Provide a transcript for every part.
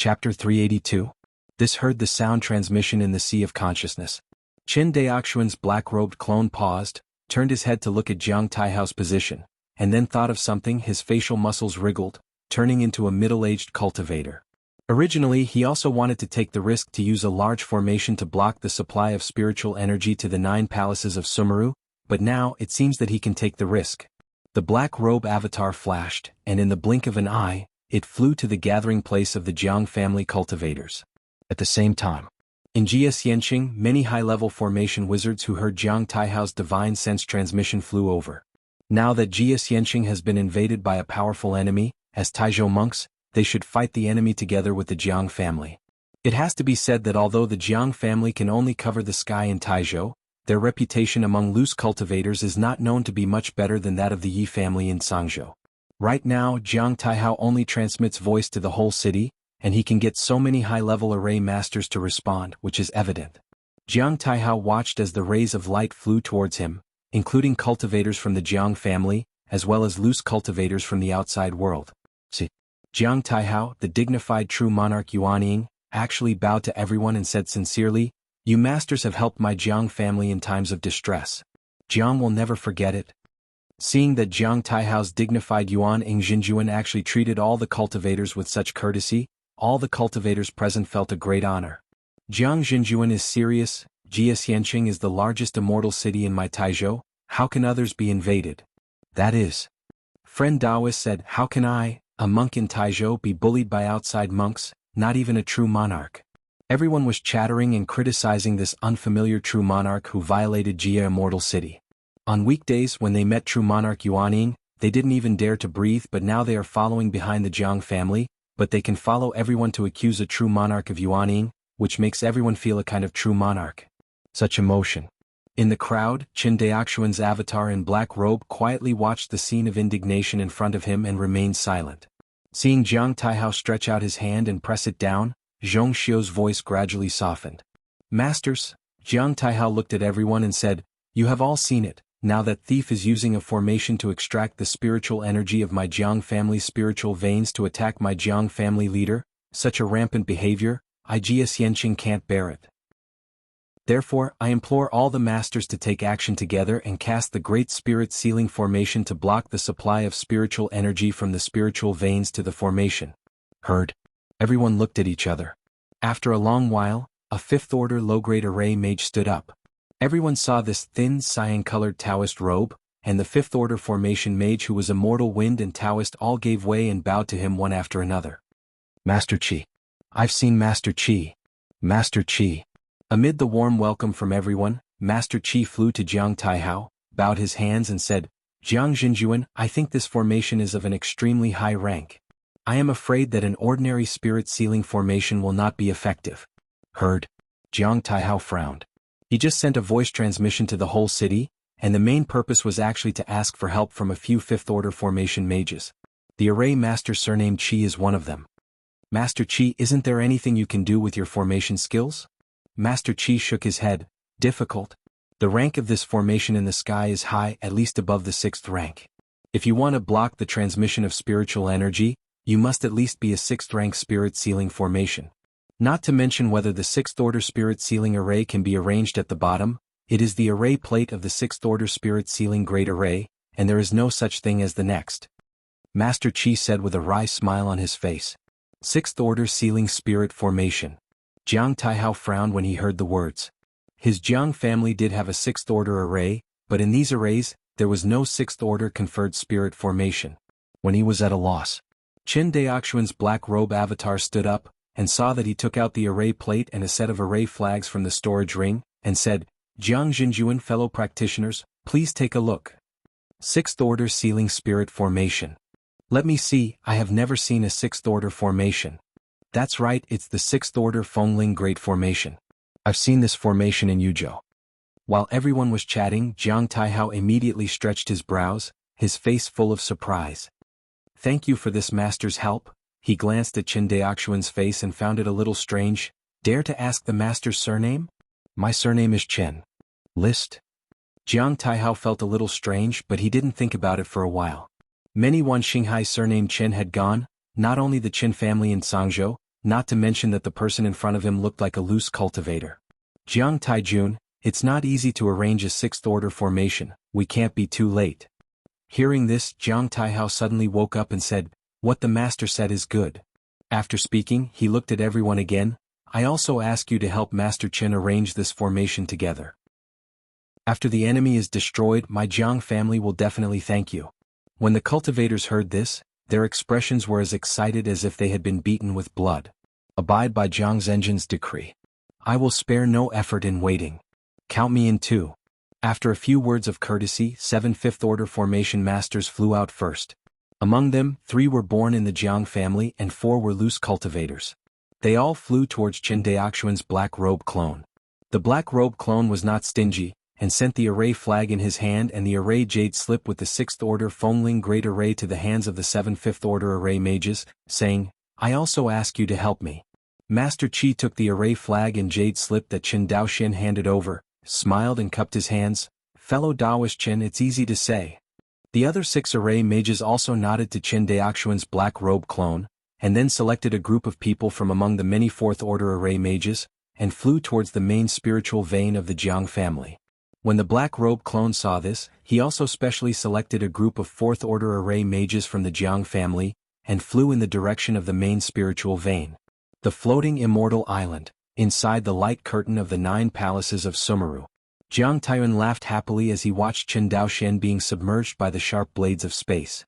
Chapter 382. This heard the sound transmission in the sea of consciousness. Qin Daoxuan's black-robed clone paused, turned his head to look at Jiang Taihao's position, and then thought of something. His facial muscles wriggled, turning into a middle-aged cultivator. Originally, he also wanted to take the risk to use a large formation to block the supply of spiritual energy to the 9 palaces of Sumeru, but now it seems that he can take the risk. The black robe avatar flashed, and in the blink of an eye, it flew to the gathering place of the Jiang family cultivators. At the same time, in Jianghu, many high-level formation wizards who heard Jiang Taihao's divine sense transmission flew over. Now that Jianghu has been invaded by a powerful enemy, as Taizhou monks, they should fight the enemy together with the Jiang family. It has to be said that although the Jiang family can only cover the sky in Taizhou, their reputation among loose cultivators is not known to be much better than that of the Yi family in Sangzhou. Right now, Jiang Taihao only transmits voice to the whole city, and he can get so many high-level array masters to respond, which is evident. Jiang Taihao watched as the rays of light flew towards him, including cultivators from the Jiang family, as well as loose cultivators from the outside world. Jiang Taihao, the dignified true monarch Yuanying, actually bowed to everyone and said sincerely, "You masters have helped my Jiang family in times of distress. Jiang will never forget it." Seeing that Jiang Taihao's dignified Yuan Jinjuan actually treated all the cultivators with such courtesy, all the cultivators present felt a great honor. Jiang Jinjuan is serious. Jianghu is the largest immortal city in my Taizhou. How can others be invaded? That is. Friend Daoist said, how can I, a monk in Taizhou, be bullied by outside monks, not even a true monarch? Everyone was chattering and criticizing this unfamiliar true monarch who violated Jia immortal city. On weekdays when they met true monarch Yuanying, they didn't even dare to breathe, but now they are following behind the Jiang family, but they can follow everyone to accuse a true monarch of Yuanying, which makes everyone feel a kind of true monarch. Such emotion. In the crowd, Qin Daoxuan's avatar in black robe quietly watched the scene of indignation in front of him and remained silent. Seeing Jiang Taihao stretch out his hand and press it down, Zhong Xiu's voice gradually softened. Masters, Jiang Taihao looked at everyone and said, you have all seen it. Now that thief is using a formation to extract the spiritual energy of my Jiang family's spiritual veins to attack my Jiang family leader, such a rampant behavior, Jianghu can't bear it. Therefore, I implore all the masters to take action together and cast the Great Spirit Sealing Formation to block the supply of spiritual energy from the spiritual veins to the formation. Heard. Everyone looked at each other. After a long while, a 5th-order low-grade array mage stood up. Everyone saw this thin, cyan-colored Taoist robe, and the 5th-order formation mage who was Immortal Wind and Taoist all gave way and bowed to him one after another. Master Qi. I've seen Master Qi. Master Qi. Amid the warm welcome from everyone, Master Qi flew to Jiang Taihao, bowed his hands and said, Jiang Jinjuan, I think this formation is of an extremely high rank. I am afraid that an ordinary spirit-sealing formation will not be effective. Heard. Jiang Taihao frowned. He just sent a voice transmission to the whole city, and the main purpose was actually to ask for help from a few 5th-order formation mages. The array master surnamed Qi is one of them. Master Qi, isn't there anything you can do with your formation skills? Master Qi shook his head. Difficult. The rank of this formation in the sky is high, at least above the 6th rank. If you want to block the transmission of spiritual energy, you must at least be a 6th-rank spirit-sealing formation. Not to mention whether the 6th-order spirit-sealing array can be arranged at the bottom, it is the array plate of the 6th-order spirit-sealing great array, and there is no such thing as the next. Master Qi said with a wry smile on his face. 6th-order sealing spirit formation. Jiang Taihao frowned when he heard the words. His Jiang family did have a 6th-order array, but in these arrays, there was no 6th-order conferred spirit formation. When he was at a loss, Qin Daoxuan's black robe avatar stood up, and saw that he took out the array plate and a set of array flags from the storage ring, and said, Jiang Jinjuan, fellow practitioners, please take a look. 6th-order sealing spirit formation. Let me see, I have never seen a 6th-order formation. That's right, it's the 6th-order Fengling Great Formation. I've seen this formation in Yuzhou. While everyone was chatting, Jiang Taihao immediately stretched his brows, his face full of surprise. Thank you for this master's help. He glanced at Qin Daoxuan's face and found it a little strange. Dare to ask the master's surname? My surname is Chen. List? Jiang Taihao felt a little strange, but he didn't think about it for a while. Many one Xinghai surnamed Chen had gone, not only the Qin family in Sangzhou, not to mention that the person in front of him looked like a loose cultivator. Jiang Taijun, it's not easy to arrange a sixth order formation, we can't be too late. Hearing this, Jiang Taihao suddenly woke up and said, what the master said is good. After speaking, he looked at everyone again, I also ask you to help Master Qin arrange this formation together. After the enemy is destroyed, my Jiang family will definitely thank you. When the cultivators heard this, their expressions were as excited as if they had been beaten with blood. Abide by Jiang Zhenjin's decree. I will spare no effort in waiting. Count me in too. After a few words of courtesy, 7 fifth-order formation masters flew out first. Among them, 3 were born in the Jiang family and 4 were loose cultivators. They all flew towards Qin Daoxuan's black robe clone. The black robe clone was not stingy, and sent the array flag in his hand and the array jade slip with the 6th order Fengling Great Array to the hands of the 7 5th order array mages, saying, I also ask you to help me. Master Qi took the array flag and jade slip that Qin Daoxian handed over, smiled and cupped his hands. Fellow Daoist Qin, it's easy to say. The other 6 array mages also nodded to Qin Daoxuan's black robe clone, and then selected a group of people from among the many 4th order array mages, and flew towards the main spiritual vein of the Jiang family. When the black robe clone saw this, he also specially selected a group of 4th order array mages from the Jiang family, and flew in the direction of the main spiritual vein. The floating immortal island, inside the light curtain of the 9 palaces of Sumeru. Jiang Taiyuan laughed happily as he watched Qin Daoxian being submerged by the sharp blades of space.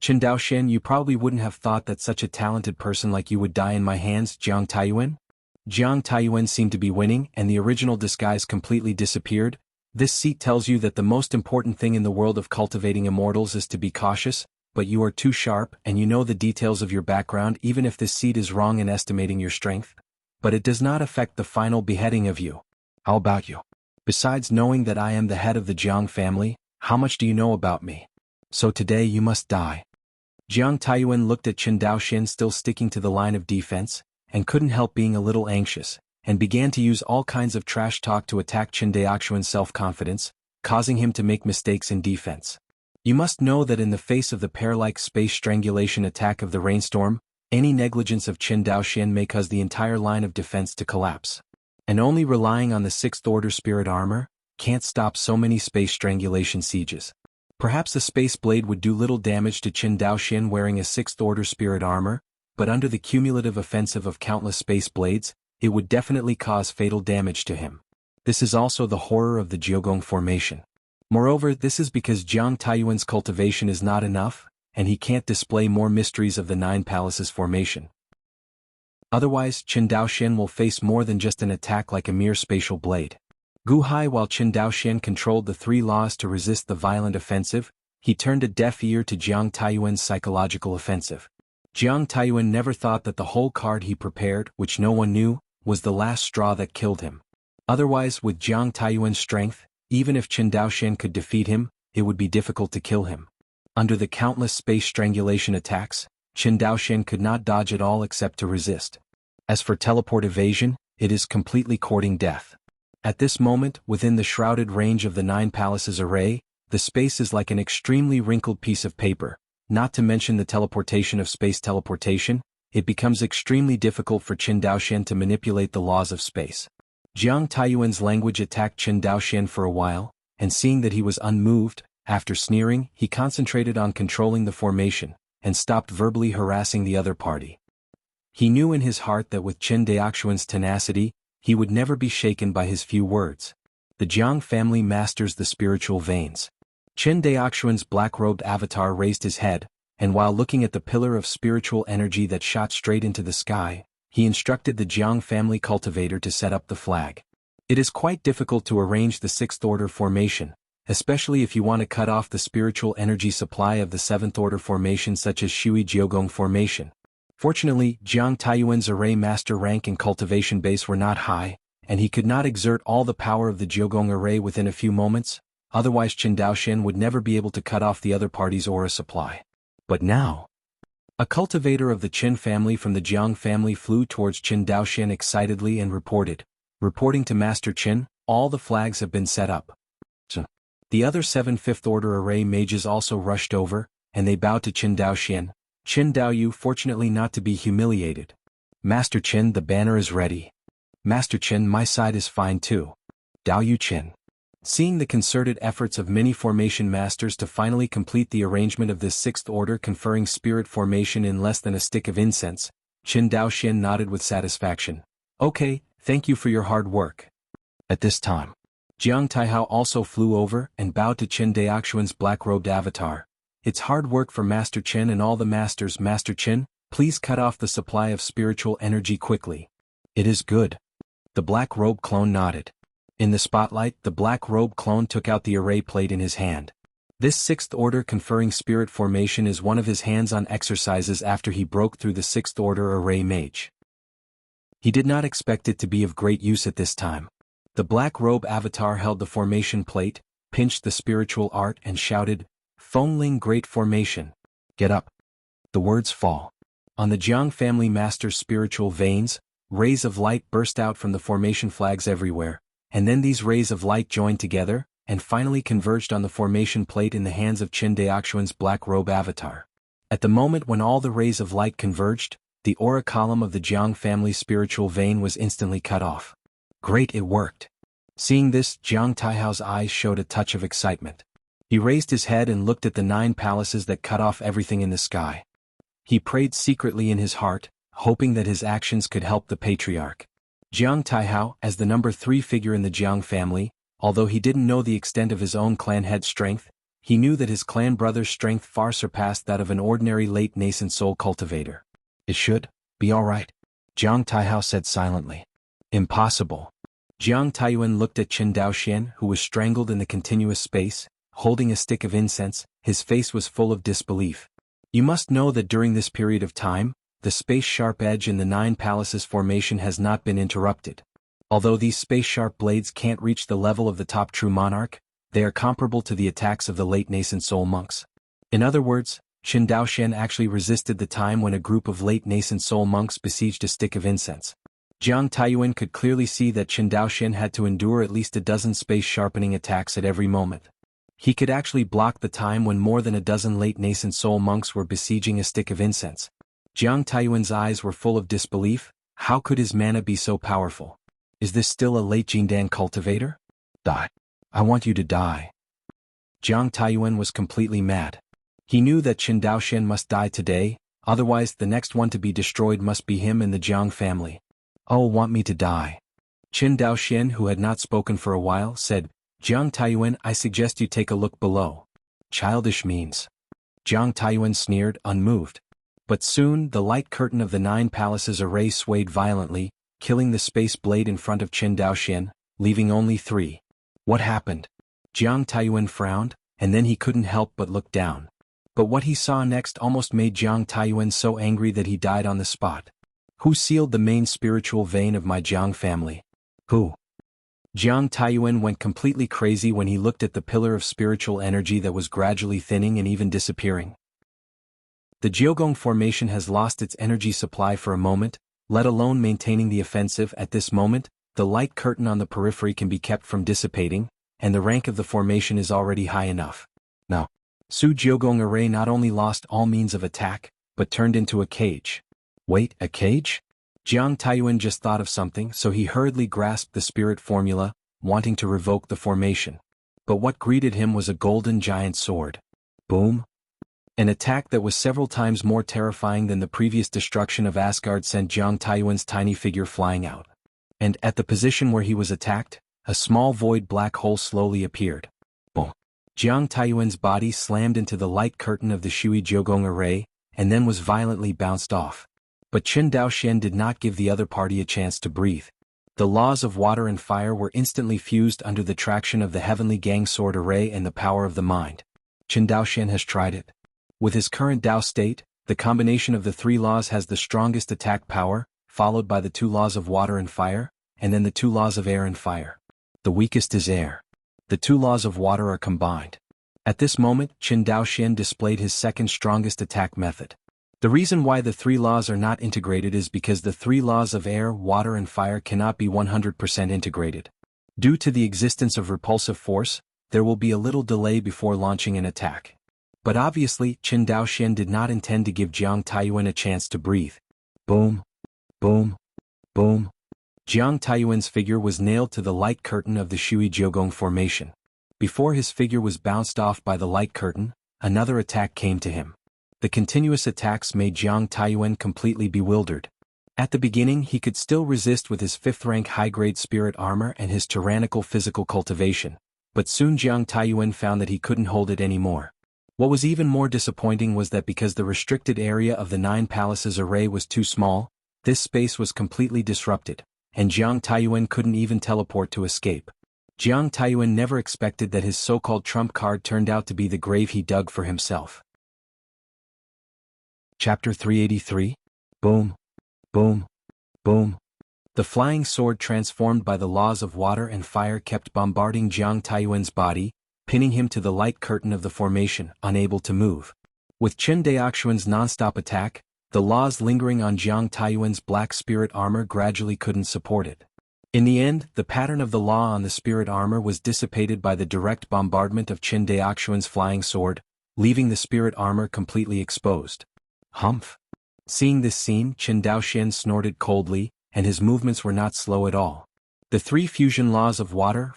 Qin Daoxian, you probably wouldn't have thought that such a talented person like you would die in my hands, Jiang Taiyuan? Jiang Taiyuan seemed to be winning and the original disguise completely disappeared. This seat tells you that the most important thing in the world of cultivating immortals is to be cautious, but you are too sharp and you know the details of your background even if this seat is wrong in estimating your strength. But it does not affect the final beheading of you. How about you? Besides knowing that I am the head of the Jiang family, how much do you know about me? So today you must die. Jiang Taiyuan looked at Qin Daoxian still sticking to the line of defense, and couldn't help being a little anxious, and began to use all kinds of trash talk to attack Qin Daoxuan's self-confidence, causing him to make mistakes in defense. You must know that in the face of the pear-like space strangulation attack of the rainstorm, any negligence of Qin Daoxian may cause the entire line of defense to collapse. And only relying on the 6th order spirit armor can't stop so many space strangulation sieges. Perhaps the space blade would do little damage to Qin Daoxian wearing a 6th order spirit armor, but under the cumulative offensive of countless space blades, it would definitely cause fatal damage to him. This is also the horror of the Jiogong formation. Moreover, this is because Jiang Taiyuan's cultivation is not enough, and he can't display more mysteries of the 9 palaces formation. Otherwise, Qin Daoxian will face more than just an attack like a mere spatial blade. Guhai, while Qin Daoxian controlled the 3 laws to resist the violent offensive, he turned a deaf ear to Jiang Taiyuan's psychological offensive. Jiang Taiyuan never thought that the whole card he prepared, which no one knew, was the last straw that killed him. Otherwise, with Jiang Taiyuan's strength, even if Qin Daoxian could defeat him, it would be difficult to kill him. Under the countless space strangulation attacks, Qin Daoxian could not dodge at all except to resist. As for teleport evasion, it is completely courting death. At this moment, within the shrouded range of the 9 palaces array, the space is like an extremely wrinkled piece of paper. Not to mention the teleportation of space teleportation, it becomes extremely difficult for Qin Daoxian to manipulate the laws of space. Jiang Taiyuan's language attacked Qin Daoxian for a while, and seeing that he was unmoved, after sneering, he concentrated on controlling the formation, and stopped verbally harassing the other party. He knew in his heart that with Qin Daoxuan's tenacity, he would never be shaken by his few words. The Jiang family masters the spiritual veins. Qin Daoxuan's black-robed avatar raised his head, and while looking at the pillar of spiritual energy that shot straight into the sky, he instructed the Jiang family cultivator to set up the flag. It is quite difficult to arrange the 6th order formation, especially if you want to cut off the spiritual energy supply of the 7th order formation such as Shui Jiogong formation. Fortunately, Jiang Taiyuan's array master rank and cultivation base were not high, and he could not exert all the power of the Jiogong array within a few moments, otherwise Qin Daoxian would never be able to cut off the other party's aura supply. But now, a cultivator of the Qin family from the Jiang family flew towards Qin Daoxian excitedly and reporting to Master Qin, all the flags have been set up. The other 7 5th order array mages also rushed over, and they bowed to Qin Daoxian. Qin Daoyu fortunately not to be humiliated. Master Qin, the banner is ready. Master Qin, my side is fine too. Dao Yu Qin. Seeing the concerted efforts of many formation masters to finally complete the arrangement of this sixth order conferring spirit formation in less than a stick of incense, Qin Daoxian nodded with satisfaction. Okay, thank you for your hard work. At this time, Jiang Taihao also flew over and bowed to Qin Daoxuan's black-robed avatar. It's hard work for Master Qin and all the masters. Master Qin, please cut off the supply of spiritual energy quickly. It is good. The black-robed clone nodded. In the spotlight, the black-robed clone took out the array plate in his hand. This sixth order conferring spirit formation is one of his hands-on exercises after he broke through the sixth order array mage. He did not expect it to be of great use at this time. The black-robe avatar held the formation plate, pinched the spiritual art and shouted, "Fengling Great Formation. Get up." The words fall. On the Jiang family master's spiritual veins, rays of light burst out from the formation flags everywhere, and then these rays of light joined together, and finally converged on the formation plate in the hands of Qin Daoxuan's black-robe avatar. At the moment when all the rays of light converged, the aura column of the Jiang family's spiritual vein was instantly cut off. Great, it worked. Seeing this, Jiang Taihao's eyes showed a touch of excitement. He raised his head and looked at the 9 palaces that cut off everything in the sky. He prayed secretly in his heart, hoping that his actions could help the patriarch. Jiang Taihao, as the number 3 figure in the Jiang family, although he didn't know the extent of his own clan head's strength, he knew that his clan brother's strength far surpassed that of an ordinary late nascent soul cultivator. It should be all right, Jiang Taihao said silently. Impossible. Jiang Taiyuan looked at Qin Daoxian, who was strangled in the continuous space, holding a stick of incense. His face was full of disbelief. You must know that during this period of time, the space-sharp edge in the 9 palaces formation has not been interrupted. Although these space-sharp blades can't reach the level of the top true monarch, they are comparable to the attacks of the late nascent soul monks. In other words, Qin Daoxian actually resisted the time when a group of late nascent soul monks besieged a stick of incense. Jiang Taiyuan could clearly see that Qin Daoxian had to endure at least a dozen space-sharpening attacks at every moment. He could actually block the time when more than a dozen late nascent soul monks were besieging a stick of incense. Jiang Taiyuan's eyes were full of disbelief. How could his mana be so powerful? Is this still a late Jindan cultivator? Die. I want you to die. Jiang Taiyuan was completely mad. He knew that Qin Daoxian must die today, otherwise the next one to be destroyed must be him and the Jiang family. Oh, want me to die? Qin Daoxian, who had not spoken for a while, said, Jiang Taiyuan, I suggest you take a look below. Childish means. Jiang Taiyuan sneered, unmoved. But soon the light curtain of the 9 palaces array swayed violently, killing the space blade in front of Qin Daoxian, leaving only 3. What happened? Jiang Taiyuan frowned, and then he couldn't help but look down. But what he saw next almost made Jiang Taiyuan so angry that he died on the spot. Who sealed the main spiritual vein of my Jiang family? Who? Jiang Taiyuan went completely crazy when he looked at the pillar of spiritual energy that was gradually thinning and even disappearing. The Jiogong formation has lost its energy supply for a moment, let alone maintaining the offensive. At this moment, the light curtain on the periphery can be kept from dissipating, and the rank of the formation is already high enough. Now, Su Jiogong array not only lost all means of attack, but turned into a cage. Wait, a cage? Jiang Taiyuan just thought of something, so he hurriedly grasped the spirit formula, wanting to revoke the formation. But what greeted him was a golden giant sword. Boom! An attack that was several times more terrifying than the previous destruction of Asgard sent Jiang Taiyuan's tiny figure flying out. And at the position where he was attacked, a small void black hole slowly appeared. Boom! Jiang Taiyuan's body slammed into the light curtain of the Shui Jiogong array, and then was violently bounced off. But Qin Daoxian did not give the other party a chance to breathe. The laws of water and fire were instantly fused under the traction of the heavenly gang sword array and the power of the mind. Qin Daoxian has tried it. With his current Dao state, the combination of the 3 laws has the strongest attack power, followed by the 2 laws of water and fire, and then the 2 laws of air and fire. The weakest is air. The 2 laws of water are combined. At this moment, Qin Daoxian displayed his second strongest attack method. The reason why the 3 laws are not integrated is because the 3 laws of air, water and fire cannot be 100% integrated. Due to the existence of repulsive force, there will be a little delay before launching an attack. But obviously, Qin Daoxian did not intend to give Jiang Taiyuan a chance to breathe. Boom! Boom. Boom. Jiang Taiyuan's figure was nailed to the light curtain of the Shui Jiugong formation. Before his figure was bounced off by the light curtain, another attack came to him. The continuous attacks made Jiang Taiyuan completely bewildered. At the beginning he could still resist with his 5th rank high-grade spirit armor and his tyrannical physical cultivation, but soon Jiang Taiyuan found that he couldn't hold it anymore. What was even more disappointing was that because the restricted area of the 9 palaces array was too small, this space was completely disrupted, and Jiang Taiyuan couldn't even teleport to escape. Jiang Taiyuan never expected that his so-called trump card turned out to be the grave he dug for himself. Chapter 383. Boom. Boom. Boom. The flying sword transformed by the laws of water and fire kept bombarding Jiang Taiyuan's body, pinning him to the light curtain of the formation, unable to move. With Qin Daoxuan's non-stop attack, the laws lingering on Jiang Taiyuan's black spirit armor gradually couldn't support it. In the end, the pattern of the law on the spirit armor was dissipated by the direct bombardment of Qin Daoxuan's flying sword, leaving the spirit armor completely exposed. Humph. Seeing this scene, Qin Daoxian snorted coldly, and his movements were not slow at all. The 3 fusion laws of water,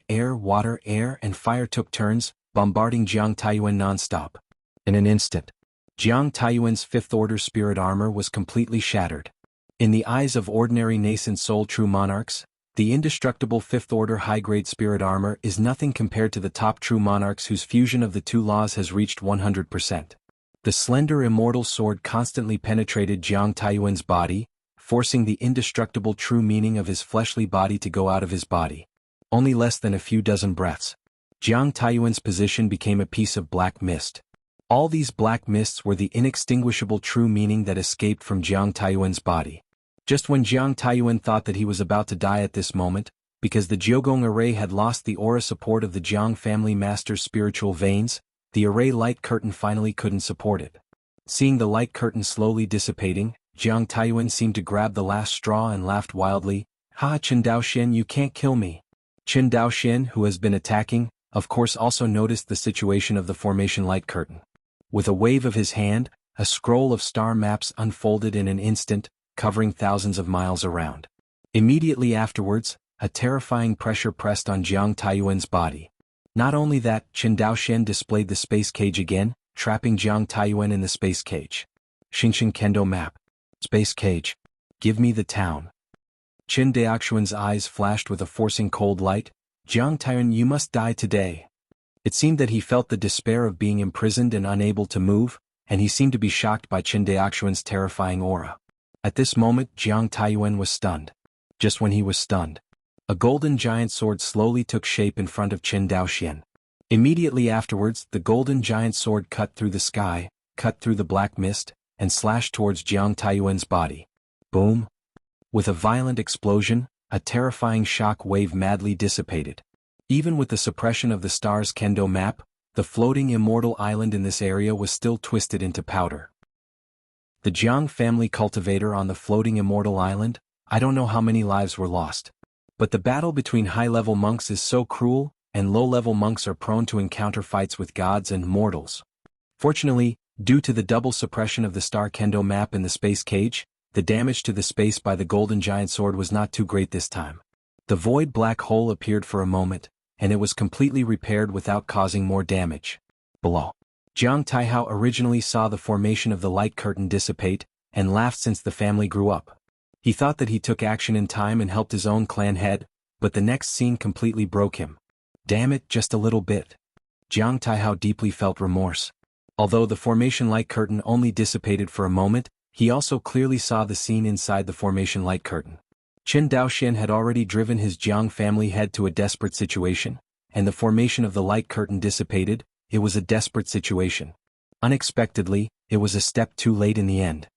air, and fire took turns, bombarding Jiang Taiyuan non-stop. In an instant, Jiang Taiyuan's 5th order spirit armor was completely shattered. In the eyes of ordinary nascent soul true monarchs, the indestructible 5th order high-grade spirit armor is nothing compared to the top true monarchs whose fusion of the 2 laws has reached 100%. The slender immortal sword constantly penetrated Jiang Taiyuan's body, forcing the indestructible true meaning of his fleshly body to go out of his body. Only less than a few dozen breaths, Jiang Taiyuan's position became a piece of black mist. All these black mists were the inextinguishable true meaning that escaped from Jiang Taiyuan's body. Just when Jiang Taiyuan thought that he was about to die at this moment, because the Jiugong array had lost the aura support of the Jiang family master's spiritual veins, the array light curtain finally couldn't support it. Seeing the light curtain slowly dissipating, Jiang Taiyuan seemed to grab the last straw and laughed wildly. "Ha, Qin Daoxian, you can't kill me." Qin Daoxian, who has been attacking, of course also noticed the situation of the formation light curtain. With a wave of his hand, a scroll of star maps unfolded in an instant, covering thousands of miles around. Immediately afterwards, a terrifying pressure pressed on Jiang Taiyuan's body. Not only that, Qin Daoxian displayed the space cage again, trapping Jiang Taiyuan in the space cage. Xingshin Kendo map. Space cage. Give me the town. Qin Daoxuan's eyes flashed with a forcing cold light. Jiang Taiyuan, you must die today. It seemed that he felt the despair of being imprisoned and unable to move, and he seemed to be shocked by Qin Daoxuan's terrifying aura. At this moment, Jiang Taiyuan was stunned. Just when he was stunned, a golden giant sword slowly took shape in front of Qin Daoxian. Immediately afterwards, the golden giant sword cut through the sky, cut through the black mist, and slashed towards Jiang Taiyuan's body. Boom! With a violent explosion, a terrifying shock wave madly dissipated. Even with the suppression of the star's Kendo map, the floating immortal island in this area was still twisted into powder. The Jiang family cultivator on the floating immortal island, I don't know how many lives were lost. But the battle between high-level monks is so cruel, and low-level monks are prone to encounter fights with gods and mortals. Fortunately, due to the double suppression of the star Kendo map in the space cage, the damage to the space by the golden giant sword was not too great this time. The void black hole appeared for a moment, and it was completely repaired without causing more damage. Below, Jiang Taihao originally saw the formation of the light curtain dissipate, and laughed since the family grew up. He thought that he took action in time and helped his own clan head, but the next scene completely broke him. Damn it, just a little bit. Jiang Taihao deeply felt remorse. Although the formation light curtain only dissipated for a moment, he also clearly saw the scene inside the formation light curtain. Qin Daoxian had already driven his Jiang family head to a desperate situation, and the formation of the light curtain dissipated. It was a desperate situation. Unexpectedly, it was a step too late in the end.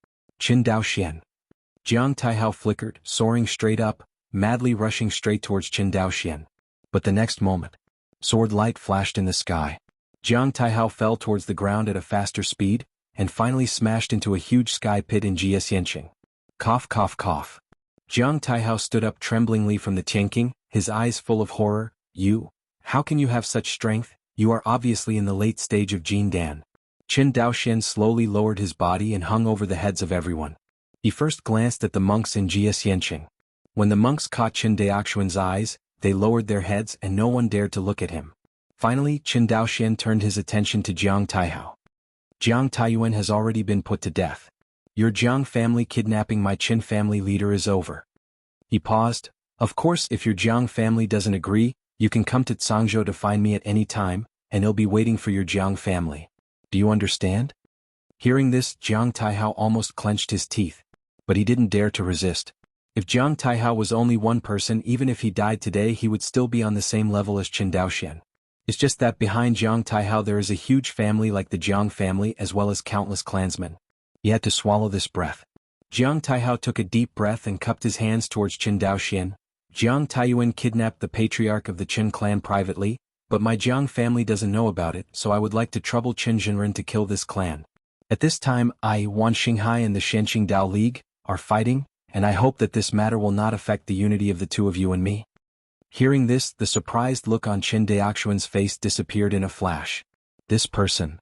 Qin Daoxian. Jiang Taihao flickered, soaring straight up, madly rushing straight towards Qin Daoxian. But the next moment, sword light flashed in the sky. Jiang Taihao fell towards the ground at a faster speed, and finally smashed into a huge sky pit in Jiangxianqing. Cough cough cough. Jiang Taihao stood up tremblingly from the Tianqing, his eyes full of horror. How can you have such strength? You are obviously in the late stage of Jin Dan. Qin Daoxian slowly lowered his body and hung over the heads of everyone. He first glanced at the monks in Jia. When the monks caught Qin Daoxuan's eyes, they lowered their heads and no one dared to look at him. Finally, Qin Daoxian turned his attention to Jiang Taihao. Jiang Taiyuan has already been put to death. Your Jiang family kidnapping my Qin family leader is over. He paused. Of course, if your Jiang family doesn't agree, you can come to Cangzhou to find me at any time, and he'll be waiting for your Jiang family. Do you understand? Hearing this, Jiang Taihao almost clenched his teeth. But he didn't dare to resist. If Jiang Taihao was only one person, even if he died today, he would still be on the same level as Qin Daoxian. It's just that behind Jiang Taihao there is a huge family like the Jiang family as well as countless clansmen. He had to swallow this breath. Jiang Taihao took a deep breath and cupped his hands towards Qin Daoxian. Jiang Taiyuan kidnapped the patriarch of the Qin clan privately, but my Jiang family doesn't know about it, so I would like to trouble Qin Jinren to kill this clan. At this time, Wan Xinghai and the Shenqing Dao League are fighting, and I hope that this matter will not affect the unity of the two of you and me. Hearing this, the surprised look on Qin Daoxuan's face disappeared in a flash. This person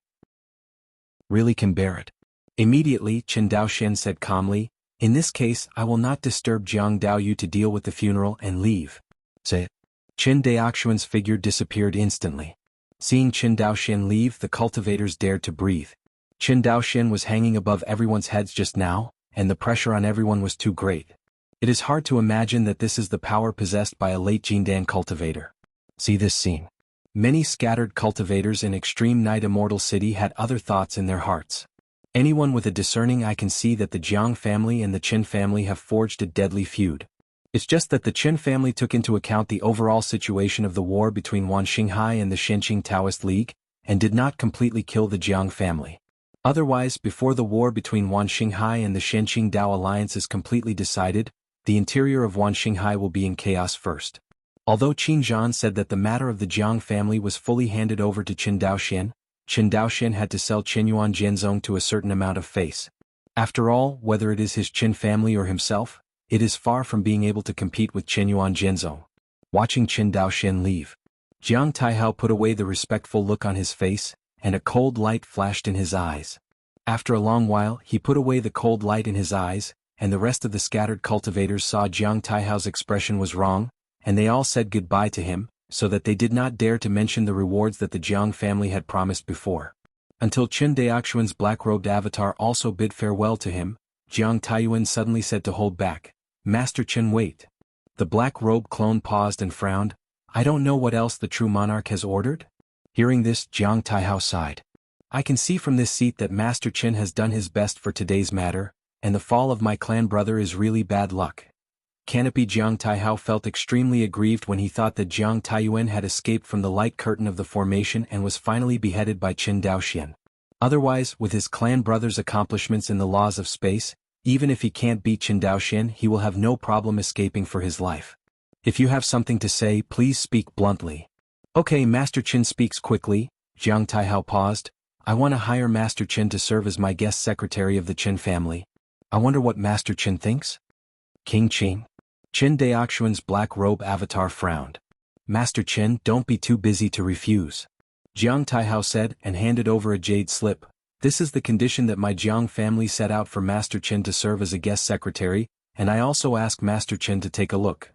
really can bear it. Immediately, Qin Daoxian said calmly, in this case, I will not disturb Jiang Daoyu to deal with the funeral and leave. Say it. Qin Daoxuan's figure disappeared instantly. Seeing Qin Daoxian leave, the cultivators dared to breathe. Qin Daoxian was hanging above everyone's heads just now, and the pressure on everyone was too great. It is hard to imagine that this is the power possessed by a late Jindan cultivator. See this scene. Many scattered cultivators in Extreme Night Immortal City had other thoughts in their hearts. Anyone with a discerning eye can see that the Jiang family and the Qin family have forged a deadly feud. It's just that the Qin family took into account the overall situation of the war between Wan Xinghai and the Shenqing Taoist League, and did not completely kill the Jiang family. Otherwise, before the war between Wan Xinghai and the Shenqing Dao alliance is completely decided, the interior of Wan Xinghai will be in chaos first. Although Qin Zhan said that the matter of the Jiang family was fully handed over to Qin Daoxian had to sell Qinyuan Jianzong to a certain amount of face. After all, whether it is his Qin family or himself, it is far from being able to compete with Qinyuan Jianzong. Watching Qin Daoxian leave, Jiang Taihao put away the respectful look on his face, and a cold light flashed in his eyes. After a long while, he put away the cold light in his eyes, and the rest of the scattered cultivators saw Jiang Taihao's expression was wrong, and they all said goodbye to him, so that they did not dare to mention the rewards that the Jiang family had promised before. Until Qin Daoxuan's black-robed avatar also bid farewell to him, Jiang Taiyuan suddenly said to hold back. Master Qin, wait. The black-robed clone paused and frowned. I don't know what else the true monarch has ordered? Hearing this, Jiang Taihao sighed. I can see from this seat that Master Qin has done his best for today's matter, and the fall of my clan brother is really bad luck. Canopy Jiang Taihao felt extremely aggrieved when he thought that Jiang Taiyuan had escaped from the light curtain of the formation and was finally beheaded by Qin Daoxian. Otherwise, with his clan brother's accomplishments in the laws of space, even if he can't beat Qin Daoxian, he will have no problem escaping for his life. If you have something to say, please speak bluntly. Okay, Master Qin speaks quickly. Jiang Taihao paused. I want to hire Master Qin to serve as my guest secretary of the Qin family. I wonder what Master Qin thinks? King Qin. Qin Daoxuan's black robe avatar frowned. Master Qin, don't be too busy to refuse. Jiang Taihao said and handed over a jade slip. This is the condition that my Jiang family set out for Master Qin to serve as a guest secretary, and I also ask Master Qin to take a look.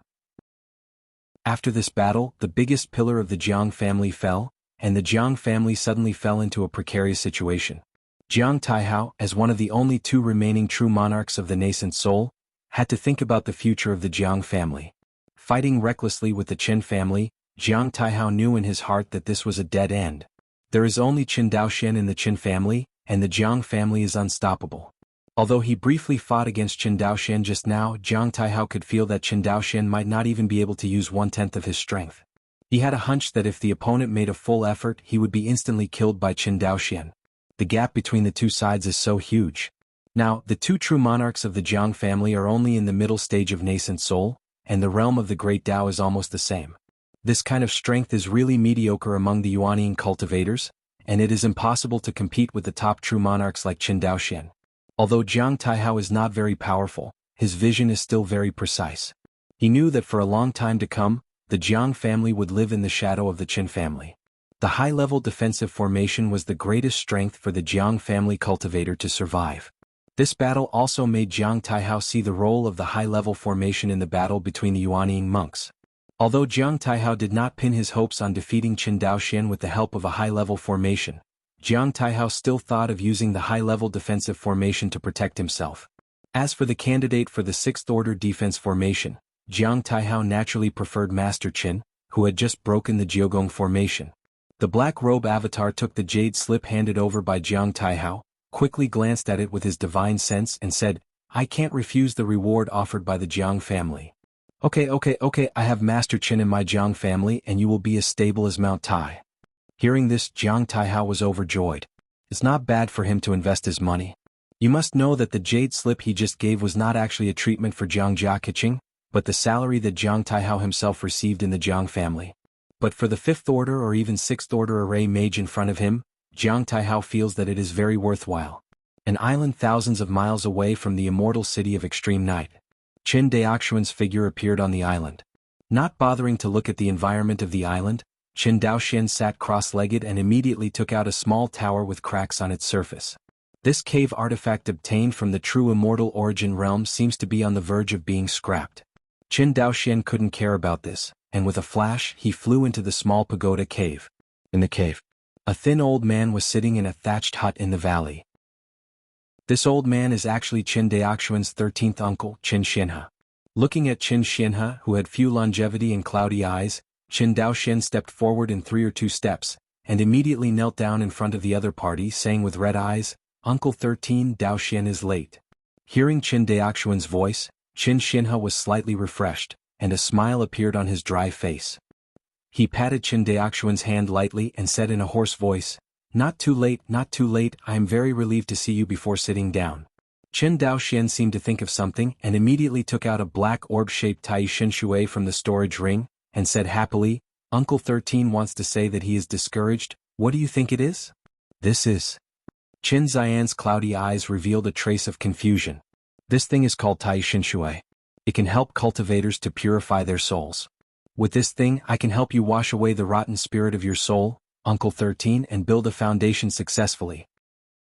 After this battle, the biggest pillar of the Jiang family fell, and the Jiang family suddenly fell into a precarious situation. Jiang Taihao, as one of the only two remaining true monarchs of the nascent soul, had to think about the future of the Jiang family. Fighting recklessly with the Qin family, Jiang Taihao knew in his heart that this was a dead end. There is only Qin Daoxian in the Qin family, and the Jiang family is unstoppable. Although he briefly fought against Qin Daoxian just now, Jiang Taihao could feel that Qin Daoxian might not even be able to use 1/10 of his strength. He had a hunch that if the opponent made a full effort, he would be instantly killed by Qin Daoxian. The gap between the two sides is so huge. Now, the two true monarchs of the Jiang family are only in the middle stage of nascent soul, and the realm of the Great Tao is almost the same. This kind of strength is really mediocre among the Yuanian cultivators, and it is impossible to compete with the top true monarchs like Qin Daoxian. Although Jiang Taihao is not very powerful, his vision is still very precise. He knew that for a long time to come, the Jiang family would live in the shadow of the Qin family. The high-level defensive formation was the greatest strength for the Jiang family cultivator to survive. This battle also made Jiang Taihao see the role of the high-level formation in the battle between the Yuanying monks. Although Jiang Taihao did not pin his hopes on defeating Qin Daoxian with the help of a high-level formation, Jiang Taihao still thought of using the high-level defensive formation to protect himself. As for the candidate for the 6th Order defense formation, Jiang Taihao naturally preferred Master Qin, who had just broken the Jiugong formation. The black robe avatar took the jade slip handed over by Jiang Taihao, quickly glanced at it with his divine sense and said, "I can't refuse the reward offered by the Jiang family." Okay, I have Master Qin in my Jiang family and you will be as stable as Mount Tai." Hearing this, Jiang Taihao was overjoyed. It's not bad for him to invest his money. You must know that the jade slip he just gave was not actually a treatment for Jiang Jiaqiqing, but the salary that Jiang Taihao himself received in the Jiang family. But for the 5th Order or even 6th Order array mage in front of him, Jiang Taihao feels that it is very worthwhile. An island thousands of miles away from the immortal city of extreme night. Qin Daoxuan's figure appeared on the island. Not bothering to look at the environment of the island, Qin Daoxian sat cross-legged and immediately took out a small tower with cracks on its surface. This cave artifact obtained from the true immortal origin realm seems to be on the verge of being scrapped. Qin Daoxian couldn't care about this, and with a flash he flew into the small pagoda cave. In the cave, a thin old man was sitting in a thatched hut in the valley. This old man is actually Qin Daoxuan's 13th uncle, Qin Xianhe. Looking at Qin Xianhe, who had few longevity and cloudy eyes, Qin Daoxian stepped forward in 3 or 2 steps, and immediately knelt down in front of the other party saying with red eyes, "Uncle 13 Daoxian is late." Hearing Qin Daoxuan's voice, Qin Xianhe was slightly refreshed, and a smile appeared on his dry face. He patted Qin Daoxuan's hand lightly and said in a hoarse voice, not too late, I am very relieved to see you before sitting down." Qin Daoxian seemed to think of something and immediately took out a black orb-shaped Tai Shinshui from the storage ring, and said happily, "Uncle 13 wants to say that he is discouraged. What do you think it is?" "This is..." Qin Xian's cloudy eyes revealed a trace of confusion. "This thing is called Tai Shinshui. It can help cultivators to purify their souls. With this thing I can help you wash away the rotten spirit of your soul, Uncle 13, and build a foundation successfully."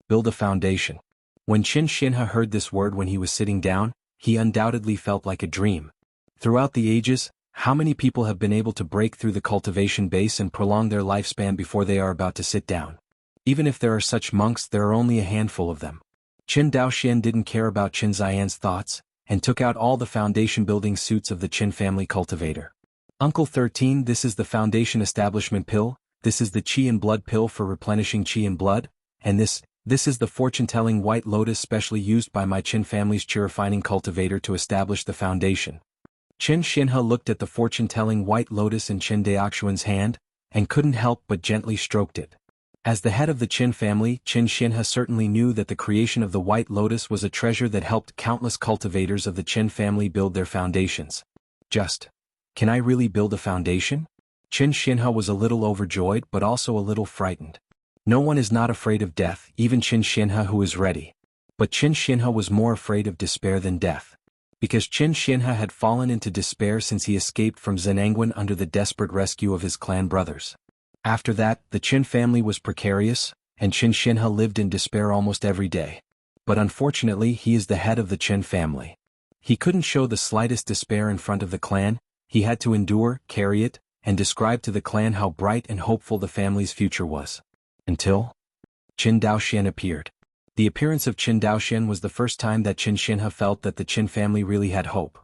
Build a foundation. When Qin Xianhe heard this word when he was sitting down, he undoubtedly felt like a dream. Throughout the ages, how many people have been able to break through the cultivation base and prolong their lifespan before they are about to sit down? Even if there are such monks, there are only a handful of them. Qin Daoxian didn't care about Qin Xian's thoughts, and took out all the foundation building suits of the Qin family cultivator. "Uncle 13, this is the foundation establishment pill, this is the Qi and blood pill for replenishing Qi and blood, and this is the fortune-telling white lotus specially used by my Qin family's Qi-refining cultivator to establish the foundation." Qin Xianhe looked at the fortune-telling white lotus in Qin Daoxuan's hand, and couldn't help but gently stroked it. As the head of the Qin family, Qin Xianhe certainly knew that the creation of the white lotus was a treasure that helped countless cultivators of the Qin family build their foundations. Can I really build a foundation? Qin Xianhe was a little overjoyed but also a little frightened. No one is not afraid of death, even Qin Xianhe who is ready. But Qin Xianhe was more afraid of despair than death. Because Qin Xianhe had fallen into despair since he escaped from Zenangwan under the desperate rescue of his clan brothers. After that, the Qin family was precarious, and Qin Xianhe lived in despair almost every day. But unfortunately he is the head of the Qin family. He couldn't show the slightest despair in front of the clan. He had to endure, carry it, and describe to the clan how bright and hopeful the family's future was. Until Qin Daoxian appeared. The appearance of Qin Daoxian was the first time that Qin Xianhe felt that the Qin family really had hope.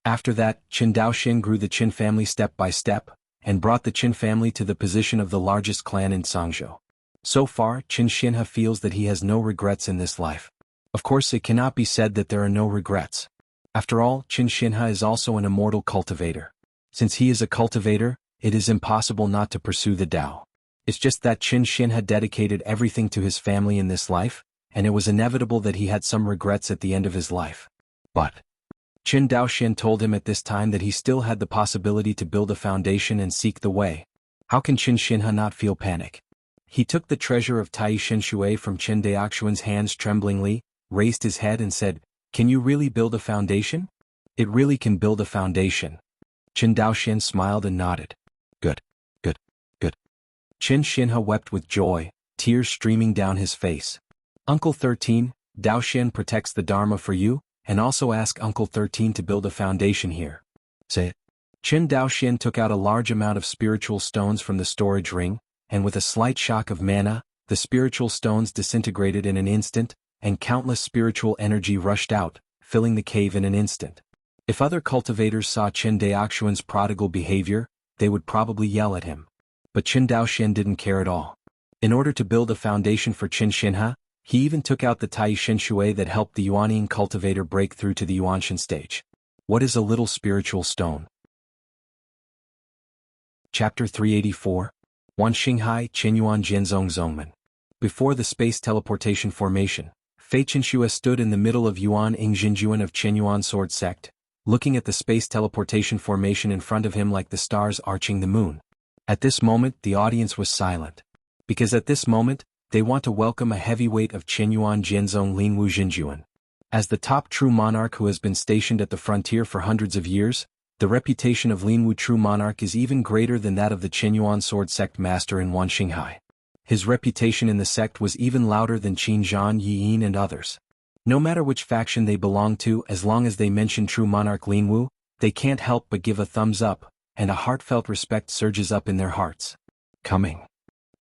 After that, Qin Daoxian grew the Qin family step by step, and brought the Qin family to the position of the largest clan in Sangzhou. So far, Qin Xianhe feels that he has no regrets in this life. Of course, it cannot be said that there are no regrets. After all, Qin Xianhe is also an immortal cultivator. Since he is a cultivator, it is impossible not to pursue the Tao. It's just that Qin Xianhe dedicated everything to his family in this life, and it was inevitable that he had some regrets at the end of his life. But Qin Daoxian told him at this time that he still had the possibility to build a foundation and seek the way. How can Qin Xianhe not feel panic? He took the treasure of Tai Shinshui from Qin Daoxuan's hands tremblingly, raised his head and said, "Can you really build a foundation?" "It really can build a foundation." Qin Daoxian smiled and nodded. Good. Qin Xianhe wept with joy, tears streaming down his face. "Uncle 13, Daoxian protects the Dharma for you, and also ask Uncle 13 to build a foundation here. Say. Qin Daoxian took out a large amount of spiritual stones from the storage ring, and with a slight shock of mana, the spiritual stones disintegrated in an instant, and countless spiritual energy rushed out, filling the cave in an instant. If other cultivators saw Qin Daoxian's prodigal behavior, they would probably yell at him. But Qin Daoxian didn't care at all. In order to build a foundation for Qin Xinhe, he even took out the Tai Shin Shui that helped the Yuanyin cultivator break through to the Yuanshan stage. What is a little spiritual stone? Chapter 384. Wan Xinghai Qinyuan Jianzong Zongmen. Before the space teleportation formation, Fei Qinshui stood in the middle of Yuan Yingjinjuan of Qinyuan Sword Sect, looking at the space teleportation formation in front of him like the stars arching the moon. At this moment the audience was silent. Because at this moment, they want to welcome a heavyweight of Qinyuan Jianzong Linwu Jinjuan. As the top true monarch who has been stationed at the frontier for hundreds of years, the reputation of Linwu true monarch is even greater than that of the Qinyuan Sword Sect master in Wan Xinghai. His reputation in the sect was even louder than Qin Zhan Yiyin and others. No matter which faction they belong to, as long as they mention true monarch Linwu, they can't help but give a thumbs up, and a heartfelt respect surges up in their hearts. Coming.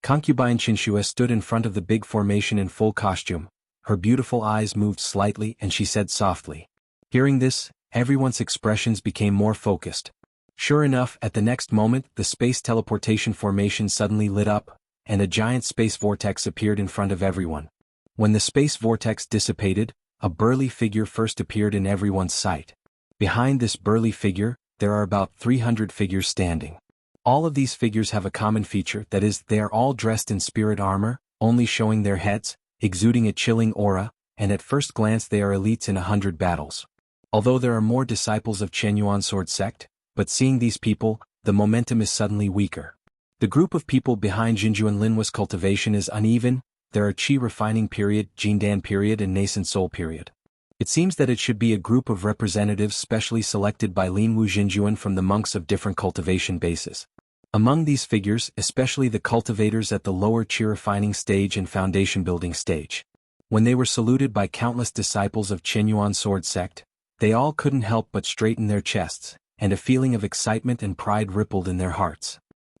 Concubine Qinshui stood in front of the big formation in full costume. Her beautiful eyes moved slightly and she said softly. Hearing this, everyone's expressions became more focused. Sure enough, at the next moment, the space teleportation formation suddenly lit up, and a giant space vortex appeared in front of everyone. When the space vortex dissipated, a burly figure first appeared in everyone's sight. Behind this burly figure, there are about 300 figures standing. All of these figures have a common feature, that is, they are all dressed in spirit armor, only showing their heads, exuding a chilling aura, and at first glance they are elites in 100 battles. Although there are more disciples of Qinyuan Sword Sect, but seeing these people, the momentum is suddenly weaker. The group of people behind Jinjuan Linwa's cultivation is uneven. There are Qi refining period, Jindan period and nascent soul period. It seems that it should be a group of representatives specially selected by Linwu Jinjuan from the monks of different cultivation bases. Among these figures, especially the cultivators at the lower Qi refining stage and foundation building stage. When they were saluted by countless disciples of Qinyuan Sword Sect, they all couldn't help but straighten their chests, and a feeling of excitement and pride rippled in their hearts.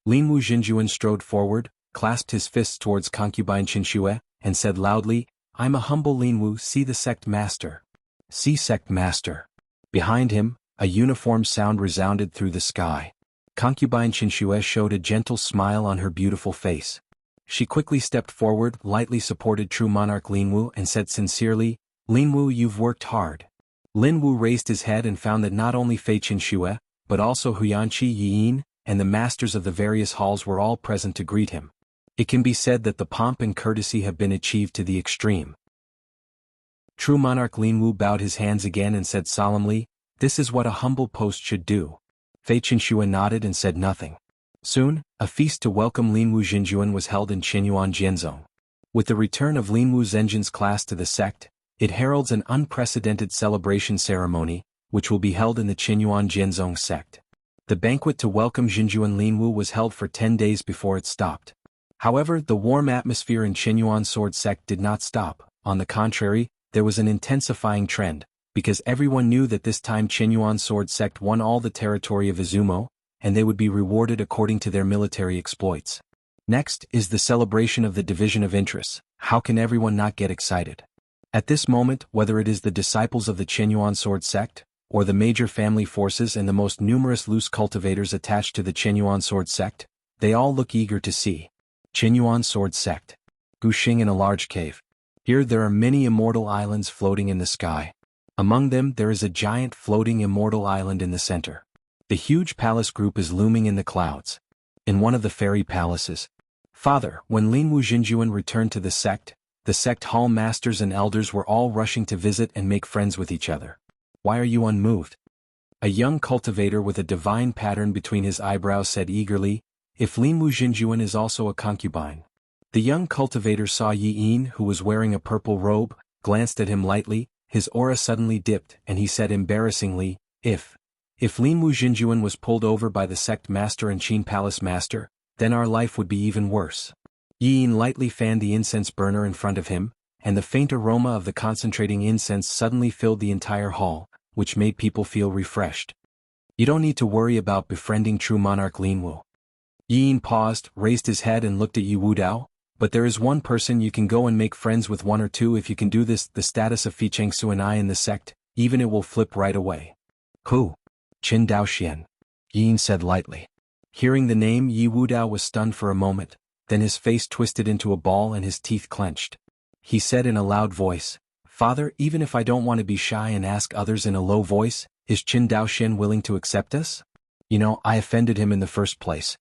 Linwu Jinjuan strode forward, clasped his fists towards concubine Qinshui, and said loudly, "I'm a humble Linwu, see the sect master." See sect master. Behind him, a uniform sound resounded through the sky. Concubine Qinshui showed a gentle smile on her beautiful face. She quickly stepped forward, lightly supported true monarch Linwu and said sincerely, "Linwu, you've worked hard." Linwu raised his head and found that not only Fei Qinshui, but also Huyanqi Yiyin, and the masters of the various halls were all present to greet him. It can be said that the pomp and courtesy have been achieved to the extreme. True monarch Linwu bowed his hands again and said solemnly, "This is what a humble post should do." Fei Qinshui nodded and said nothing. Soon, a feast to welcome Linwu Jinjuan was held in Qinyuan Jianzong. With the return of Linwu Zhenjin's class to the sect, it heralds an unprecedented celebration ceremony, which will be held in the Qinyuan Jianzong sect. The banquet to welcome Jinjuan Linwu was held for 10 days before it stopped. However, the warm atmosphere in Qinyuan Sword Sect did not stop. On the contrary, there was an intensifying trend, because everyone knew that this time Qinyuan Sword Sect won all the territory of Izumo, and they would be rewarded according to their military exploits. Next is the celebration of the division of interests. How can everyone not get excited? At this moment, whether it is the disciples of the Qinyuan Sword Sect, or the major family forces and the most numerous loose cultivators attached to the Qinyuan Sword Sect, they all look eager to see. Qinyuan Sword Sect. Guxing in a large cave. Here there are many immortal islands floating in the sky. Among them there is a giant floating immortal island in the center. The huge palace group is looming in the clouds. In one of the fairy palaces. Father, when Linwu Jinjuan returned to the sect hall masters and elders were all rushing to visit and make friends with each other. Why are you unmoved? A young cultivator with a divine pattern between his eyebrows said eagerly, "If Linwu Jinjuan is also a concubine." The young cultivator saw Yiyin, who was wearing a purple robe, glanced at him lightly, his aura suddenly dipped, and he said embarrassingly, If Linwu Jinjuan was pulled over by the sect master and Qin Palace master, then our life would be even worse." Yiyin lightly fanned the incense burner in front of him, and the faint aroma of the concentrating incense suddenly filled the entire hall, which made people feel refreshed. You don't need to worry about befriending true monarch Linwu. Yin paused, raised his head and looked at Yi Wudao, but there is one person you can go and make friends with, one or two. If you can do this, the status of Fichengsu and I in the sect, even it will flip right away. Who? Qin Daoxian. Yin said lightly. Hearing the name, Yi Wudao was stunned for a moment, then his face twisted into a ball and his teeth clenched. He said in a loud voice, "Father, even if I don't want to be shy and ask others in a low voice, is Qin Daoxian willing to accept us? You know, I offended him in the first place."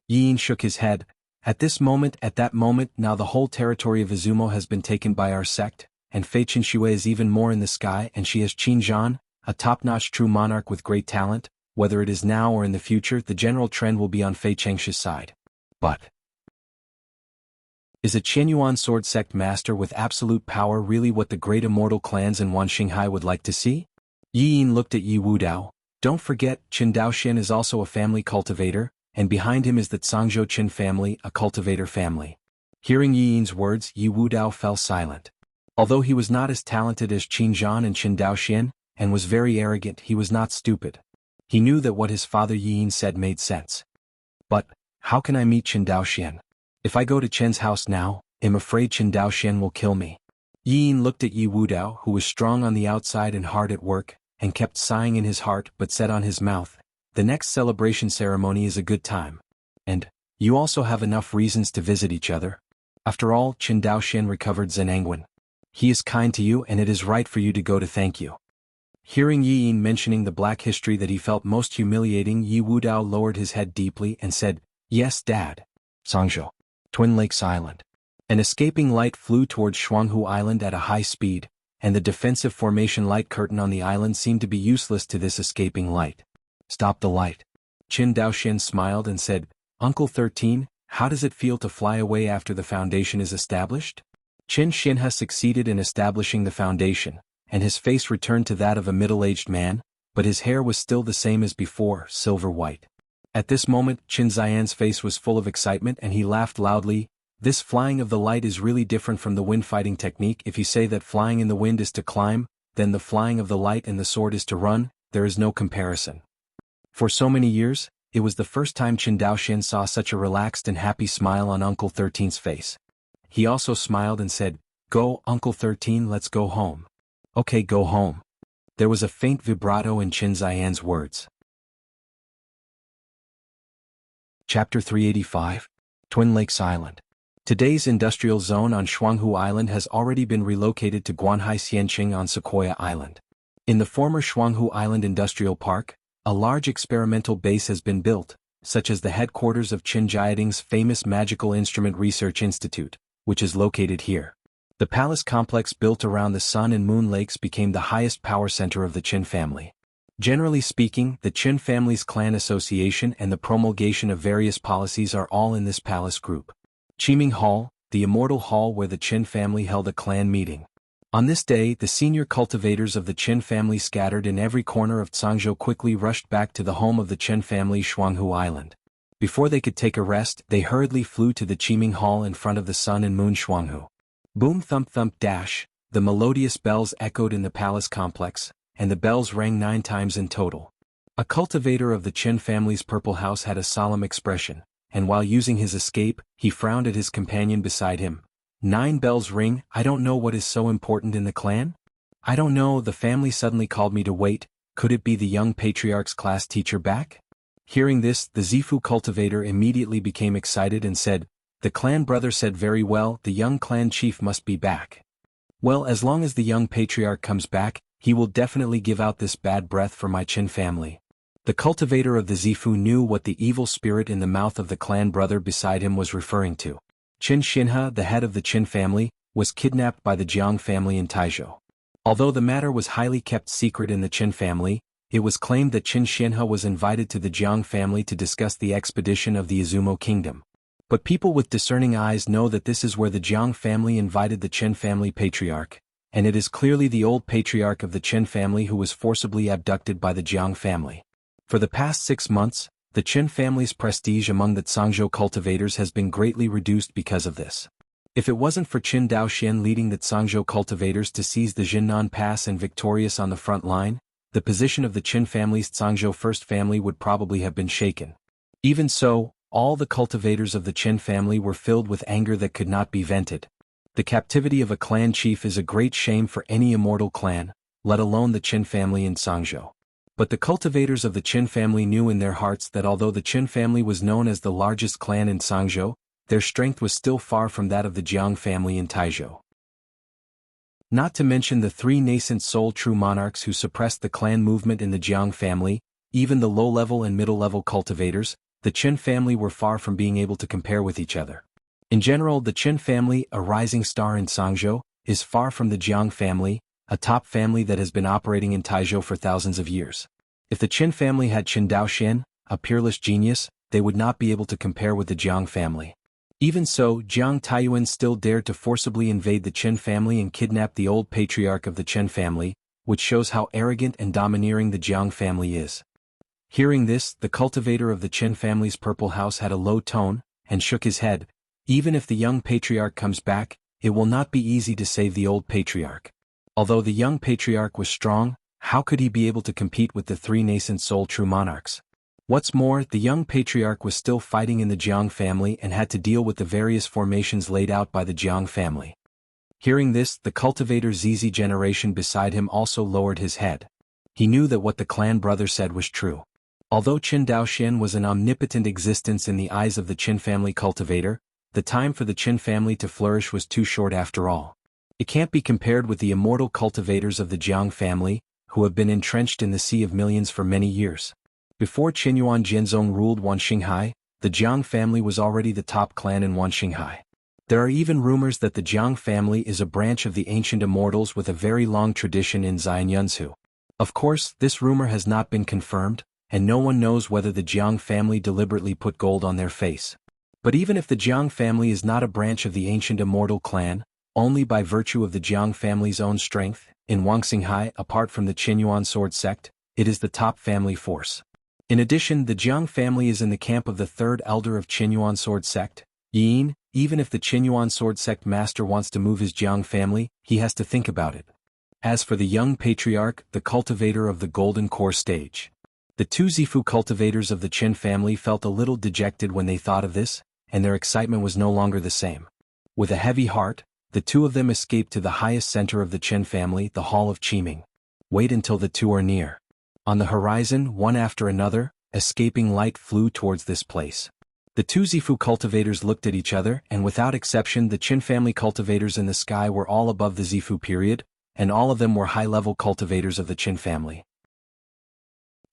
Yin shook his head. At that moment, now the whole territory of Izumo has been taken by our sect, and Fei Qinxue is even more in the sky, and she has Qin Zhan, a top-notch true monarch with great talent. Whether it is now or in the future, the general trend will be on Fei Chengshi's side. But is a Qianyuan sword sect master with absolute power really what the great immortal clans in Wanxinghai would like to see? Yi Yin looked at Yi Wudao. Don't forget, Qin Daoxian is also a family cultivator, and behind him is the Zhangzhou Qin family, a cultivator family. Hearing Yi Yin's words, Yi Wudao fell silent. Although he was not as talented as Qin Zhan and Qin Daoxian, and was very arrogant, he was not stupid. He knew that what his father Yi Yin said made sense. But how can I meet Qin Daoxian? If I go to Qin's house now, I'm afraid Qin Daoxian will kill me. Yi Yin looked at Yi Wudao, who was strong on the outside and hard at work, and kept sighing in his heart but said on his mouth, "The next celebration ceremony is a good time. And you also have enough reasons to visit each other. After all, Qin Daoxian recovered Zenangwen. He is kind to you and it is right for you to go to thank you." Hearing Yi Yin mentioning the black history that he felt most humiliating, Yi Wudao lowered his head deeply and said, "Yes, Dad." Zhangzhou, Twin Lakes Island. An escaping light flew towards Jianghu Island at a high speed, and the defensive formation light curtain on the island seemed to be useless to this escaping light. "Stop the light." Qin Daoxian smiled and said, "Uncle 13, how does it feel to fly away after the foundation is established?" Qin Xinha succeeded in establishing the foundation, and his face returned to that of a middle-aged man, but his hair was still the same as before, silver-white. At this moment, Qin Ziyan's face was full of excitement and he laughed loudly. "This flying of the light is really different from the wind fighting technique. If you say that flying in the wind is to climb, then the flying of the light and the sword is to run, there is no comparison." For so many years, it was the first time Qin Daoxian saw such a relaxed and happy smile on Uncle 13's face. He also smiled and said, "Go, Uncle 13, let's go home." "Okay, go home." There was a faint vibrato in Qin Ziyan's words. Chapter 385. Twin Lakes Island. Today's industrial zone on Jianghu Island has already been relocated to Guanhai Xianqing on Sequoia Island. In the former Jianghu Island Industrial Park, a large experimental base has been built, such as the headquarters of Qin Jiading's famous Magical Instrument Research Institute, which is located here. The palace complex built around the Sun and Moon Lakes became the highest power center of the Qin family. Generally speaking, the Qin family's clan association and the promulgation of various policies are all in this palace group. Qiming Hall, the immortal hall where the Qin family held a clan meeting. On this day, the senior cultivators of the Qin family scattered in every corner of Zhangzhou quickly rushed back to the home of the Qin family, Jianghu Island. Before they could take a rest, they hurriedly flew to the Qiming Hall in front of the Sun and Moon Jianghu. Boom thump thump dash, the melodious bells echoed in the palace complex, and the bells rang 9 times in total. A cultivator of the Qin family's purple house had a solemn expression, and while using his escape, he frowned at his companion beside him. 9 bells ring, I don't know what is so important in the clan? I don't know, the family suddenly called me to wait, could it be the young patriarch's class teacher back? Hearing this, the Zifu cultivator immediately became excited and said, "The clan brother said very well, the young clan chief must be back. Well, as long as the young patriarch comes back, he will definitely give out this bad breath for my Qin family." The cultivator of the Zifu knew what the evil spirit in the mouth of the clan brother beside him was referring to. Qin Xinha, the head of the Qin family, was kidnapped by the Jiang family in Taizhou. Although the matter was highly kept secret in the Qin family, it was claimed that Qin Xinha was invited to the Jiang family to discuss the expedition of the Izumo kingdom. But people with discerning eyes know that this is where the Jiang family invited the Qin family patriarch, and it is clearly the old patriarch of the Qin family who was forcibly abducted by the Jiang family. For the past 6 months, the Qin family's prestige among the Zhangzhou cultivators has been greatly reduced because of this. If it wasn't for Qin Daoxian leading the Zhangzhou cultivators to seize the Jinnan Pass and victorious on the front line, the position of the Qin family's Zhangzhou First family would probably have been shaken. Even so, all the cultivators of the Qin family were filled with anger that could not be vented. The captivity of a clan chief is a great shame for any immortal clan, let alone the Qin family in Zhangzhou. But the cultivators of the Qin family knew in their hearts that although the Qin family was known as the largest clan in Zhangzhou, their strength was still far from that of the Jiang family in Taizhou. Not to mention the three nascent soul-true monarchs who suppressed the clan movement in the Jiang family, even the low-level and middle-level cultivators, the Qin family were far from being able to compare with each other. In general, the Qin family, a rising star in Zhangzhou, is far from the Jiang family, a top family that has been operating in Taizhou for thousands of years. If the Qin family had Qin Daoxian, a peerless genius, they would not be able to compare with the Jiang family. Even so, Jiang Taiyuan still dared to forcibly invade the Qin family and kidnap the old patriarch of the Qin family, which shows how arrogant and domineering the Jiang family is. Hearing this, the cultivator of the Qin family's purple house had a low tone, and shook his head. Even if the young patriarch comes back, it will not be easy to save the old patriarch. Although the young patriarch was strong, how could he be able to compete with the three nascent soul-true monarchs? What's more, the young patriarch was still fighting in the Jiang family and had to deal with the various formations laid out by the Jiang family. Hearing this, the cultivator ZZ generation beside him also lowered his head. He knew that what the clan brother said was true. Although Qin Daoxian was an omnipotent existence in the eyes of the Qin family cultivator, the time for the Qin family to flourish was too short after all. It can't be compared with the immortal cultivators of the Jiang family, who have been entrenched in the Sea of Millions for many years. Before Qinyuan Jianzong ruled Wanxinghai, the Jiang family was already the top clan in Wanxinghai. There are even rumors that the Jiang family is a branch of the ancient immortals with a very long tradition in Xianyunzhu. Of course, this rumor has not been confirmed, and no one knows whether the Jiang family deliberately put gold on their face. But even if the Jiang family is not a branch of the ancient immortal clan, only by virtue of the Jiang family's own strength, in Wanxinghai, apart from the Qinyuan sword sect, it is the top family force. In addition, the Jiang family is in the camp of the third elder of Qinyuan sword sect, Yin. Even if the Qinyuan sword sect master wants to move his Jiang family, he has to think about it. As for the young patriarch, the cultivator of the golden core stage, the two Zifu cultivators of the Qin family felt a little dejected when they thought of this, and their excitement was no longer the same. With a heavy heart, the two of them escaped to the highest center of the Qin family, the Hall of Qiming. Wait until the two are near. On the horizon, one after another, escaping light flew towards this place. The two Zifu cultivators looked at each other, and without exception the Qin family cultivators in the sky were all above the Zifu period, and all of them were high-level cultivators of the Qin family.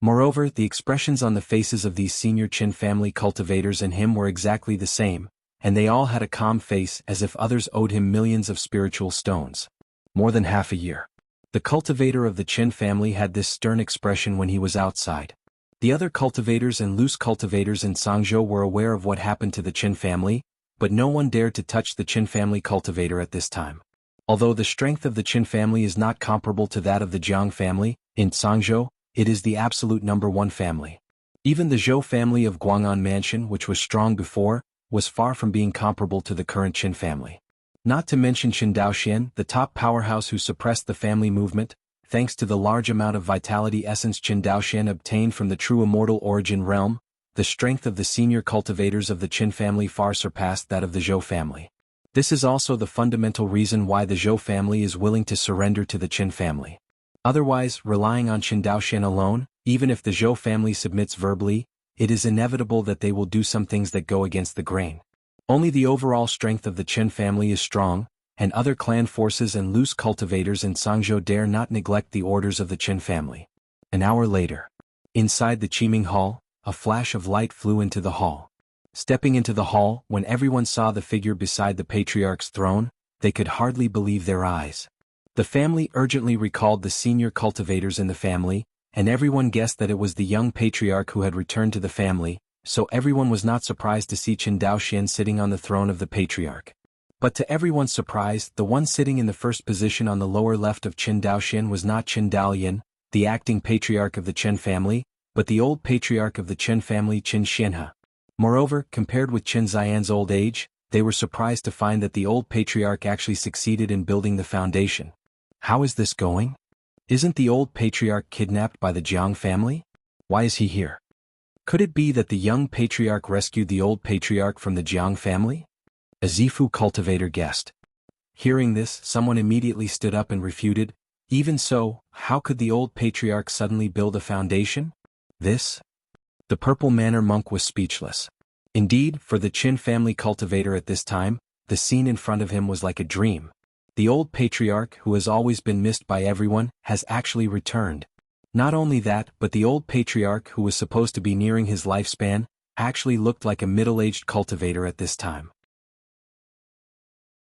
Moreover, the expressions on the faces of these senior Qin family cultivators and him were exactly the same, and they all had a calm face as if others owed him millions of spiritual stones. More than half a year. The cultivator of the Qin family had this stern expression when he was outside. The other cultivators and loose cultivators in Zhangzhou were aware of what happened to the Qin family, but no one dared to touch the Qin family cultivator at this time. Although the strength of the Qin family is not comparable to that of the Jiang family, in Zhangzhou, it is the absolute number one family. Even the Zhou family of Guang'an Mansion, which was strong before, was far from being comparable to the current Qin family. Not to mention Qin Daoxian, the top powerhouse who suppressed the family movement, thanks to the large amount of vitality essence Qin Daoxian obtained from the true immortal origin realm, the strength of the senior cultivators of the Qin family far surpassed that of the Zhou family. This is also the fundamental reason why the Zhou family is willing to surrender to the Qin family. Otherwise, relying on Qin Daoxian alone, even if the Zhou family submits verbally, it is inevitable that they will do some things that go against the grain. Only the overall strength of the Qin family is strong, and other clan forces and loose cultivators in Zhangzhou dare not neglect the orders of the Qin family. An hour later. Inside the Qiming Hall, a flash of light flew into the hall. Stepping into the hall, when everyone saw the figure beside the patriarch's throne, they could hardly believe their eyes. The family urgently recalled the senior cultivators in the family, and everyone guessed that it was the young patriarch who had returned to the family, so everyone was not surprised to see Qin Daoxian sitting on the throne of the patriarch. But to everyone's surprise, the one sitting in the first position on the lower left of Qin Daoxian was not Qin Daoyan, the acting patriarch of the Qin family, but the old patriarch of the Qin family Qin Xianhe. Moreover, compared with Qin Xian's old age, they were surprised to find that the old patriarch actually succeeded in building the foundation. How is this going? Isn't the old patriarch kidnapped by the Jiang family? Why is he here? Could it be that the young patriarch rescued the old patriarch from the Jiang family? A Zifu cultivator guessed. Hearing this, someone immediately stood up and refuted, even so, how could the old patriarch suddenly build a foundation? This? The purple manor monk was speechless. Indeed, for the Qin family cultivator at this time, the scene in front of him was like a dream. The old patriarch, who has always been missed by everyone, has actually returned. Not only that, but the old patriarch, who was supposed to be nearing his lifespan, actually looked like a middle-aged cultivator at this time.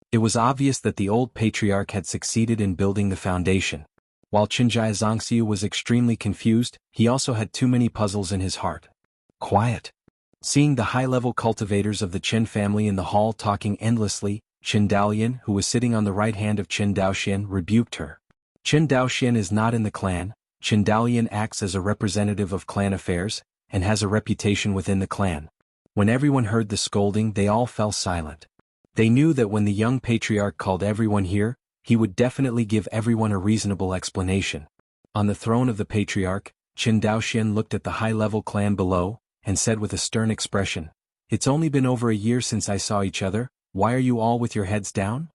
It was obvious that the old patriarch had succeeded in building the foundation. While Qinjia Zongxiu was extremely confused, he also had too many puzzles in his heart. Quiet. Seeing the high-level cultivators of the Qin family in the hall talking endlessly, Qin Daolian, who was sitting on the right hand of Qin Daoxian, rebuked her. Qin Daoxian is not in the clan. Qin Daolian acts as a representative of clan affairs, and has a reputation within the clan. When everyone heard the scolding, they all fell silent. They knew that when the young patriarch called everyone here, he would definitely give everyone a reasonable explanation. On the throne of the patriarch, Qin Daoxian looked at the high-level clan below, and said with a stern expression, "It's only been over a year since I saw each other, why are you all with your heads down?"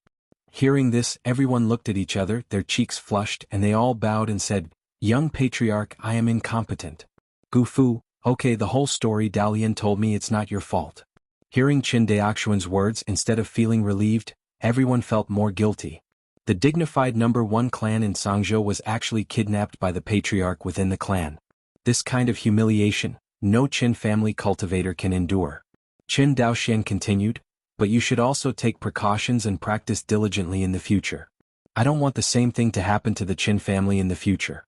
Hearing this, everyone looked at each other, their cheeks flushed, and they all bowed and said, "Young patriarch, I am incompetent." "Gufu, okay, the whole story Daolian told me, it's not your fault." Hearing Qin Daoxuan's words, instead of feeling relieved, everyone felt more guilty. The dignified number 1 clan in Sangzhou was actually kidnapped by the patriarch within the clan. This kind of humiliation, no Qin family cultivator can endure. Qin Daoxian continued, "But you should also take precautions and practice diligently in the future. I don't want the same thing to happen to the Qin family in the future."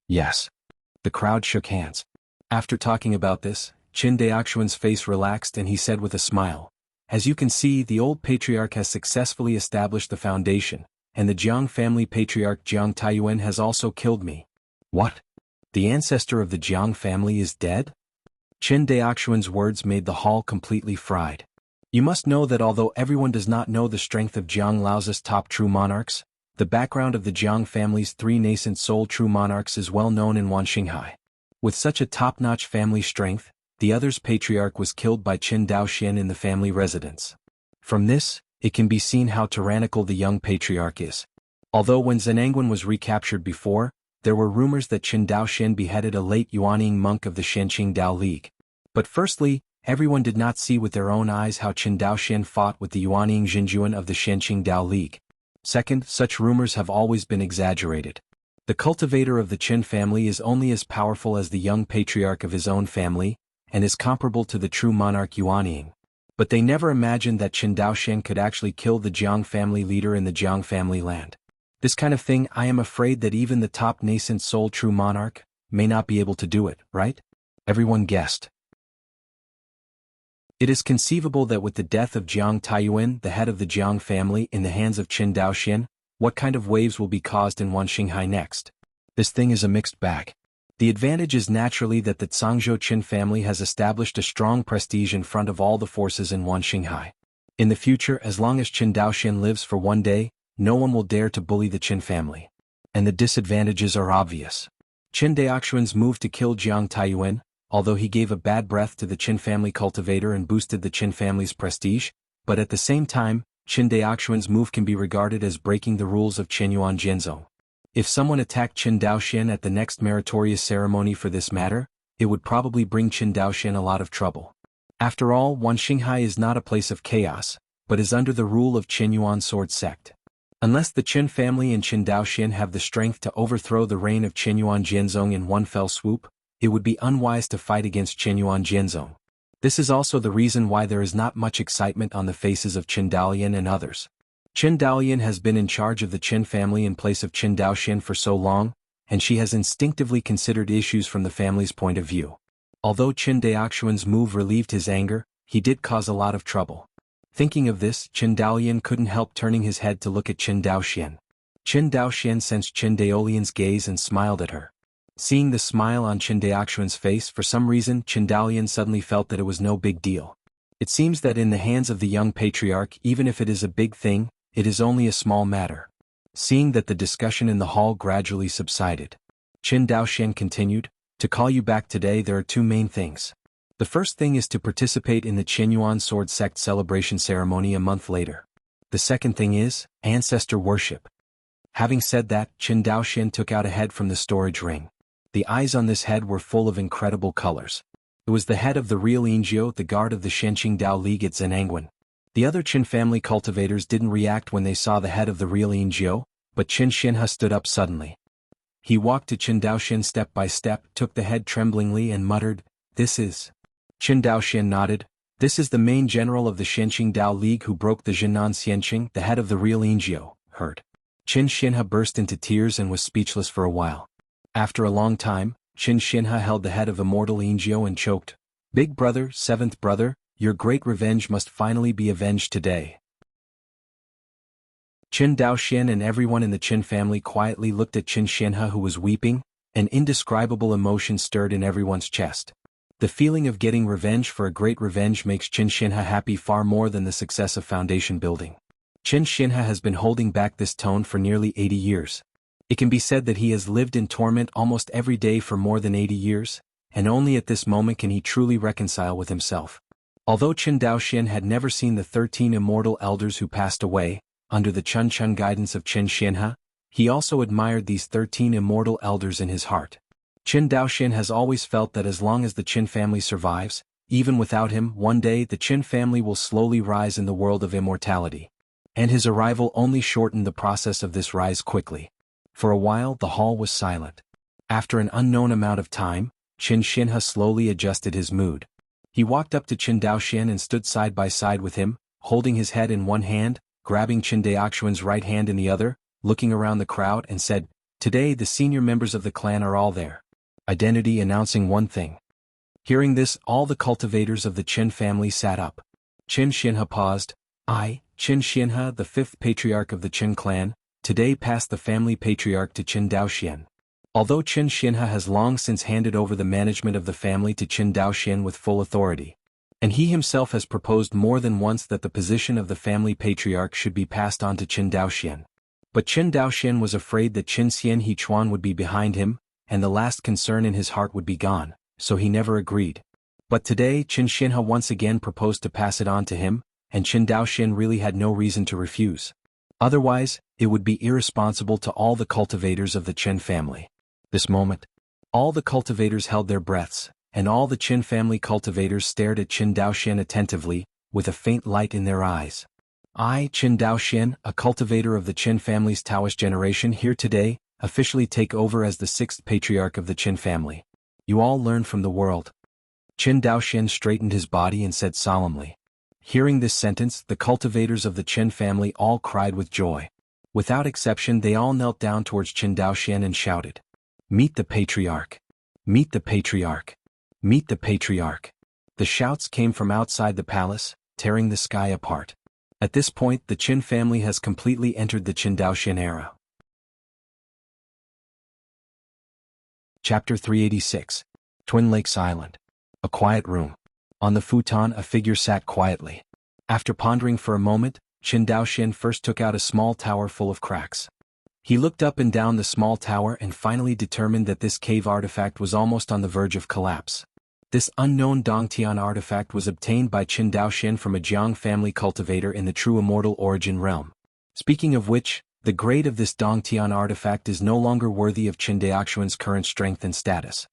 Yes. The crowd shook hands. After talking about this, Qin Daoxuan's face relaxed and he said with a smile, "As you can see, the old patriarch has successfully established the foundation, and the Jiang family patriarch Jiang Taiyuan has also killed me." What? The ancestor of the Jiang family is dead? Qin Daoxuan's words made the hall completely fried. You must know that although everyone does not know the strength of Jiang Lao's top true monarchs, the background of the Jiang family's 3 nascent soul true monarchs is well known in Wanxinghai. With such a top-notch family strength, the other's patriarch was killed by Qin Daoxian in the family residence. From this, it can be seen how tyrannical the young patriarch is. Although when Zhenangwen was recaptured before, there were rumors that Qin Daoxian beheaded a late Yuanying monk of the Shenqing Dao League. But firstly, everyone did not see with their own eyes how Qin Daoxian fought with the Yuanying Jinjuan of the Shenqing Dao League. Second, such rumors have always been exaggerated. The cultivator of the Qin family is only as powerful as the young patriarch of his own family, and is comparable to the true monarch Yuanying. But they never imagined that Qin Daoxian could actually kill the Jiang family leader in the Jiang family land. This kind of thing, I am afraid that even the top nascent soul true monarch may not be able to do it, right? Everyone guessed. It is conceivable that with the death of Jiang Taiyuan, the head of the Jiang family, in the hands of Qin Daoxian, what kind of waves will be caused in Wanxinghai next? This thing is a mixed bag. The advantage is naturally that the Zhangzhou Qin family has established a strong prestige in front of all the forces in Wanxinghai. In the future, as long as Qin Daoxian lives for one day, no one will dare to bully the Qin family. And the disadvantages are obvious. Qin Daoxuan's move to kill Jiang Taiyuan, although he gave a bad breath to the Qin family cultivator and boosted the Qin family's prestige, but at the same time, Qin Daoxuan's move can be regarded as breaking the rules of Qinyuan Jianzhou. If someone attacked Qin Daoxian at the next meritorious ceremony for this matter, it would probably bring Qin Daoxian a lot of trouble. After all, Wanxinghai is not a place of chaos, but is under the rule of Qinyuan sword sect. Unless the Qin family and Qin Daoxian have the strength to overthrow the reign of Qinyuan Jianzhong in one fell swoop, it would be unwise to fight against Qinyuan Jianzhong. This is also the reason why there is not much excitement on the faces of Qin Daolian and others. Qin Daolian has been in charge of the Qin family in place of Qin Daoxian for so long, and she has instinctively considered issues from the family's point of view. Although Qin Daoxuan's move relieved his anger, he did cause a lot of trouble. Thinking of this, Qin Daolian couldn't help turning his head to look at Qin Daoxian. Qin Daoxian sensed Qin Daolian's gaze and smiled at her. Seeing the smile on Qin Daoxuan's face, for some reason Qin Daolian suddenly felt that it was no big deal. It seems that in the hands of the young patriarch, even if it is a big thing, it is only a small matter. Seeing that the discussion in the hall gradually subsided, Qin Daoxian continued, to call you back today there are two main things. The first thing is to participate in the Qinyuan Sword Sect celebration ceremony a month later. The second thing is ancestor worship. Having said that, Qin Daoxian took out a head from the storage ring. The eyes on this head were full of incredible colors. It was the head of the real Ingyo, the guard of the Shenqing Dao League at Zenangwan. The other Qin family cultivators didn't react when they saw the head of the real Ingyo, but Qin Xinhe stood up suddenly. He walked to Qin Daoxian step by step, took the head tremblingly and muttered, "This is..." Qin Daoxian nodded. "This is the main general of the Shenqing Dao League who broke the Jinan Xianqing, the head of the real Ingyo, heard." Qin Xinhe burst into tears and was speechless for a while. After a long time, Qin Xinhe held the head of immortal Ingyo and choked. "Big brother, seventh brother, your great revenge must finally be avenged today." Qin Daoxian and everyone in the Qin family quietly looked at Qin Xinhe, who was weeping. An indescribable emotion stirred in everyone's chest. The feeling of getting revenge for a great revenge makes Qin Xinhe happy far more than the success of foundation building. Qin Xinhe has been holding back this tone for nearly 80 years. It can be said that he has lived in torment almost every day for more than 80 years, and only at this moment can he truly reconcile with himself. Although Qin Daoxian had never seen the 13 immortal elders who passed away, under the Chun guidance of Qin Xinhe, he also admired these 13 immortal elders in his heart. Qin Daoxian has always felt that as long as the Qin family survives, even without him, one day the Qin family will slowly rise in the world of immortality. And his arrival only shortened the process of this rise quickly. For a while the hall was silent. After an unknown amount of time, Qin Xinhe slowly adjusted his mood. He walked up to Qin Daoxian and stood side by side with him, holding his head in one hand, grabbing Qin Daoxuan's right hand in the other, looking around the crowd and said, "Today the senior members of the clan are all there. Identity announcing one thing." Hearing this, all the cultivators of the Qin family sat up. Qin Xinhe paused. "I, Qin Xinhe, the fifth patriarch of the Qin clan, today pass the family patriarch to Qin Daoxian." Although Qin Xinhe has long since handed over the management of the family to Qin Daoxian with full authority, and he himself has proposed more than once that the position of the family patriarch should be passed on to Qin Daoxian. But Qin Daoxian was afraid that Qin Xian Hechuan would be behind him, and the last concern in his heart would be gone, so he never agreed. But today Qin Xinhe once again proposed to pass it on to him, and Qin Daoxian really had no reason to refuse. Otherwise, it would be irresponsible to all the cultivators of the Qin family. This moment, all the cultivators held their breaths, and all the Qin family cultivators stared at Qin Daoxian attentively, with a faint light in their eyes. "I, Qin Daoxian, a cultivator of the Qin family's Taoist generation, here today, officially take over as the sixth patriarch of the Qin family. You all learn from the world." Qin Daoxian straightened his body and said solemnly. Hearing this sentence, the cultivators of the Qin family all cried with joy. Without exception, they all knelt down towards Qin Daoxian and shouted, "Meet the patriarch! Meet the patriarch! Meet the patriarch!" The shouts came from outside the palace, tearing the sky apart. At this point, the Qin family has completely entered the Qin Daoxian era. Chapter 386. Twin Lakes Island. A quiet room. On the futon a figure sat quietly. After pondering for a moment, Qin Daoxian first took out a small tower full of cracks. He looked up and down the small tower and finally determined that this cave artifact was almost on the verge of collapse. This unknown Dongtian artifact was obtained by Qin Daoxian from a Jianghu family cultivator in the true immortal origin realm. Speaking of which, the grade of this Dongtian artifact is no longer worthy of Qin Daoxuan's current strength and status.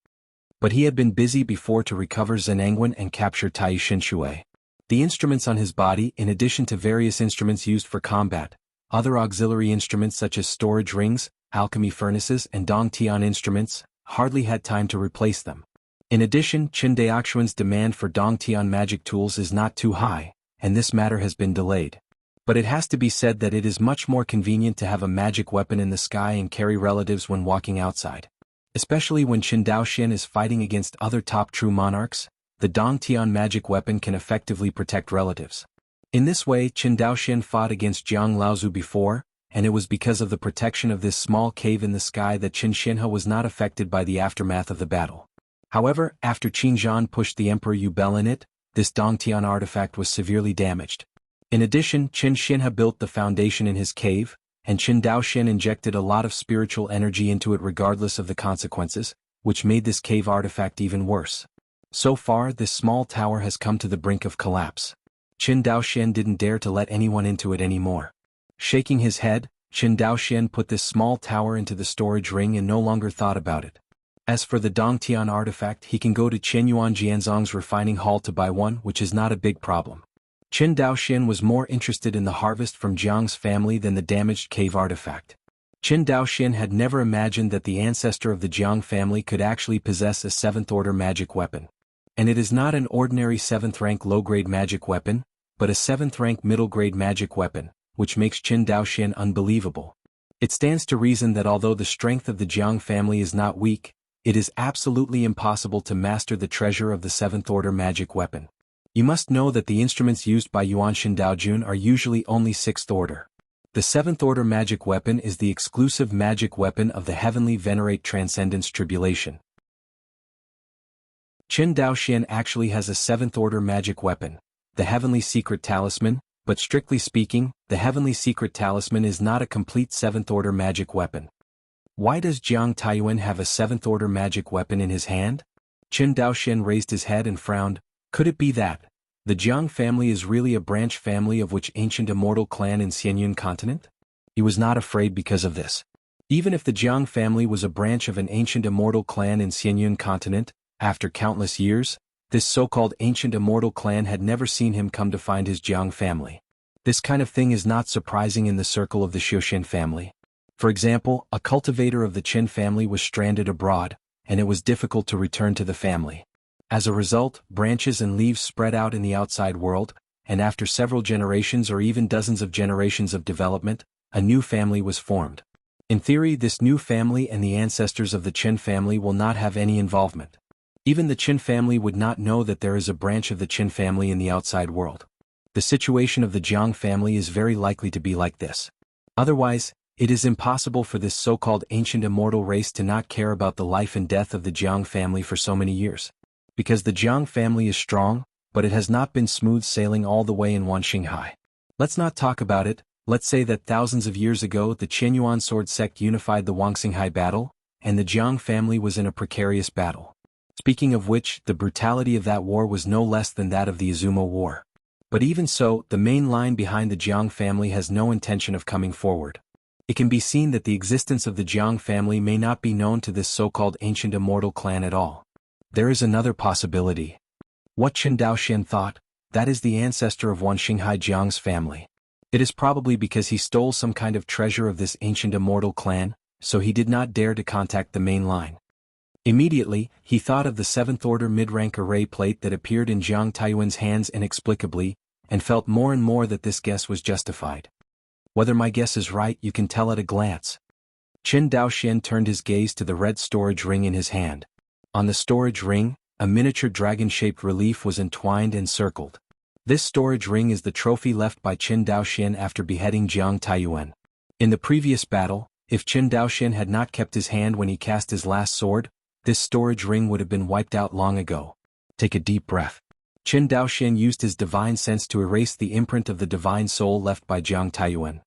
But he had been busy before to recover Zenangwan and capture Tai Shinshui. The instruments on his body, in addition to various instruments used for combat, other auxiliary instruments such as storage rings, alchemy furnaces and Dongtian instruments, hardly had time to replace them. In addition, Qin Daoxuan's demand for Dongtian magic tools is not too high, and this matter has been delayed. But it has to be said that it is much more convenient to have a magic weapon in the sky and carry relatives when walking outside. Especially when Qin Daoxian is fighting against other top true monarchs, the Dongtian magic weapon can effectively protect relatives. In this way, Qin Daoxian fought against Jiang Laozu before, and it was because of the protection of this small cave in the sky that Qin Xinhe was not affected by the aftermath of the battle. However, after Qin Zhan pushed the Emperor Yubel in it, this Dongtian artifact was severely damaged. In addition, Qin Xinhe built the foundation in his cave, and Qin Daoxian injected a lot of spiritual energy into it regardless of the consequences, which made this cave artifact even worse. So far, this small tower has come to the brink of collapse. Qin Daoxian didn't dare to let anyone into it anymore. Shaking his head, Qin Daoxian put this small tower into the storage ring and no longer thought about it. As for the Dongtian artifact, he can go to Qianyuan Jianzong's refining hall to buy one, which is not a big problem. Qin Daoxian was more interested in the harvest from Jiang's family than the damaged cave artifact. Qin Daoxian had never imagined that the ancestor of the Jiang family could actually possess a 7th-order magic weapon. And it is not an ordinary 7th-rank low-grade magic weapon, but a 7th-rank middle-grade magic weapon, which makes Qin Daoxian unbelievable. It stands to reason that although the strength of the Jiang family is not weak, it is absolutely impossible to master the treasure of the 7th-order magic weapon. You must know that the instruments used by Yuan Shindaojun are usually only 6th order. The 7th-order magic weapon is the exclusive magic weapon of the Heavenly Venerate Transcendence Tribulation. Qin Daoxian actually has a 7th-order magic weapon, the Heavenly Secret Talisman, but strictly speaking, the Heavenly Secret Talisman is not a complete 7th-order magic weapon. Why does Jiang Taiyuan have a 7th-order magic weapon in his hand? Qin Daoxian raised his head and frowned. Could it be that the Jiang family is really a branch family of which ancient immortal clan in Xianyun continent? He was not afraid because of this. Even if the Jiang family was a branch of an ancient immortal clan in Xianyun continent, after countless years, this so-called ancient immortal clan had never seen him come to find his Jiang family. This kind of thing is not surprising in the circle of the Xiuxian family. For example, a cultivator of the Qin family was stranded abroad, and it was difficult to return to the family. As a result, branches and leaves spread out in the outside world, and after several generations or even dozens of generations of development, a new family was formed. In theory, this new family and the ancestors of the Qin family will not have any involvement. Even the Qin family would not know that there is a branch of the Qin family in the outside world. The situation of the Jiang family is very likely to be like this. Otherwise, it is impossible for this so-called ancient immortal race to not care about the life and death of the Jiang family for so many years. Because the Jiang family is strong, but it has not been smooth sailing all the way in Wanxinghai. Let's not talk about it. Let's say that thousands of years ago the Qianyuan sword sect unified the Wanxinghai battle, and the Jiang family was in a precarious battle. Speaking of which, the brutality of that war was no less than that of the Azuma War. But even so, the main line behind the Jiang family has no intention of coming forward. It can be seen that the existence of the Jiang family may not be known to this so-called ancient immortal clan at all. There is another possibility. What Qin Daoxian thought, that is the ancestor of Wanxinghai Jiang's family. It is probably because he stole some kind of treasure of this ancient immortal clan, so he did not dare to contact the main line. Immediately, he thought of the 7th-order mid-rank array plate that appeared in Jiang Taiyuan's hands inexplicably, and felt more and more that this guess was justified. Whether my guess is right, you can tell at a glance. Qin Daoxian turned his gaze to the red storage ring in his hand. On the storage ring, a miniature dragon-shaped relief was entwined and circled. This storage ring is the trophy left by Qin Daoxian after beheading Jiang Taiyuan. In the previous battle, if Qin Daoxian had not kept his hand when he cast his last sword, this storage ring would have been wiped out long ago. Take a deep breath. Qin Daoxian used his divine sense to erase the imprint of the divine soul left by Jiang Taiyuan.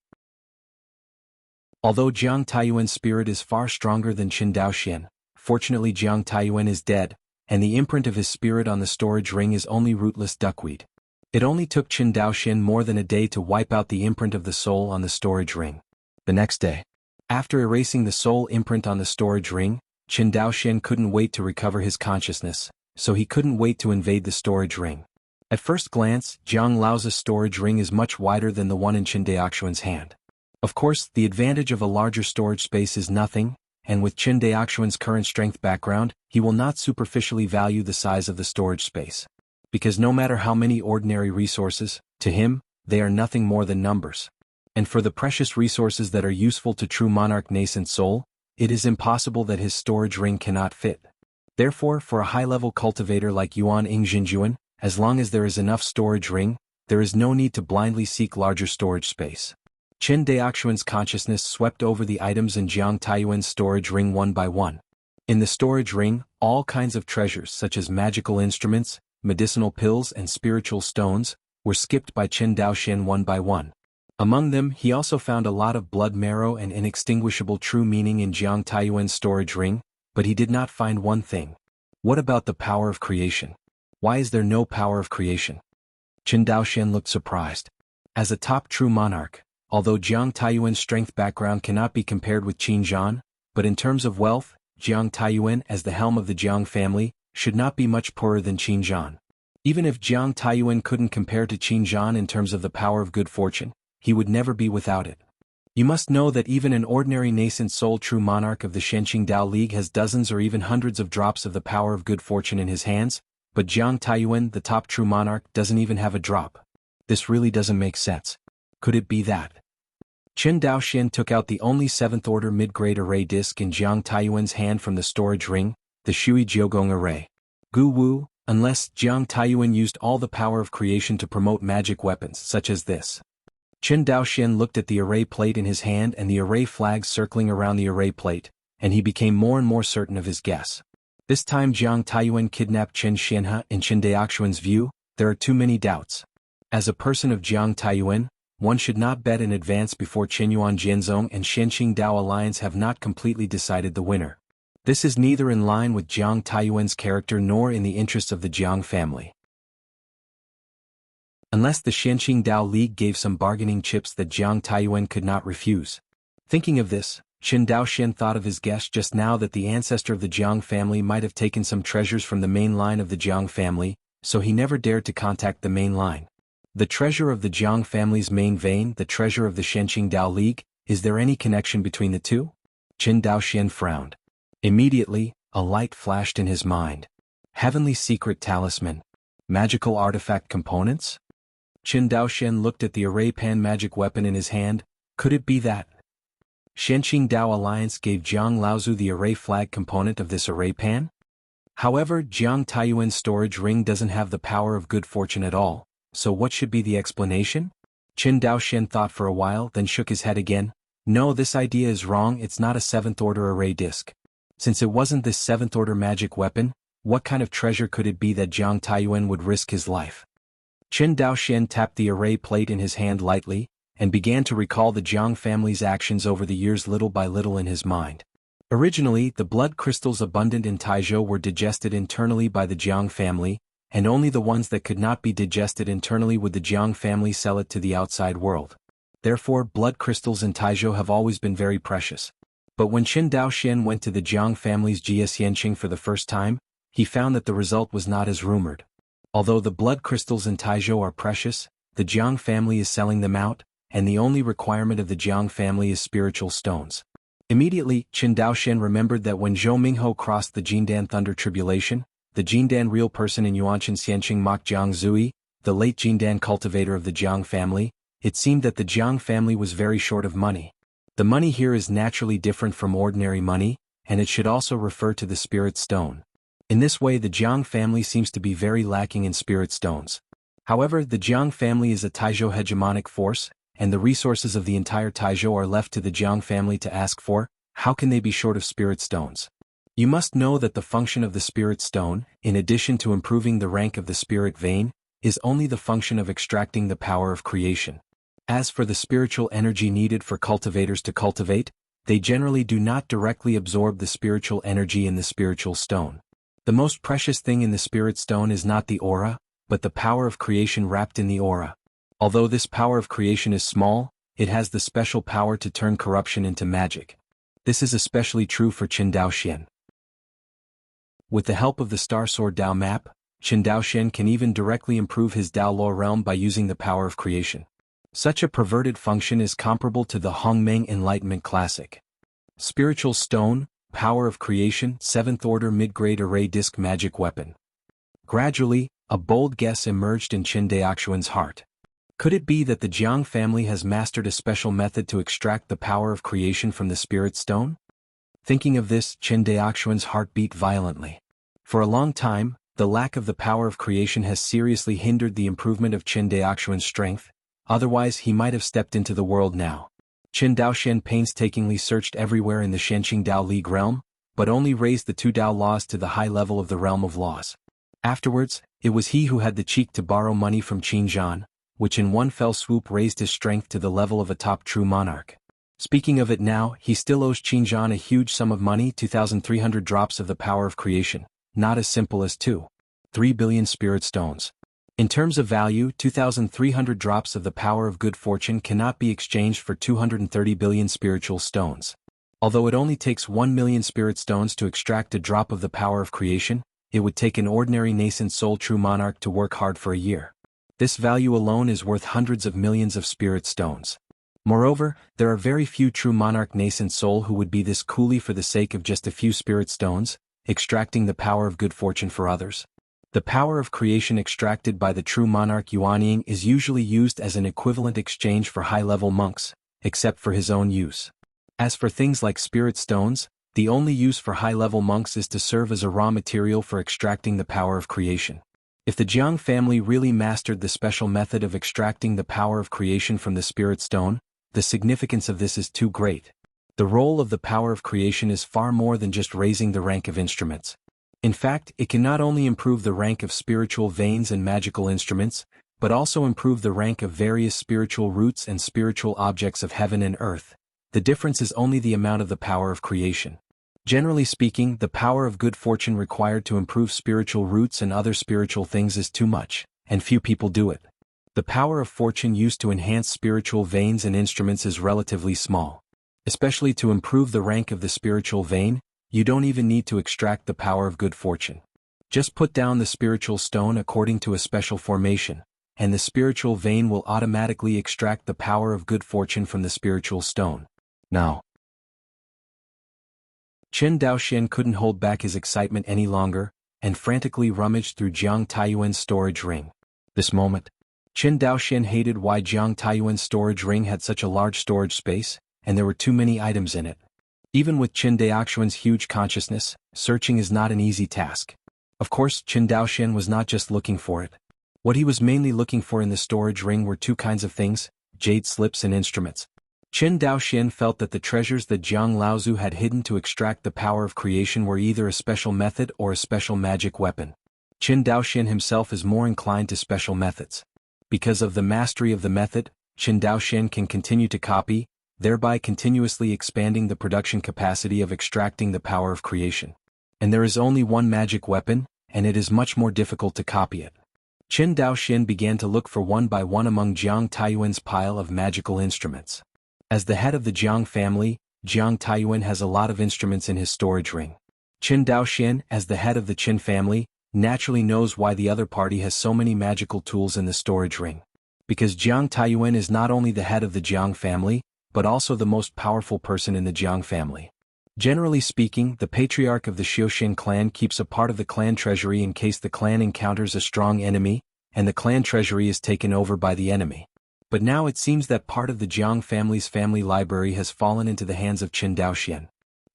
Although Jiang Taiyuan's spirit is far stronger than Qin Daoxian, fortunately Jiang Taiyuan is dead, and the imprint of his spirit on the storage ring is only rootless duckweed. It only took Qin Daoxian more than a day to wipe out the imprint of the soul on the storage ring. The next day, after erasing the soul imprint on the storage ring, Qin Daoxian couldn't wait to recover his consciousness, so he couldn't wait to invade the storage ring. At first glance, Jiang Lao's storage ring is much wider than the one in Qin Daoxuan's hand. Of course, the advantage of a larger storage space is nothing, and with Qin Daoxuan's current strength background, he will not superficially value the size of the storage space. Because no matter how many ordinary resources, to him, they are nothing more than numbers. And for the precious resources that are useful to true monarch nascent soul, it is impossible that his storage ring cannot fit. Therefore, for a high-level cultivator like Yuan Yingjinjuan, as long as there is enough storage ring, there is no need to blindly seek larger storage space. Qin Daoxuan's consciousness swept over the items in Jiang Taiyuan's storage ring one by one. In the storage ring, all kinds of treasures such as magical instruments, medicinal pills and spiritual stones, were skipped by Qin Daoxian one by one. Among them he also found a lot of blood marrow and inextinguishable true meaning in Jiang Taiyuan's storage ring, but he did not find one thing. What about the power of creation? Why is there no power of creation? Qin Daoxian looked surprised. As a top true monarch, although Jiang Taiyuan's strength background cannot be compared with Qin Zhan, but in terms of wealth, Jiang Taiyuan as the helm of the Jiang family should not be much poorer than Qin Zhan. Even if Jiang Taiyuan couldn't compare to Qin Zhan in terms of the power of good fortune, he would never be without it. You must know that even an ordinary nascent soul true monarch of the Shenqing Dao League has dozens or even hundreds of drops of the power of good fortune in his hands, but Jiang Taiyuan, the top true monarch, doesn't even have a drop. This really doesn't make sense. Could it be that? Qin Daoxian took out the only 7th order mid-grade array disc in Jiang Taiyuan's hand from the storage ring, the Shui Jiogong array. Gu Wu, unless Jiang Taiyuan used all the power of creation to promote magic weapons such as this. Qin Daoxian looked at the array plate in his hand and the array flags circling around the array plate, and he became more and more certain of his guess. This time Jiang Taiyuan kidnapped Qin Xianhe. In Qin Daoxian's view, there are too many doubts. As a person of Jiang Taiyuan, one should not bet in advance before Qinyuan Jianzong and Shenqing Dao Alliance have not completely decided the winner. This is neither in line with Jiang Taiyuan's character nor in the interests of the Jiang family. Unless the Shenqing Dao League gave some bargaining chips that Jiang Taiyuan could not refuse. Thinking of this, Qin Daoxian thought of his guess just now that the ancestor of the Jiang family might have taken some treasures from the main line of the Jiang family, so he never dared to contact the main line. The treasure of the Jiang family's main vein, the treasure of the Shenqing Dao League, is there any connection between the two? Qin Daoxian frowned. Immediately, a light flashed in his mind. Heavenly secret talisman. Magical artifact components? Qin Daoxian looked at the array pan magic weapon in his hand. Could it be that? Shenqing Dao Alliance gave Jiang Laozu the array flag component of this array pan? However, Jiang Taiyuan's storage ring doesn't have the power of good fortune at all. So what should be the explanation? Qin Daoxian thought for a while, then shook his head again. No, this idea is wrong. It's not a 7th order array disc. Since it wasn't this 7th order magic weapon, what kind of treasure could it be that Jiang Taiyuan would risk his life? Qin Daoxian tapped the array plate in his hand lightly, and began to recall the Jiang family's actions over the years little by little in his mind. Originally, the blood crystals abundant in Taizhou were digested internally by the Jiang family, and only the ones that could not be digested internally would the Jiang family sell it to the outside world. Therefore, blood crystals in Taizhou have always been very precious. But when Qin Daoxian went to the Jiang family's Jiaxianqing for the first time, he found that the result was not as rumored. Although the blood crystals in Taizhou are precious, the Jiang family is selling them out, and the only requirement of the Jiang family is spiritual stones. Immediately, Qin Daoxian remembered that when Zhou Mingho crossed the Jindan Thunder Tribulation, the Jindan real person in Yuanshan Xianqing Mok Jiang Zui, the late Jindan cultivator of the Jiang family, it seemed that the Jiang family was very short of money. The money here is naturally different from ordinary money, and it should also refer to the spirit stone. In this way the Jiang family seems to be very lacking in spirit stones. However, the Jiang family is a Taizhou hegemonic force, and the resources of the entire Taizhou are left to the Jiang family to ask for. How can they be short of spirit stones? You must know that the function of the spirit stone, in addition to improving the rank of the spirit vein, is only the function of extracting the power of creation. As for the spiritual energy needed for cultivators to cultivate, they generally do not directly absorb the spiritual energy in the spiritual stone. The most precious thing in the spirit stone is not the aura, but the power of creation wrapped in the aura. Although this power of creation is small, it has the special power to turn corruption into magic. This is especially true for Qin Daoxian. With the help of the Star Sword Dao map, Qin Daoxian can even directly improve his Dao Law realm by using the power of creation. Such a perverted function is comparable to the Hongmeng Enlightenment Classic. Spiritual Stone, Power of Creation, 7th Order Mid-Grade Array Disc Magic Weapon. Gradually, a bold guess emerged in Qin Daoxian's heart. Could it be that the Jiang family has mastered a special method to extract the power of creation from the spirit stone? Thinking of this, Qin Daoxian's heart beat violently. For a long time, the lack of the power of creation has seriously hindered the improvement of Qin Daoxian's strength, otherwise he might have stepped into the world now. Qin Daoxian painstakingly searched everywhere in the Shenqing Dao League realm, but only raised the 2 Dao laws to the high level of the realm of laws. Afterwards, It was he who had the cheek to borrow money from Qin Zhan, which in one fell swoop raised his strength to the level of a top true monarch. Speaking of it now, he still owes Qin Zhan a huge sum of money, 2,300 drops of the power of creation, not as simple as 2.3 billion spirit stones. In terms of value, 2,300 drops of the power of good fortune cannot be exchanged for 230 billion spiritual stones. Although it only takes 1 million spirit stones to extract a drop of the power of creation, it would take an ordinary nascent soul true monarch to work hard for a year. This value alone is worth hundreds of millions of spirit stones. Moreover, there are very few true monarch nascent soul who would be this coolly for the sake of just a few spirit stones, extracting the power of good fortune for others. The power of creation extracted by the true monarch Yuanying is usually used as an equivalent exchange for high-level monks, except for his own use. As for things like spirit stones, the only use for high-level monks is to serve as a raw material for extracting the power of creation. If the Jiang family really mastered the special method of extracting the power of creation from the spirit stone, the significance of this is too great. The role of the power of creation is far more than just raising the rank of instruments. In fact, it can not only improve the rank of spiritual veins and magical instruments, but also improve the rank of various spiritual roots and spiritual objects of heaven and earth. The difference is only the amount of the power of creation. Generally speaking, the power of good fortune required to improve spiritual roots and other spiritual things is too much, and few people do it. The power of fortune used to enhance spiritual veins and instruments is relatively small. Especially to improve the rank of the spiritual vein, you don't even need to extract the power of good fortune. Just put down the spiritual stone according to a special formation, and the spiritual vein will automatically extract the power of good fortune from the spiritual stone. Now, Qin Daoxian couldn't hold back his excitement any longer, and frantically rummaged through Jiang Taiyuan's storage ring. This moment, Qin Daoxian hated why Jiang Taiyuan's storage ring had such a large storage space, and there were too many items in it. Even with Qin Daoxian's huge consciousness, searching is not an easy task. Of course, Qin Daoxian was not just looking for it. What he was mainly looking for in the storage ring were two kinds of things: jade slips and instruments. Qin Daoxian felt that the treasures that Jiang Laozu had hidden to extract the power of creation were either a special method or a special magic weapon. Qin Daoxian himself is more inclined to special methods. Because of the mastery of the method, Qin Daoxian can continue to copy, thereby continuously expanding the production capacity of extracting the power of creation. And there is only one magic weapon, and it is much more difficult to copy it. Qin Daoxian began to look for one by one among Jiang Taiyuan's pile of magical instruments. As the head of the Jiang family, Jiang Taiyuan has a lot of instruments in his storage ring. Qin Daoxian, as the head of the Qin family, naturally knows why the other party has so many magical tools in the storage ring. Because Jiang Taiyuan is not only the head of the Jiang family, but also the most powerful person in the Jiang family. Generally speaking, the patriarch of the Xiuxin clan keeps a part of the clan treasury in case the clan encounters a strong enemy, and the clan treasury is taken over by the enemy. But now it seems that part of the Jiang family's family library has fallen into the hands of Qin Daoxian.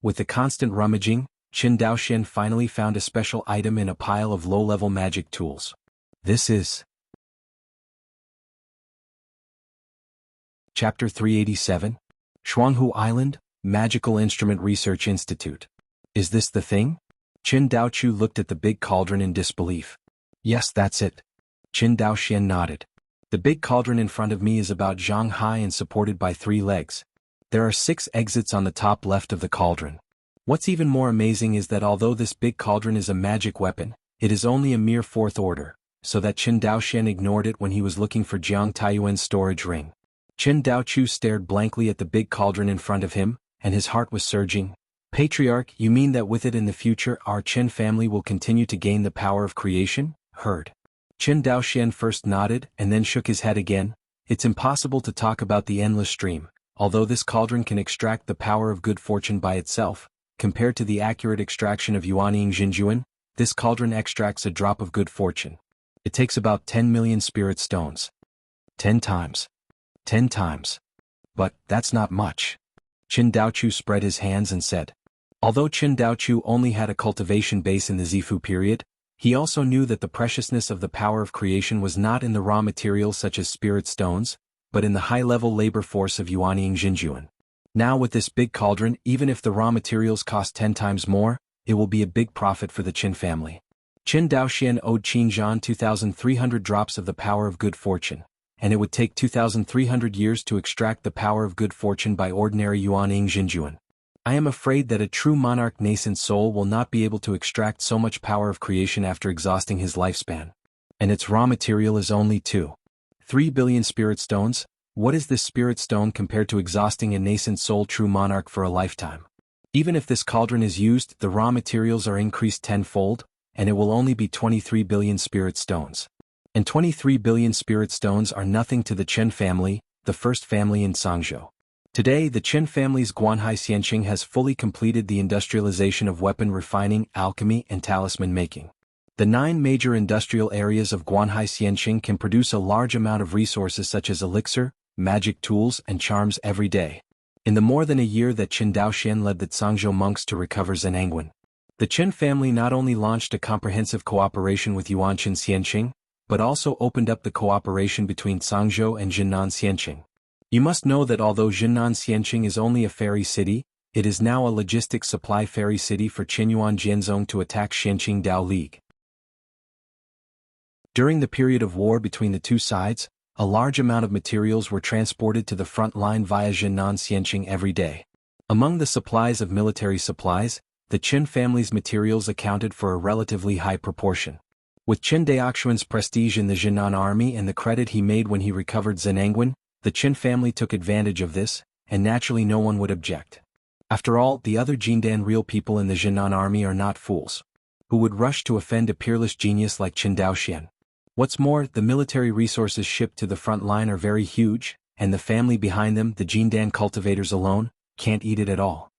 With the constant rummaging, Qin Daoxian finally found a special item in a pile of low-level magic tools. This is Chapter 387, Jianghu Island, Magical Instrument Research Institute. Is this the thing? Qin Daochu looked at the big cauldron in disbelief. Yes, that's it. Qin Daoxian nodded. The big cauldron in front of me is about zhang high and supported by 3 legs. There are 6 exits on the top left of the cauldron. What's even more amazing is that although this big cauldron is a magic weapon, it is only a mere 4th order, so that Qin Daoxian ignored it when he was looking for Jiang Taiyuan's storage ring. Qin Daochu stared blankly at the big cauldron in front of him, and his heart was surging. Patriarch, you mean that with it in the future our Qin family will continue to gain the power of creation? Heard. Qin Daoxian first nodded and then shook his head again. It's impossible to talk about the endless stream. Although this cauldron can extract the power of good fortune by itself, compared to the accurate extraction of Yuanying Jinjuan, this cauldron extracts a drop of good fortune. It takes about 10 million spirit stones. 10 times. 10 times. But that's not much. Qin Daochu spread his hands and said. Although Qin Daochu only had a cultivation base in the Zifu period, he also knew that the preciousness of the power of creation was not in the raw materials such as spirit stones, but in the high-level labor force of Yuanying Jinjuan. Now with this big cauldron, even if the raw materials cost 10 times more, it will be a big profit for the Qin family. Qin Daoxian owed Qin Zhan 2,300 drops of the power of good fortune, and it would take 2,300 years to extract the power of good fortune by ordinary Yuan Ing Jinjuan. I am afraid that a true monarch nascent soul will not be able to extract so much power of creation after exhausting his lifespan. And its raw material is only 3 billion spirit stones. What is this spirit stone compared to exhausting a nascent soul true monarch for a lifetime? Even if this cauldron is used, the raw materials are increased tenfold, and it will only be 23 billion spirit stones. And 23 billion spirit stones are nothing to the Chen family, the first family in Sangzhou. Today, the Chen family's Guanhai Xianqing has fully completed the industrialization of weapon refining, alchemy, and talisman making. The 9 major industrial areas of Guanhai Xianqing can produce a large amount of resources such as elixir, magic tools, and charms every day. In the more than a year that Qin Daoxian led the Zhangzhou monks to recover Zenangwan, the Chen family not only launched a comprehensive cooperation with Yuanqin Xianqing, but also opened up the cooperation between Zhangzhou and Jinnan Xianqing. You must know that although Jinnan Xianqing is only a ferry city, it is now a logistics supply ferry city for Qinyuan Jianzong to attack Xianqing Dao League. During the period of war between the two sides, a large amount of materials were transported to the front line via Jinnan Xianqing every day. Among the supplies of military supplies, the Qin family's materials accounted for a relatively high proportion. With Qin Daoxuan's prestige in the Jinnan army and the credit he made when he recovered Zenangwan, the Qin family took advantage of this, and naturally no one would object. After all, the other Jindan real people in the Jinnan army are not fools, who would rush to offend a peerless genius like Qin Daoxian. What's more, the military resources shipped to the front line are very huge, and the family behind them, the Jindan cultivators alone, can't eat it at all.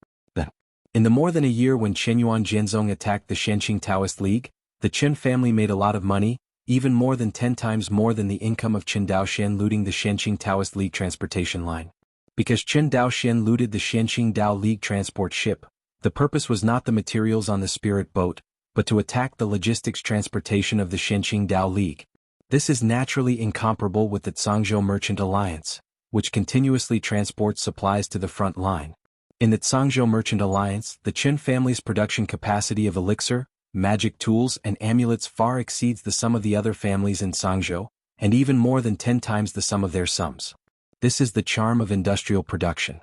In the more than a year when Qinyuan Jianzong attacked the Xianqing Taoist League, the Qin family made a lot of money, even more than 10 times more than the income of Qin Daoxian looting the Xianqing Taoist League transportation line. Because Qin Daoxian looted the Xianqing Dao League transport ship, the purpose was not the materials on the spirit boat, but to attack the logistics transportation of the Xianqing Dao League. This is naturally incomparable with the Zhangzhou Merchant Alliance, which continuously transports supplies to the front line. In the Zhangzhou Merchant Alliance, the Qin family's production capacity of elixir, magic tools, and amulets far exceeds the sum of the other families in Zhangzhou, and even more than 10 times the sum of their sums. This is the charm of industrial production.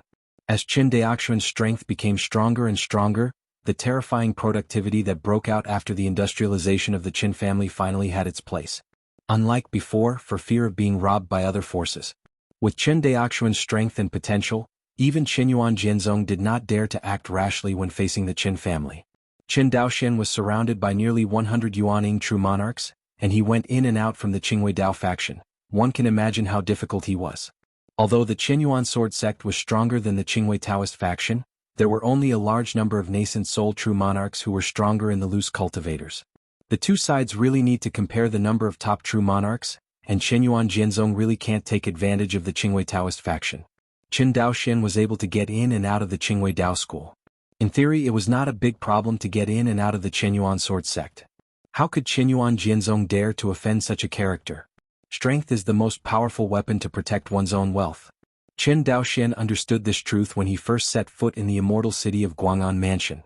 As Qin Daoxuan's strength became stronger and stronger, the terrifying productivity that broke out after the industrialization of the Qin family finally had its place. Unlike before, for fear of being robbed by other forces. With Qin Daoxuan's strength and potential, even Qinyuan Jianzong did not dare to act rashly when facing the Qin family. Qin Daoxian was surrounded by nearly 100 Yuanning true monarchs, and he went in and out from the Qingwei Dao faction. One can imagine how difficult he was. Although the Qinyuan sword sect was stronger than the Qingwei Taoist faction, there were only a large number of nascent soul true monarchs who were stronger in the loose cultivators. The two sides really need to compare the number of top true monarchs, and Qinyuan Jianzong really can't take advantage of the Qingwei Taoist faction. Qin Daoxian was able to get in and out of the Qingwei Dao school. In theory, it was not a big problem to get in and out of the Qinyuan sword sect. How could Qinyuan Jianzong dare to offend such a character? Strength is the most powerful weapon to protect one's own wealth. Qin Daoxian understood this truth when he first set foot in the immortal city of Guang'an Mansion.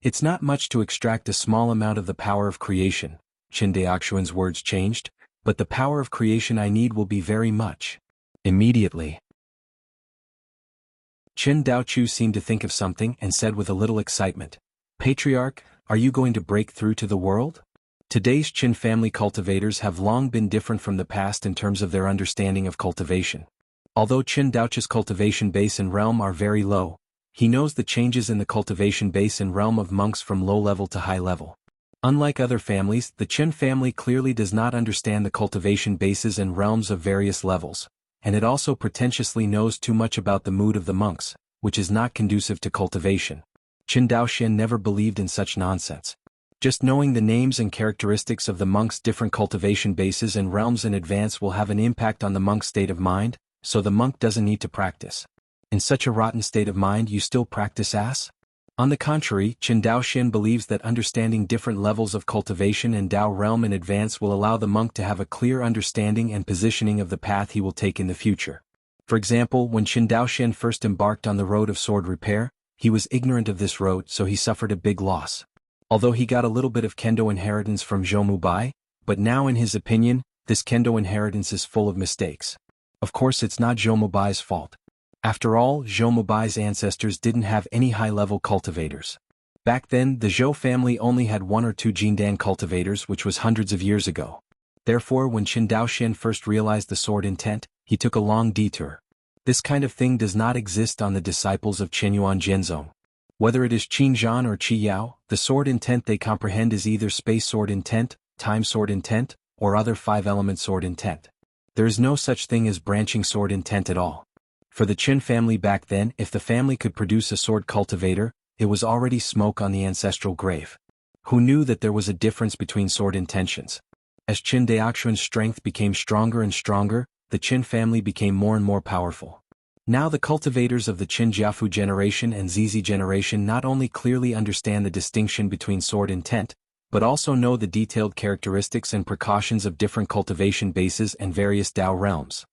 It's not much to extract a small amount of the power of creation, Qin Daoxuan's words changed, but the power of creation I need will be very much. Immediately. Qin Daochu seemed to think of something and said with a little excitement, "Patriarch, are you going to break through to the world?" Today's Qin family cultivators have long been different from the past in terms of their understanding of cultivation. Although Qin Daochu's cultivation base and realm are very low, he knows the changes in the cultivation base and realm of monks from low level to high level. Unlike other families, the Qin family clearly does not understand the cultivation bases and realms of various levels, and it also pretentiously knows too much about the mood of the monks, which is not conducive to cultivation. Qin Daoxian never believed in such nonsense. Just knowing the names and characteristics of the monks' different cultivation bases and realms in advance will have an impact on the monk's state of mind, so the monk doesn't need to practice. In such a rotten state of mind you still practice ass? On the contrary, Qin Daoxian believes that understanding different levels of cultivation and Dao realm in advance will allow the monk to have a clear understanding and positioning of the path he will take in the future. For example, when Qin Daoxian first embarked on the road of sword repair, he was ignorant of this road, so he suffered a big loss. Although he got a little bit of kendo inheritance from Zhou Mubai, but now in his opinion, this kendo inheritance is full of mistakes. Of course it's not Zhou Mubai's fault. After all, Zhou Mubai's ancestors didn't have any high-level cultivators. Back then, the Zhou family only had 1 or 2 Jindan cultivators, which was hundreds of years ago. Therefore, when Qin Daoxian first realized the sword intent, he took a long detour. This kind of thing does not exist on the disciples of Qinyuan Jianzong. Whether it is Qin Zhan or Qi Yao, the sword intent they comprehend is either space sword intent, time sword intent, or other 5-element sword intent. There is no such thing as branching sword intent at all. For the Qin family back then, if the family could produce a sword cultivator, it was already smoke on the ancestral grave. Who knew that there was a difference between sword intentions? As Qin Daoxuan's strength became stronger and stronger, the Qin family became more and more powerful. Now the cultivators of the Qin Jiafu generation and Zizi generation not only clearly understand the distinction between sword intent, but also know the detailed characteristics and precautions of different cultivation bases and various Dao realms.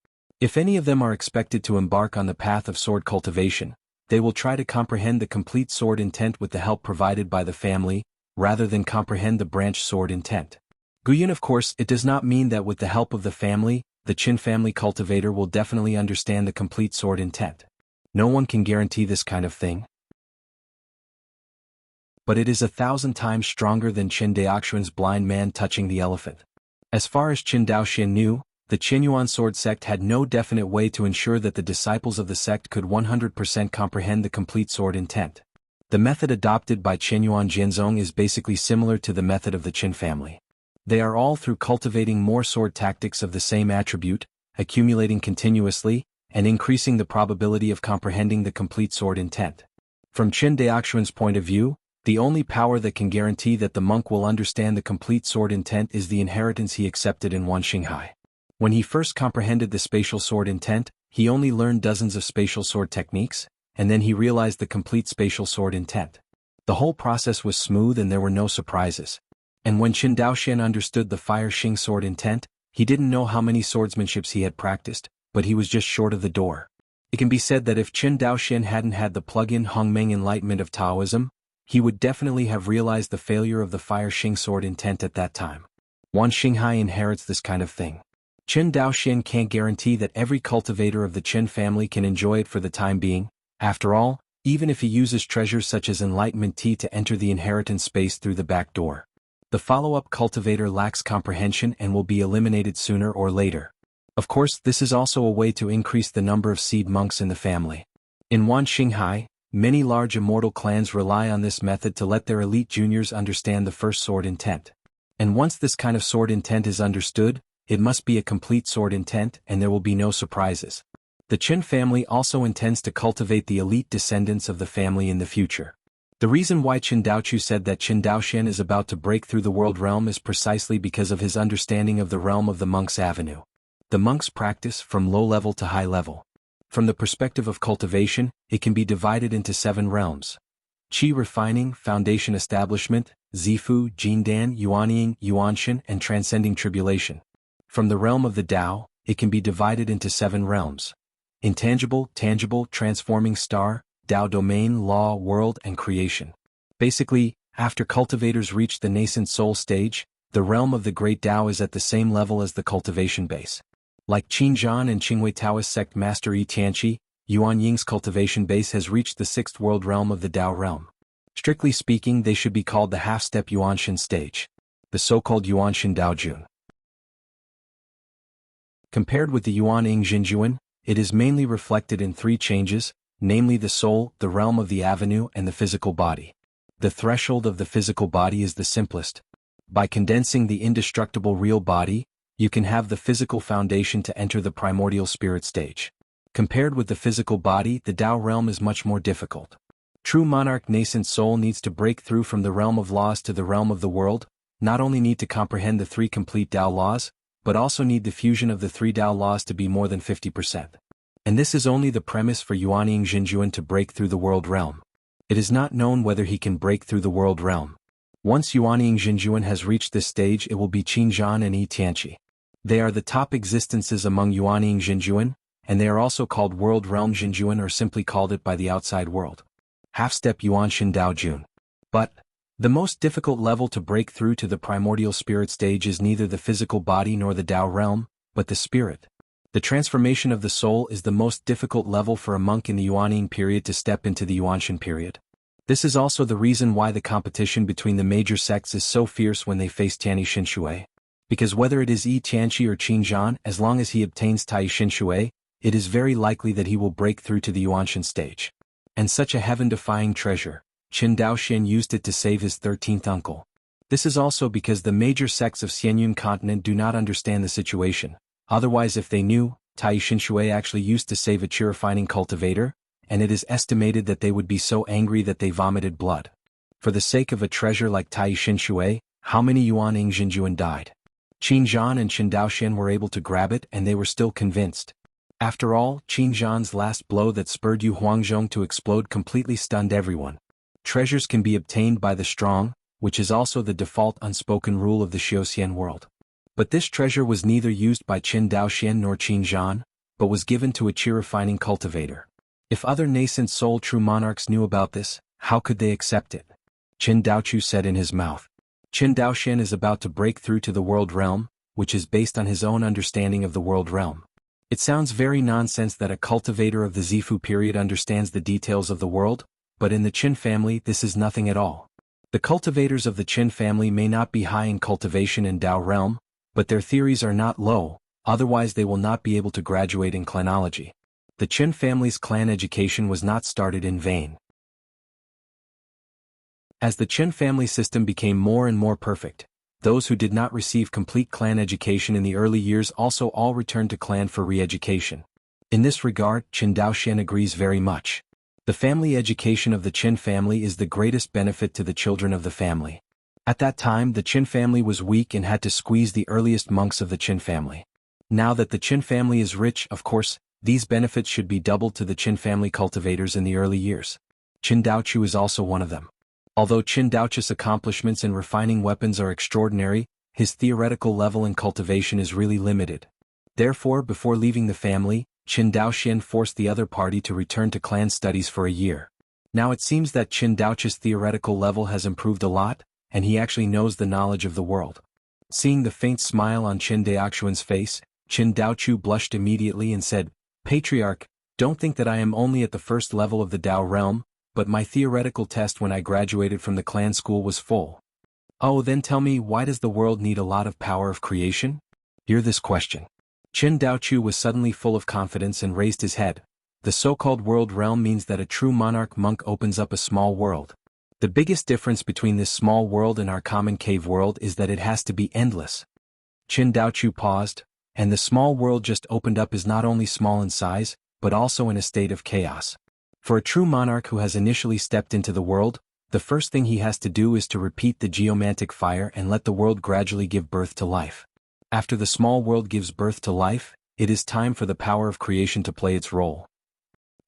If any of them are expected to embark on the path of sword cultivation, they will try to comprehend the complete sword intent with the help provided by the family, rather than comprehend the branch sword intent. Guiyun, of course, it does not mean that with the help of the family, the Qin family cultivator will definitely understand the complete sword intent. No one can guarantee this kind of thing. But it is 1,000 times stronger than Qin Daoxuan's blind man touching the elephant. As far as Qin Daoxian knew, the Qinyuan sword sect had no definite way to ensure that the disciples of the sect could 100% comprehend the complete sword intent. The method adopted by Qinyuan Jianzong is basically similar to the method of the Qin family. They are all through cultivating more sword tactics of the same attribute, accumulating continuously, and increasing the probability of comprehending the complete sword intent. From Qin Daoxuan's point of view, the only power that can guarantee that the monk will understand the complete sword intent is the inheritance he accepted in Wan Xinghai. When he first comprehended the spatial sword intent, he only learned dozens of spatial sword techniques, and then he realized the complete spatial sword intent. The whole process was smooth and there were no surprises. And when Qin Daoxian understood the fire Xing sword intent, he didn't know how many swordsmanships he had practiced, but he was just short of the door. It can be said that if Qin Daoxian hadn't had the plug-in Hongmeng Enlightenment of Taoism, he would definitely have realized the failure of the fire Xing sword intent at that time. Wan Xinghai inherits this kind of thing. Qin Daoxian can't guarantee that every cultivator of the Qin family can enjoy it for the time being. After all, even if he uses treasures such as Enlightenment tea to enter the inheritance space through the back door, the follow-up cultivator lacks comprehension and will be eliminated sooner or later. Of course, this is also a way to increase the number of seed monks in the family. In Wan Xinghai, many large immortal clans rely on this method to let their elite juniors understand the first sword intent. And once this kind of sword intent is understood, it must be a complete sword intent and there will be no surprises. The Qin family also intends to cultivate the elite descendants of the family in the future. The reason why Qin Daochu said that Qin Daoxian is about to break through the world realm is precisely because of his understanding of the realm of the monk's avenue. The monk's practice from low level to high level. From the perspective of cultivation, it can be divided into 7 realms. Qi refining, foundation establishment, Zifu, Jindan, Yuanying, Yuanshan, and transcending tribulation. From the realm of the Tao, it can be divided into 7 realms. Intangible, tangible, transforming star, Tao domain, law, world, and creation. Basically, after cultivators reach the nascent soul stage, the realm of the great Tao is at the same level as the cultivation base. Like Qin Zhan and Qingwei Taoist sect master Yi Tianqi, Yuan Ying's cultivation base has reached the 6th world realm of the Tao realm. Strictly speaking, they should be called the half-step Yuanshan stage. The so-called Yuanshan Daojun. Compared with the Yuan Ying Jinjuan, it is mainly reflected in 3 changes, namely the soul, the realm of the avenue, and the physical body. The threshold of the physical body is the simplest. By condensing the indestructible real body, you can have the physical foundation to enter the primordial spirit stage. Compared with the physical body, the Tao realm is much more difficult. True monarch nascent soul needs to break through from the realm of laws to the realm of the world, not only need to comprehend the 3 complete Tao laws, but also need the fusion of the 3 Tao laws to be more than 50%. And this is only the premise for Yuanying Jinjuan to break through the world realm. It is not known whether he can break through the world realm. Once Yuanying Jinjuan has reached this stage, it will be Qin Zhan and Yi Tianqi. They are the top existences among Yuanying Jinjuan, and they are also called world realm Jinjuan or simply called it by the outside world. Half-step Yuanshan Daojun. But, The most difficult level to break through to the primordial spirit stage is neither the physical body nor the Tao realm, but the spirit. The transformation of the soul is the most difficult level for a monk in the Yuanning period to step into the Yuanshan period. This is also the reason why the competition between the major sects is so fierce when they face Tianyi Xinshui. Because whether it is Yi Tianqi or Qin Zhan, as long as he obtains Tai Xinshui, it is very likely that he will break through to the Yuanshan stage. And such a heaven-defying treasure, Qin Daoxian used it to save his 13th uncle. This is also because the major sects of Xianyun continent do not understand the situation. Otherwise, if they knew, Tai Xinshui actually used to save a purifying cultivator, and it is estimated that they would be so angry that they vomited blood. For the sake of a treasure like Tai Xinshui, how many Yuan Yingxinjuan died? Qin Zhan and Qin Daoxian were able to grab it and they were still convinced. After all, Qin Zhan's last blow that spurred Yu Huangzhong to explode completely stunned everyone. Treasures can be obtained by the strong, which is also the default unspoken rule of the Xiaoxian world. But this treasure was neither used by Qin Daoxian nor Qin Zhan, but was given to a qi-refining cultivator. If other nascent soul true monarchs knew about this, how could they accept it? Qin Daochu said in his mouth. Qin Daoxian is about to break through to the world realm, which is based on his own understanding of the world realm. It sounds very nonsense that a cultivator of the Zifu period understands the details of the world, but in the Qin family this is nothing at all. The cultivators of the Qin family may not be high in cultivation and Tao realm, but their theories are not low, otherwise they will not be able to graduate in clanology. The Qin family's clan education was not started in vain. As the Qin family system became more and more perfect, those who did not receive complete clan education in the early years also all returned to clan for re-education. In this regard, Qin Daoxian agrees very much. The family education of the Qin family is the greatest benefit to the children of the family. At that time the Qin family was weak and had to squeeze the earliest monks of the Qin family. Now that the Qin family is rich, of course, these benefits should be doubled to the Qin family cultivators in the early years. Qin Daochu is also one of them. Although Qin Daochu's accomplishments in refining weapons are extraordinary, his theoretical level in cultivation is really limited. Therefore, before leaving the family, Qin Daoxian forced the other party to return to clan studies for a year. Now it seems that Qin Daochu's theoretical level has improved a lot, and he actually knows the knowledge of the world. Seeing the faint smile on Qin Daoxuan's face, Qin Daochu blushed immediately and said, "Patriarch, don't think that I am only at the first level of the Tao realm, but my theoretical test when I graduated from the clan school was full." "Oh, then tell me, why does the world need a lot of power of creation?" Hear this question. Qin Daochu was suddenly full of confidence and raised his head. The so-called world realm means that a true monarch monk opens up a small world. The biggest difference between this small world and our common cave world is that it has to be endless. Qin Daochu paused, and the small world just opened up is not only small in size, but also in a state of chaos. For a true monarch who has initially stepped into the world, the first thing he has to do is to repeat the geomantic fire and let the world gradually give birth to life. After the small world gives birth to life, it is time for the power of creation to play its role.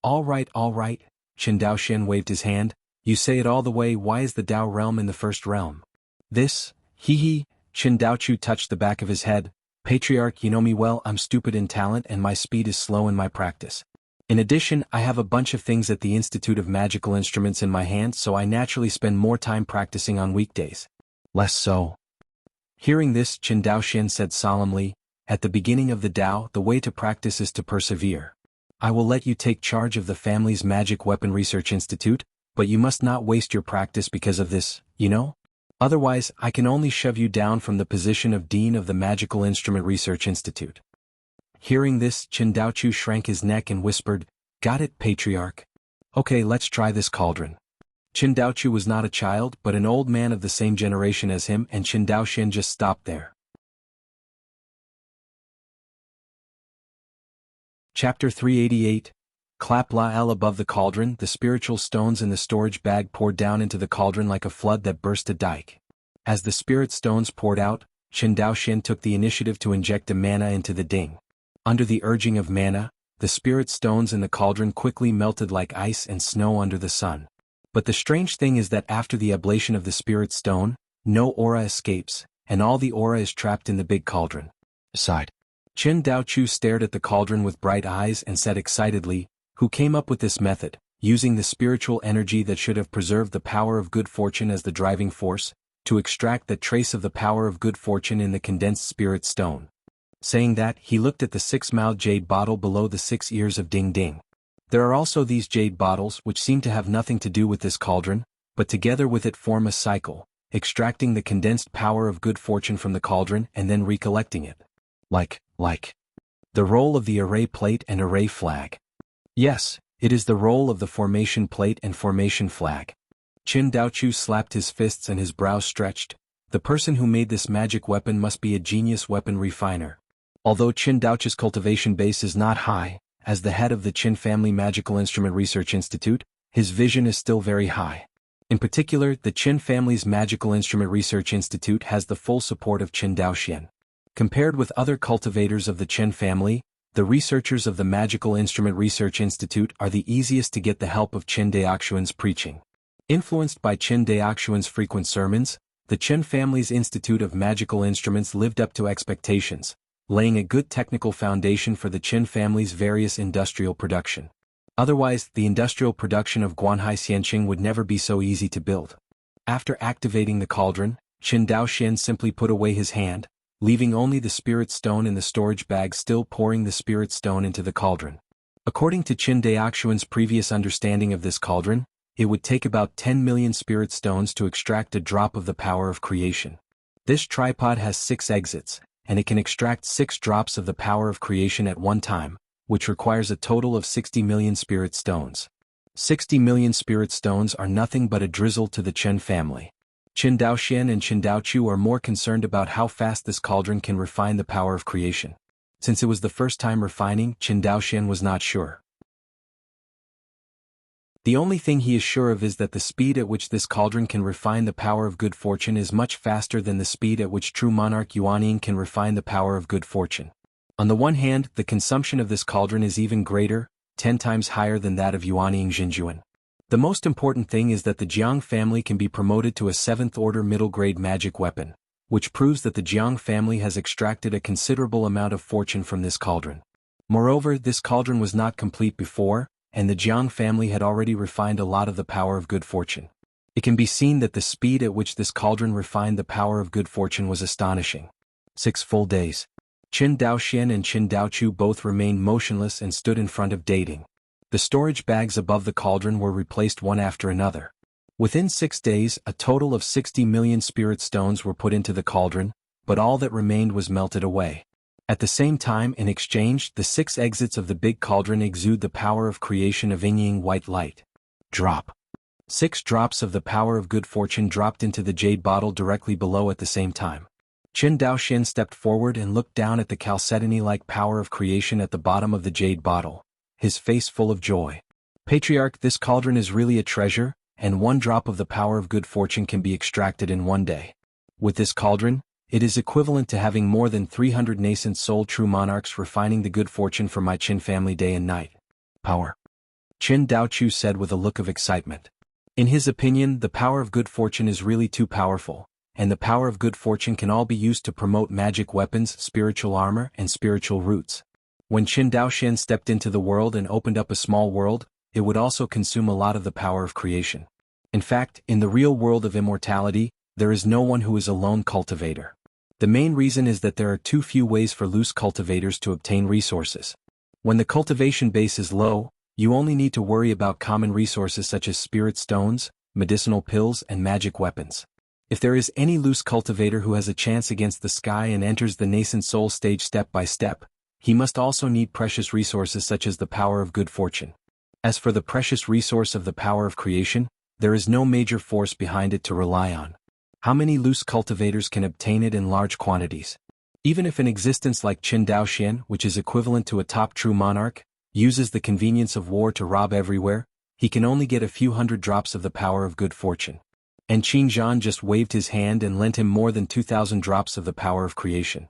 All right, Qin Daoxian waved his hand. You say it all the way. Why is the Tao realm in the first realm? This, Qin Daochu touched the back of his head. Patriarch, you know me well, I'm stupid in talent and my speed is slow in my practice. In addition, I have a bunch of things at the Institute of Magical Instruments in my hand, so I naturally spend more time practicing on weekdays. Less so. Hearing this, Qin Daoxian said solemnly, at the beginning of the Tao, the way to practice is to persevere. I will let you take charge of the family's Magic Weapon Research Institute, but you must not waste your practice because of this, you know? Otherwise, I can only shove you down from the position of Dean of the Magical Instrument Research Institute. Hearing this, Qin Daochu shrank his neck and whispered, "Got it, Patriarch. Okay, let's try this cauldron." Qin Daochu was not a child but an old man of the same generation as him, and Qin Daoxian just stopped there. Chapter 388. Clap la el. Above the cauldron, the spiritual stones in the storage bag poured down into the cauldron like a flood that burst a dike. As the spirit stones poured out, Qin Daoxian took the initiative to inject the mana into the ding. Under the urging of mana, the spirit stones in the cauldron quickly melted like ice and snow under the sun. But the strange thing is that after the ablation of the spirit stone, no aura escapes, and all the aura is trapped in the big cauldron. Aside. Qin Daochu stared at the cauldron with bright eyes and said excitedly, "Who came up with this method?" using the spiritual energy that should have preserved the power of good fortune as the driving force, to extract that trace of the power of good fortune in the condensed spirit stone. Saying that, he looked at the 6-mouthed jade bottle below the 6 ears of Ding Ding. There are also these jade bottles which seem to have nothing to do with this cauldron, but together with it form a cycle, extracting the condensed power of good fortune from the cauldron and then recollecting it. Like the role of the array plate and array flag. Yes, it is the role of the formation plate and formation flag. Qin Daochu slapped his fists and his brows stretched. The person who made this magic weapon must be a genius weapon refiner. Although Qin Daochu's cultivation base is not high, as the head of the Qin Family Magical Instrument Research Institute, his vision is still very high. In particular, the Qin family's Magical Instrument Research Institute has the full support of Qin Daoxian. Compared with other cultivators of the Qin family, the researchers of the Magical Instrument Research Institute are the easiest to get the help of Qin Daoxuan's preaching. Influenced by Qin Daoxuan's frequent sermons, the Qin family's Institute of Magical Instruments lived up to expectations, laying a good technical foundation for the Qin family's various industrial production. Otherwise, the industrial production of Guanhai Xianqing would never be so easy to build. After activating the cauldron, Qin Daoxian simply put away his hand, leaving only the spirit stone in the storage bag, still pouring the spirit stone into the cauldron. According to Qin Daoxuan's previous understanding of this cauldron, it would take about 10 million spirit stones to extract a drop of the power of creation. This tripod has 6 exits, and it can extract 6 drops of the power of creation at one time, which requires a total of 60 million spirit stones. 60 million spirit stones are nothing but a drizzle to the Qin family. Qin Daoxian and Qin Daochu are more concerned about how fast this cauldron can refine the power of creation. Since it was the first time refining, Qin Daoxian was not sure. The only thing he is sure of is that the speed at which this cauldron can refine the power of good fortune is much faster than the speed at which true monarch Yuanying can refine the power of good fortune. On the one hand, the consumption of this cauldron is even greater, 10 times higher than that of Yuanying Jinjuan. The most important thing is that the Jiang family can be promoted to a 7th-order middle-grade magic weapon, which proves that the Jiang family has extracted a considerable amount of fortune from this cauldron. Moreover, this cauldron was not complete before, and the Jiang family had already refined a lot of the power of good fortune. It can be seen that the speed at which this cauldron refined the power of good fortune was astonishing. 6 full days. Qin Daoxian and Qin Daochu both remained motionless and stood in front of dating. The storage bags above the cauldron were replaced one after another. Within 6 days, a total of 60 million spirit stones were put into the cauldron, but all that remained was melted away. At the same time, in exchange, the 6 exits of the big cauldron exude the power of creation of Ying white light. Drop. 6 drops of the power of good fortune dropped into the jade bottle directly below at the same time. Qin Daoxian stepped forward and looked down at the chalcedony-like power of creation at the bottom of the jade bottle, his face full of joy. Patriarch, this cauldron is really a treasure, and 1 drop of the power of good fortune can be extracted in 1 day. With this cauldron, it is equivalent to having more than 300 nascent soul true monarchs refining the good fortune for my Qin family day and night. Power. Qin Daochu said with a look of excitement. In his opinion, the power of good fortune is really too powerful, and the power of good fortune can all be used to promote magic weapons, spiritual armor, and spiritual roots. When Qin Daoxian stepped into the world and opened up a small world, it would also consume a lot of the power of creation. In fact, in the real world of immortality, there is no one who is a lone cultivator. The main reason is that there are too few ways for loose cultivators to obtain resources. When the cultivation base is low, you only need to worry about common resources such as spirit stones, medicinal pills, and magic weapons. If there is any loose cultivator who has a chance against the sky and enters the nascent soul stage step by step, he must also need precious resources such as the power of good fortune. As for the precious resource of the power of creation, there is no major force behind it to rely on. How many loose cultivators can obtain it in large quantities? Even if an existence like Qin Daoxian, which is equivalent to a top true monarch, uses the convenience of war to rob everywhere, he can only get a few hundred drops of the power of good fortune. And Qin Zhan just waved his hand and lent him more than 2,000 drops of the power of creation.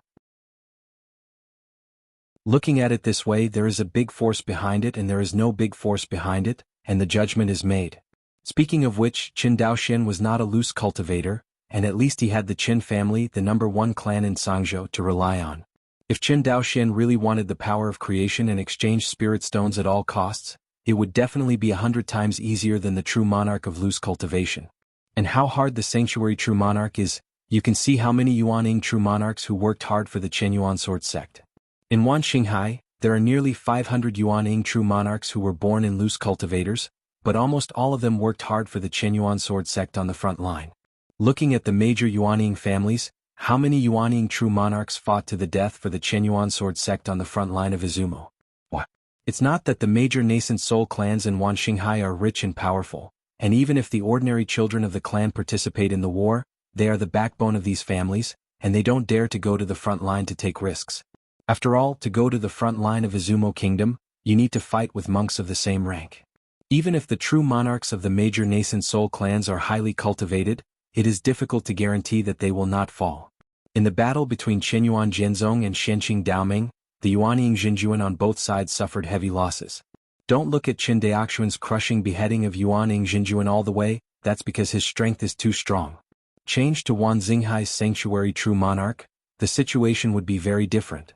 Looking at it this way, there is a big force behind it and there is no big force behind it, and the judgment is made. Speaking of which, Qin Daoxian was not a loose cultivator, and at least he had the Qin family, the #1 clan in Sangzhou, to rely on. If Qin Daoxian really wanted the power of creation and exchanged spirit stones at all costs, it would definitely be 100 times easier than the true monarch of loose cultivation. And how hard the sanctuary true monarch is, you can see how many Yuanning true monarchs who worked hard for the Qianyuan sword sect. In Wanxinghai, there are nearly 500 Yuanning true monarchs who were born in loose cultivators, but almost all of them worked hard for the Qianyuan sword sect on the front line. Looking at the major Yuanning families, how many Yuanning true monarchs fought to the death for the Qianyuan sword sect on the front line of Izumo? What? It's not that the major nascent soul clans in Wanxinghai are rich and powerful, and even if the ordinary children of the clan participate in the war, they are the backbone of these families, and they don't dare to go to the front line to take risks. After all, to go to the front line of Izumo Kingdom, you need to fight with monks of the same rank. Even if the true monarchs of the major nascent soul clans are highly cultivated, it is difficult to guarantee that they will not fall. In the battle between Qianyuan Jianzong and Shenqing Daoming, the Yuanning Jinjuan on both sides suffered heavy losses. Don't look at Qin Daoxuan's crushing beheading of Yuanning Jinjuan all the way, that's because his strength is too strong. Change to Wanxinghai's sanctuary true monarch, the situation would be very different.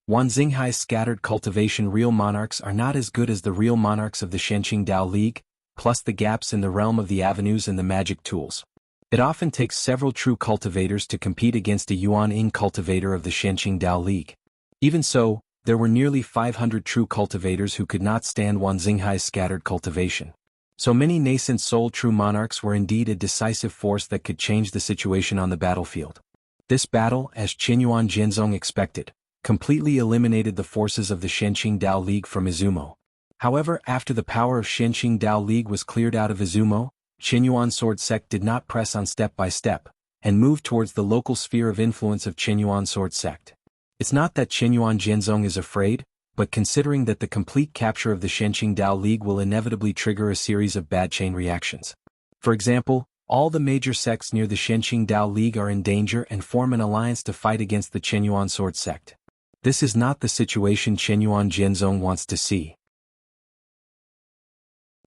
Wanxinghai's scattered cultivation real monarchs are not as good as the real monarchs of the Shenqing Dao League, plus the gaps in the realm of the avenues and the magic tools. It often takes several true cultivators to compete against a Yuanning cultivator of the Shenqing Dao League. Even so, there were nearly 500 true cultivators who could not stand Wanxinghai's scattered cultivation. So many nascent soul true monarchs were indeed a decisive force that could change the situation on the battlefield. This battle, as Qianyuan Jianzong expected, completely eliminated the forces of the Shenqing Dao League from Izumo. However, after the power of Shenqing Dao League was cleared out of Izumo, Qianyuan sword sect did not press on step by step, and moved towards the local sphere of influence of Qianyuan sword sect. It's not that Qianyuan Jianzong is afraid, but considering that the complete capture of the Shenqing Dao League will inevitably trigger a series of bad chain reactions. For example, all the major sects near the Shenqing Dao League are in danger and form an alliance to fight against the Qianyuan sword sect. This is not the situation Qianyuan Jianzong wants to see.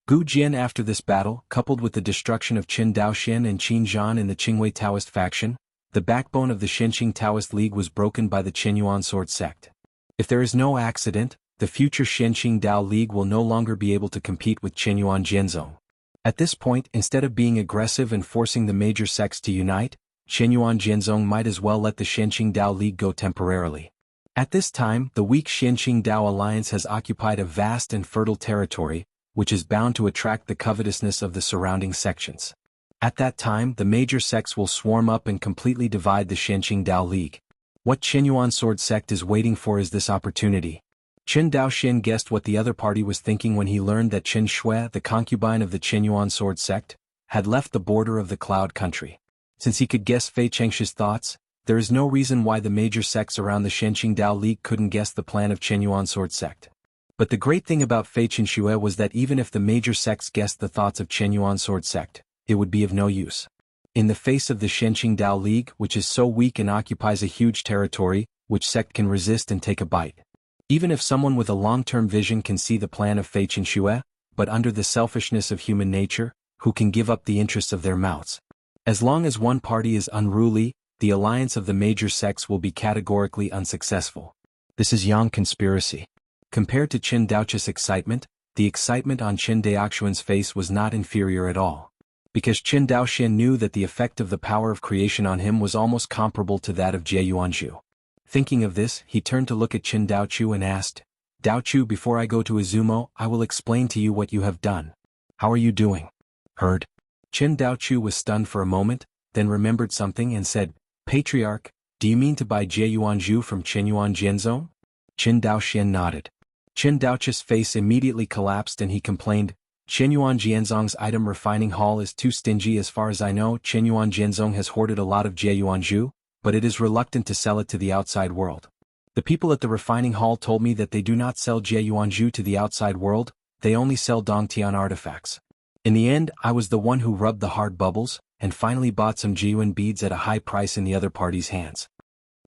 Gu Jian after this battle, coupled with the destruction of Qin Daoxian and Qin Zhan in the Qingwei Taoist faction, the backbone of the Shenqing Taoist League was broken by the Qianyuan sword sect. If there is no accident, the future Shenqing Dao League will no longer be able to compete with Qianyuan Jianzong. At this point, instead of being aggressive and forcing the major sects to unite, Qianyuan Jianzong might as well let the Shenqing Dao League go temporarily. At this time, the weak Shenqing Dao alliance has occupied a vast and fertile territory, which is bound to attract the covetousness of the surrounding sections. At that time, the major sects will swarm up and completely divide the Shenqing Dao League. What Qianyuan sword sect is waiting for is this opportunity. Qin Daoxian guessed what the other party was thinking when he learned that Qin Shui, the concubine of the Qianyuan sword sect, had left the border of the Cloud Country. Since he could guess Fei Chengshi's thoughts, there is no reason why the major sects around the Shenqing Dao League couldn't guess the plan of Qianyuan sword sect. But the great thing about Fei Qinshui was that even if the major sects guessed the thoughts of Qianyuan sword sect, it would be of no use. In the face of the Shenqing Dao League, which is so weak and occupies a huge territory, which sect can resist and take a bite? Even if someone with a long-term vision can see the plan of Fei Qinshui, but under the selfishness of human nature, who can give up the interests of their mouths? As long as one party is unruly, the alliance of the major sects will be categorically unsuccessful. This is Yang conspiracy. Compared to Qin Daoqi's excitement, the excitement on Qin Daoxuan's face was not inferior at all. Because Qin Daoxian knew that the effect of the power of creation on him was almost comparable to that of Jie Yuanzhu. Thinking of this, he turned to look at Qin Daoqiu and asked, "Daoqiu, before I go to Izumo, I will explain to you what you have done. How are you doing?" "Heard." Qin Daoqiu was stunned for a moment, then remembered something and said, "Patriarch, do you mean to buy Jie Yuanzhu from Qianyuan Jianzong?" Qin Daoxian nodded. Qin Daoqi's face immediately collapsed and he complained, "Qianyuan Jianzong's item refining hall is too stingy. As far as I know, Qianyuan Jianzong has hoarded a lot of Jie Yuanzhu, but it is reluctant to sell it to the outside world. The people at the refining hall told me that they do not sell Jie Yuanzhu to the outside world, they only sell Dongtian artifacts. In the end, I was the one who rubbed the hard bubbles, and finally bought some Jiyuan beads at a high price in the other party's hands."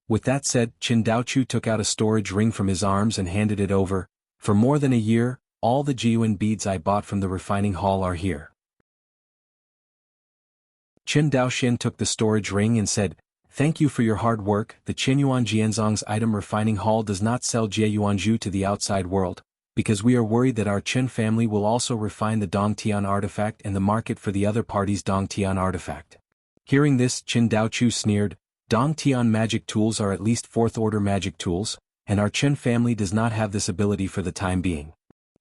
With that said, Qin Daoqiu took out a storage ring from his arms and handed it over. "For more than a year, all the Jiyuan beads I bought from the refining hall are here." Qin Daoxian took the storage ring and said, "Thank you for your hard work. The Qianyuan Jianzong's item refining hall does not sell Jie Yuanzhu to the outside world. because we are worried that our Qin family will also refine the Dongtian artifact and the market for the other party's Dongtian artifact. Hearing this, Qin Daochu sneered, Dongtian magic tools are at least fourth-order magic tools, and our Qin family does not have this ability for the time being.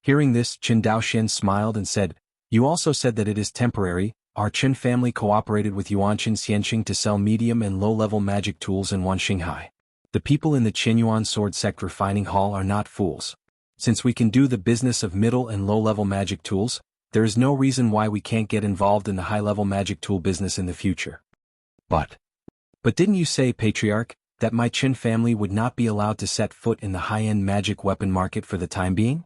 Hearing this, Qin Daoxian smiled and said, you also said that it is temporary. Our Qin family cooperated with Yuanqin Xianxing to sell medium and low-level magic tools in Wanxinghai. The people in the Qinyuan Sword Sect refining hall are not fools. Since we can do the business of middle and low-level magic tools, there is no reason why we can't get involved in the high-level magic tool business in the future. But didn't you say, Patriarch, that my Qin family would not be allowed to set foot in the high-end magic weapon market for the time being?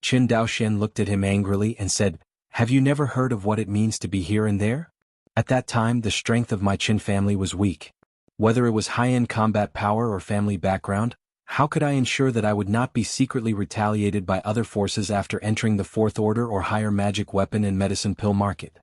Qin Daoxian looked at him angrily and said, have you never heard of what it means to be here and there? At that time the strength of my Qin family was weak. Whether it was high-end combat power or family background, how could I ensure that I would not be secretly retaliated by other forces after entering the fourth order or higher magic weapon and medicine pill market?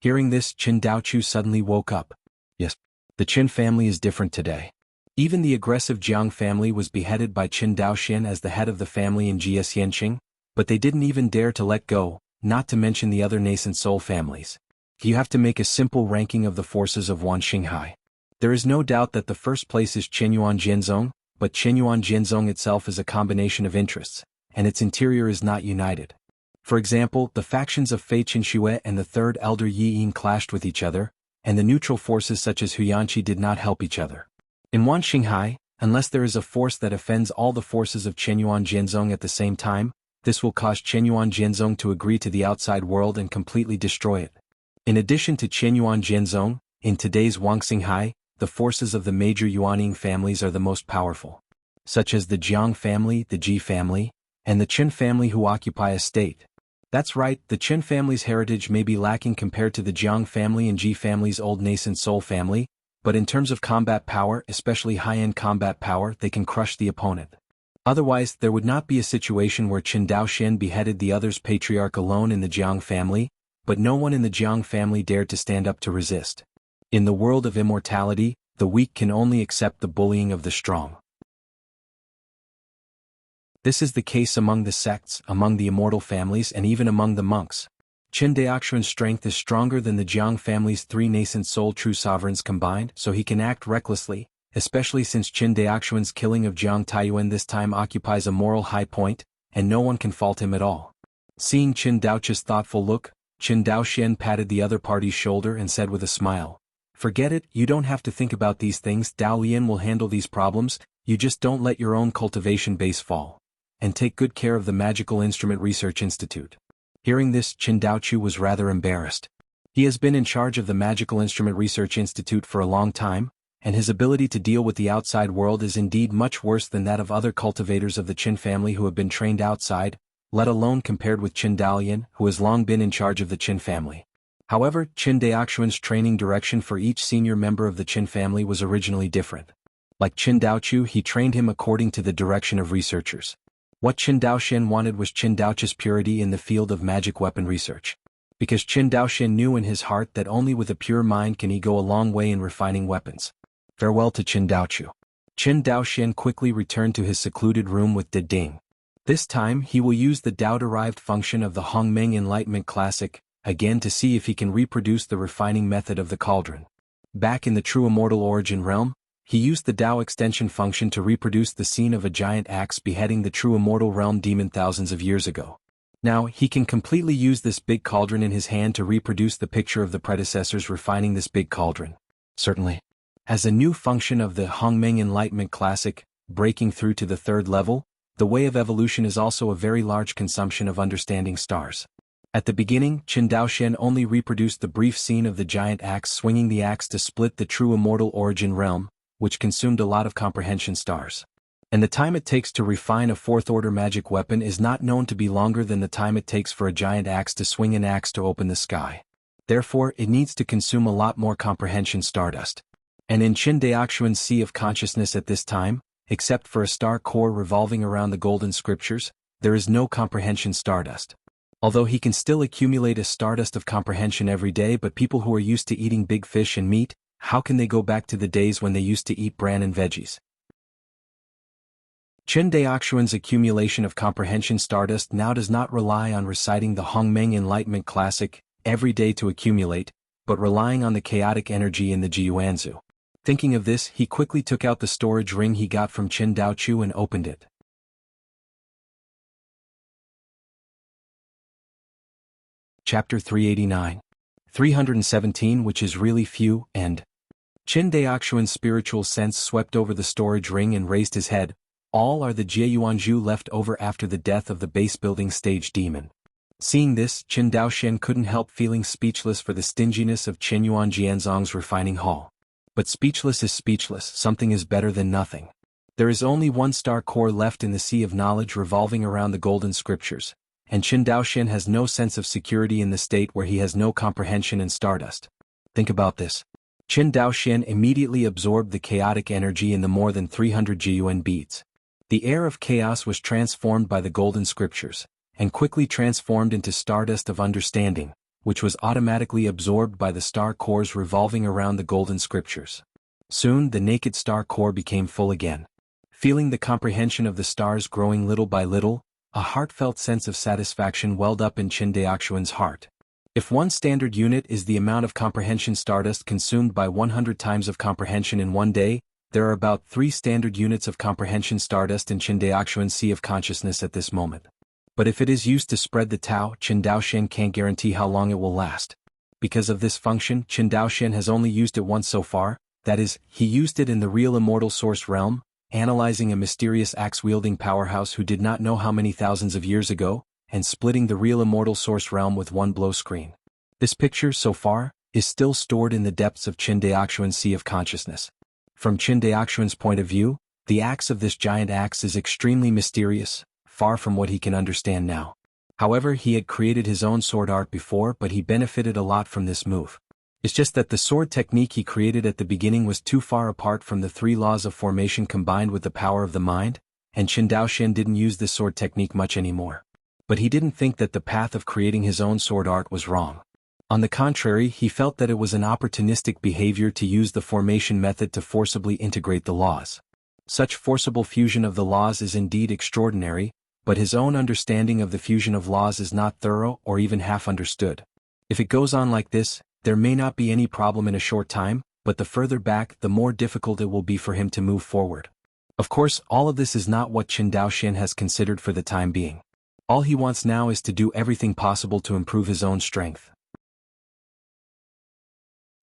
Hearing this, Qin Daochu suddenly woke up. Yes, the Qin family is different today. Even the aggressive Jiang family was beheaded by Qin Daoxian as the head of the family in Jia Xianqing, but they didn't even dare to let go, not to mention the other nascent soul families. You have to make a simple ranking of the forces of Wanxinghai. There is no doubt that the first place is Qinyuan Jianzong, but Qinyuan Jianzong itself is a combination of interests, and its interior is not united. For example, the factions of Fei Qinxue and the third elder Yi Yin clashed with each other, and the neutral forces such as Huyanqi did not help each other. In Wanxinghai, unless there is a force that offends all the forces of Qinyuan Jianzong at the same time, this will cause Qinyuan Jianzong to agree to the outside world and completely destroy it. In addition to Qinyuan Jianzong, in today's Wanxinghai, the forces of the major Yuaning families are the most powerful, such as the Jiang family, the Ji family, and the Qin family who occupy a state. That's right, the Qin family's heritage may be lacking compared to the Jiang family and Ji family's old nascent soul family, but in terms of combat power, especially high-end combat power, they can crush the opponent. Otherwise, there would not be a situation where Qin Daoxian beheaded the other's patriarch alone in the Jiang family, but no one in the Jiang family dared to stand up to resist. In the world of immortality, the weak can only accept the bullying of the strong. This is the case among the sects, among the immortal families, and even among the monks. Qin Daoxuan's strength is stronger than the Jiang family's three nascent soul true sovereigns combined, so he can act recklessly, especially since Qin Daoxuan's killing of Jiang Taiyuan this time occupies a moral high point, and no one can fault him at all. Seeing Qin Daochu's thoughtful look, Qin Daoxian patted the other party's shoulder and said with a smile, forget it, you don't have to think about these things, Dao Lian will handle these problems, you just don't let your own cultivation base fall. And take good care of the Magical Instrument Research Institute. Hearing this, Qin Daochu was rather embarrassed. He has been in charge of the Magical Instrument Research Institute for a long time, and his ability to deal with the outside world is indeed much worse than that of other cultivators of the Qin family who have been trained outside, let alone compared with Qin Dalian, who has long been in charge of the Qin family. However, Qin Daoxuan's training direction for each senior member of the Qin family was originally different. Like Qin Daochu, he trained him according to the direction of researchers. What Qin Daoxian wanted was Qin Daochu's purity in the field of magic weapon research. Because Qin Daoxian knew in his heart that only with a pure mind can he go a long way in refining weapons. Farewell to Qin Daochu. Qin Daoxian quickly returned to his secluded room with De Ding. This time he will use the Dao-derived function of the Hongmeng Enlightenment Classic, again to see if he can reproduce the refining method of the cauldron. Back in the true immortal origin realm, he used the Dao extension function to reproduce the scene of a giant axe beheading the true immortal realm demon thousands of years ago. Now, he can completely use this big cauldron in his hand to reproduce the picture of the predecessors refining this big cauldron. Certainly. As a new function of the Hongmeng Enlightenment Classic, breaking through to the third level, the way of evolution is also a very large consumption of understanding stars. At the beginning, Qin Daoxian only reproduced the brief scene of the giant axe swinging the axe to split the true immortal origin realm, which consumed a lot of comprehension stars. And the time it takes to refine a fourth-order magic weapon is not known to be longer than the time it takes for a giant axe to swing an axe to open the sky. Therefore, it needs to consume a lot more comprehension stardust. And in Qin Daoxuan's sea of consciousness at this time, except for a star core revolving around the golden scriptures, there is no comprehension stardust. Although he can still accumulate a stardust of comprehension every day, but people who are used to eating big fish and meat, how can they go back to the days when they used to eat bran and veggies? Chen Daoxuan's accumulation of comprehension stardust now does not rely on reciting the Hongmeng Enlightenment classic every day to accumulate, but relying on the chaotic energy in the Jiuanzu. Thinking of this, he quickly took out the storage ring he got from Qin Daochu and opened it. Chapter 389. 317, which is really few, and Qin Daoxuan's spiritual sense swept over the storage ring and raised his head. All are the Jieyuanzhu left over after the death of the base-building stage demon. Seeing this, Qin Daoxian couldn't help feeling speechless for the stinginess of Qinyuan Jianzong's refining hall. But speechless is speechless, something is better than nothing. There is only one star core left in the sea of knowledge revolving around the golden scriptures, and Qin Daoxian has no sense of security in the state where he has no comprehension and stardust. Think about this. Qin Daoxian immediately absorbed the chaotic energy in the more than 300 Jiyuan beads. The air of chaos was transformed by the golden scriptures, and quickly transformed into stardust of understanding, which was automatically absorbed by the star cores revolving around the golden scriptures. Soon the naked star core became full again. Feeling the comprehension of the stars growing little by little, a heartfelt sense of satisfaction welled up in Qin Daoxuan's heart. If one standard unit is the amount of comprehension stardust consumed by 100 times of comprehension in one day, there are about 3 standard units of comprehension stardust in Qin Daoxuan's sea of consciousness at this moment. But if it is used to spread the Tao, Qin Daoxian can't guarantee how long it will last. Because of this function, Qin Daoxian has only used it once so far, that is, he used it in the real immortal source realm, analyzing a mysterious axe-wielding powerhouse who did not know how many thousands of years ago, and splitting the real immortal source realm with one blow screen. This picture, so far, is still stored in the depths of Qin Daoxuan's sea of consciousness. From Qin Daoxuan's point of view, the axe of this giant axe is extremely mysterious, far from what he can understand now. However, he had created his own sword art before, but he benefited a lot from this move. It's just that the sword technique he created at the beginning was too far apart from the 3 laws of formation combined with the power of the mind, and Qin Daoxian didn't use this sword technique much anymore. But he didn't think that the path of creating his own sword art was wrong. On the contrary, he felt that it was an opportunistic behavior to use the formation method to forcibly integrate the laws. Such forcible fusion of the laws is indeed extraordinary, but his own understanding of the fusion of laws is not thorough or even half understood. If it goes on like this, there may not be any problem in a short time, but the further back, the more difficult it will be for him to move forward. Of course, all of this is not what Qin Daoxian has considered for the time being. All he wants now is to do everything possible to improve his own strength.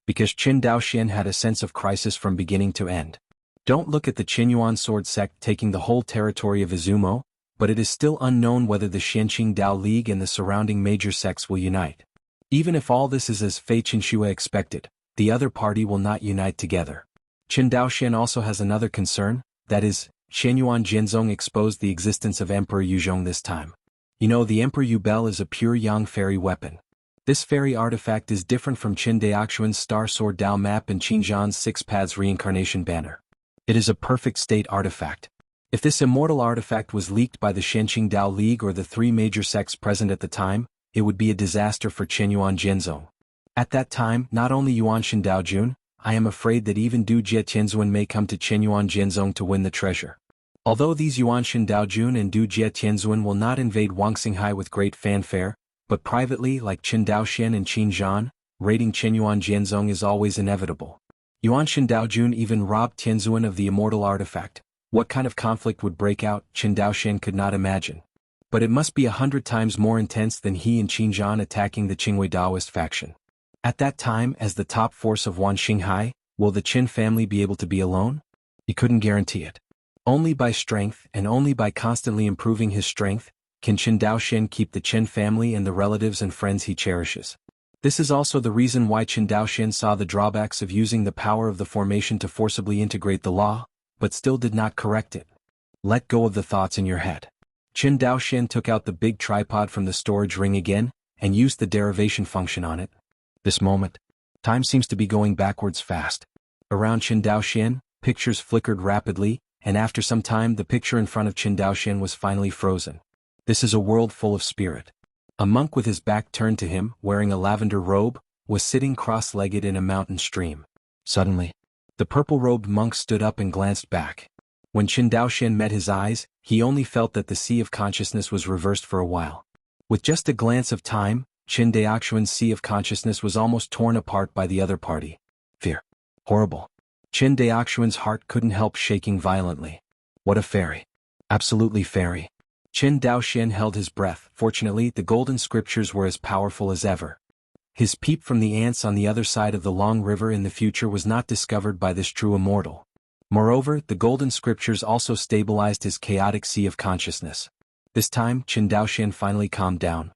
Because Qin Daoxian had a sense of crisis from beginning to end. Don't look at the Qinyuan sword sect taking the whole territory of Izumo, but it is still unknown whether the Xianqing Dao League and the surrounding major sects will unite. Even if all this is as Fei Qinshue expected, the other party will not unite together. Qin Daoxian also has another concern, that is, Qianyuan Jianzong exposed the existence of Emperor Yuzhong this time. You know, the Emperor Yubel is a pure Yang fairy weapon. This fairy artifact is different from Qin Daoxuan's Star Sword Dao map and Qin Zhan's 6 Paths reincarnation banner. It is a perfect state artifact. If this immortal artifact was leaked by the Xianqing Dao League or the 3 major sects present at the time, it would be a disaster for Qianyuan Jianzong. At that time, not only Yuanshan Daojun, I am afraid that even Du Jie Tianzuan may come to Qianyuan Jianzong to win the treasure. Although these Yuanshan Daojun and Du Jie Tianzuan will not invade Wangxinghai with great fanfare, but privately, like Qin Daoxian and Qin Zhan, raiding Qianyuan Jianzong is always inevitable. Yuanshan Daojun even robbed Tianzuan of the immortal artifact. What kind of conflict would break out, Qin Daoxian could not imagine. But it must be 100 times more intense than he and Qin Zhan attacking the Qingwei Daoist faction. At that time, as the top force of Wangxinghai, will the Qin family be able to be alone? He couldn't guarantee it. Only by strength, and only by constantly improving his strength, can Qin Daoxian keep the Qin family and the relatives and friends he cherishes. This is also the reason why Qin Daoxian saw the drawbacks of using the power of the formation to forcibly integrate the law, but still did not correct it. Let go of the thoughts in your head. Qin Daoxian took out the big tripod from the storage ring again, and used the derivation function on it. This moment, time seems to be going backwards fast. Around Qin Daoxian, pictures flickered rapidly, and after some time the picture in front of Qin Daoxian was finally frozen. This is a world full of spirit. A monk with his back turned to him, wearing a lavender robe, was sitting cross-legged in a mountain stream. Suddenly, the purple-robed monk stood up and glanced back. When Qin Daoxian met his eyes, he only felt that the sea of consciousness was reversed for a while. With just a glance of time, Qin Daoxuan's sea of consciousness was almost torn apart by the other party. Fear. Horrible. Qin Daoxuan's heart couldn't help shaking violently. What a fairy. Absolutely fairy. Qin Daoxian held his breath. Fortunately, the golden scriptures were as powerful as ever. His peep from the ants on the other side of the long river in the future was not discovered by this true immortal. Moreover, the golden scriptures also stabilized his chaotic sea of consciousness. This time, Qin Daoxian finally calmed down.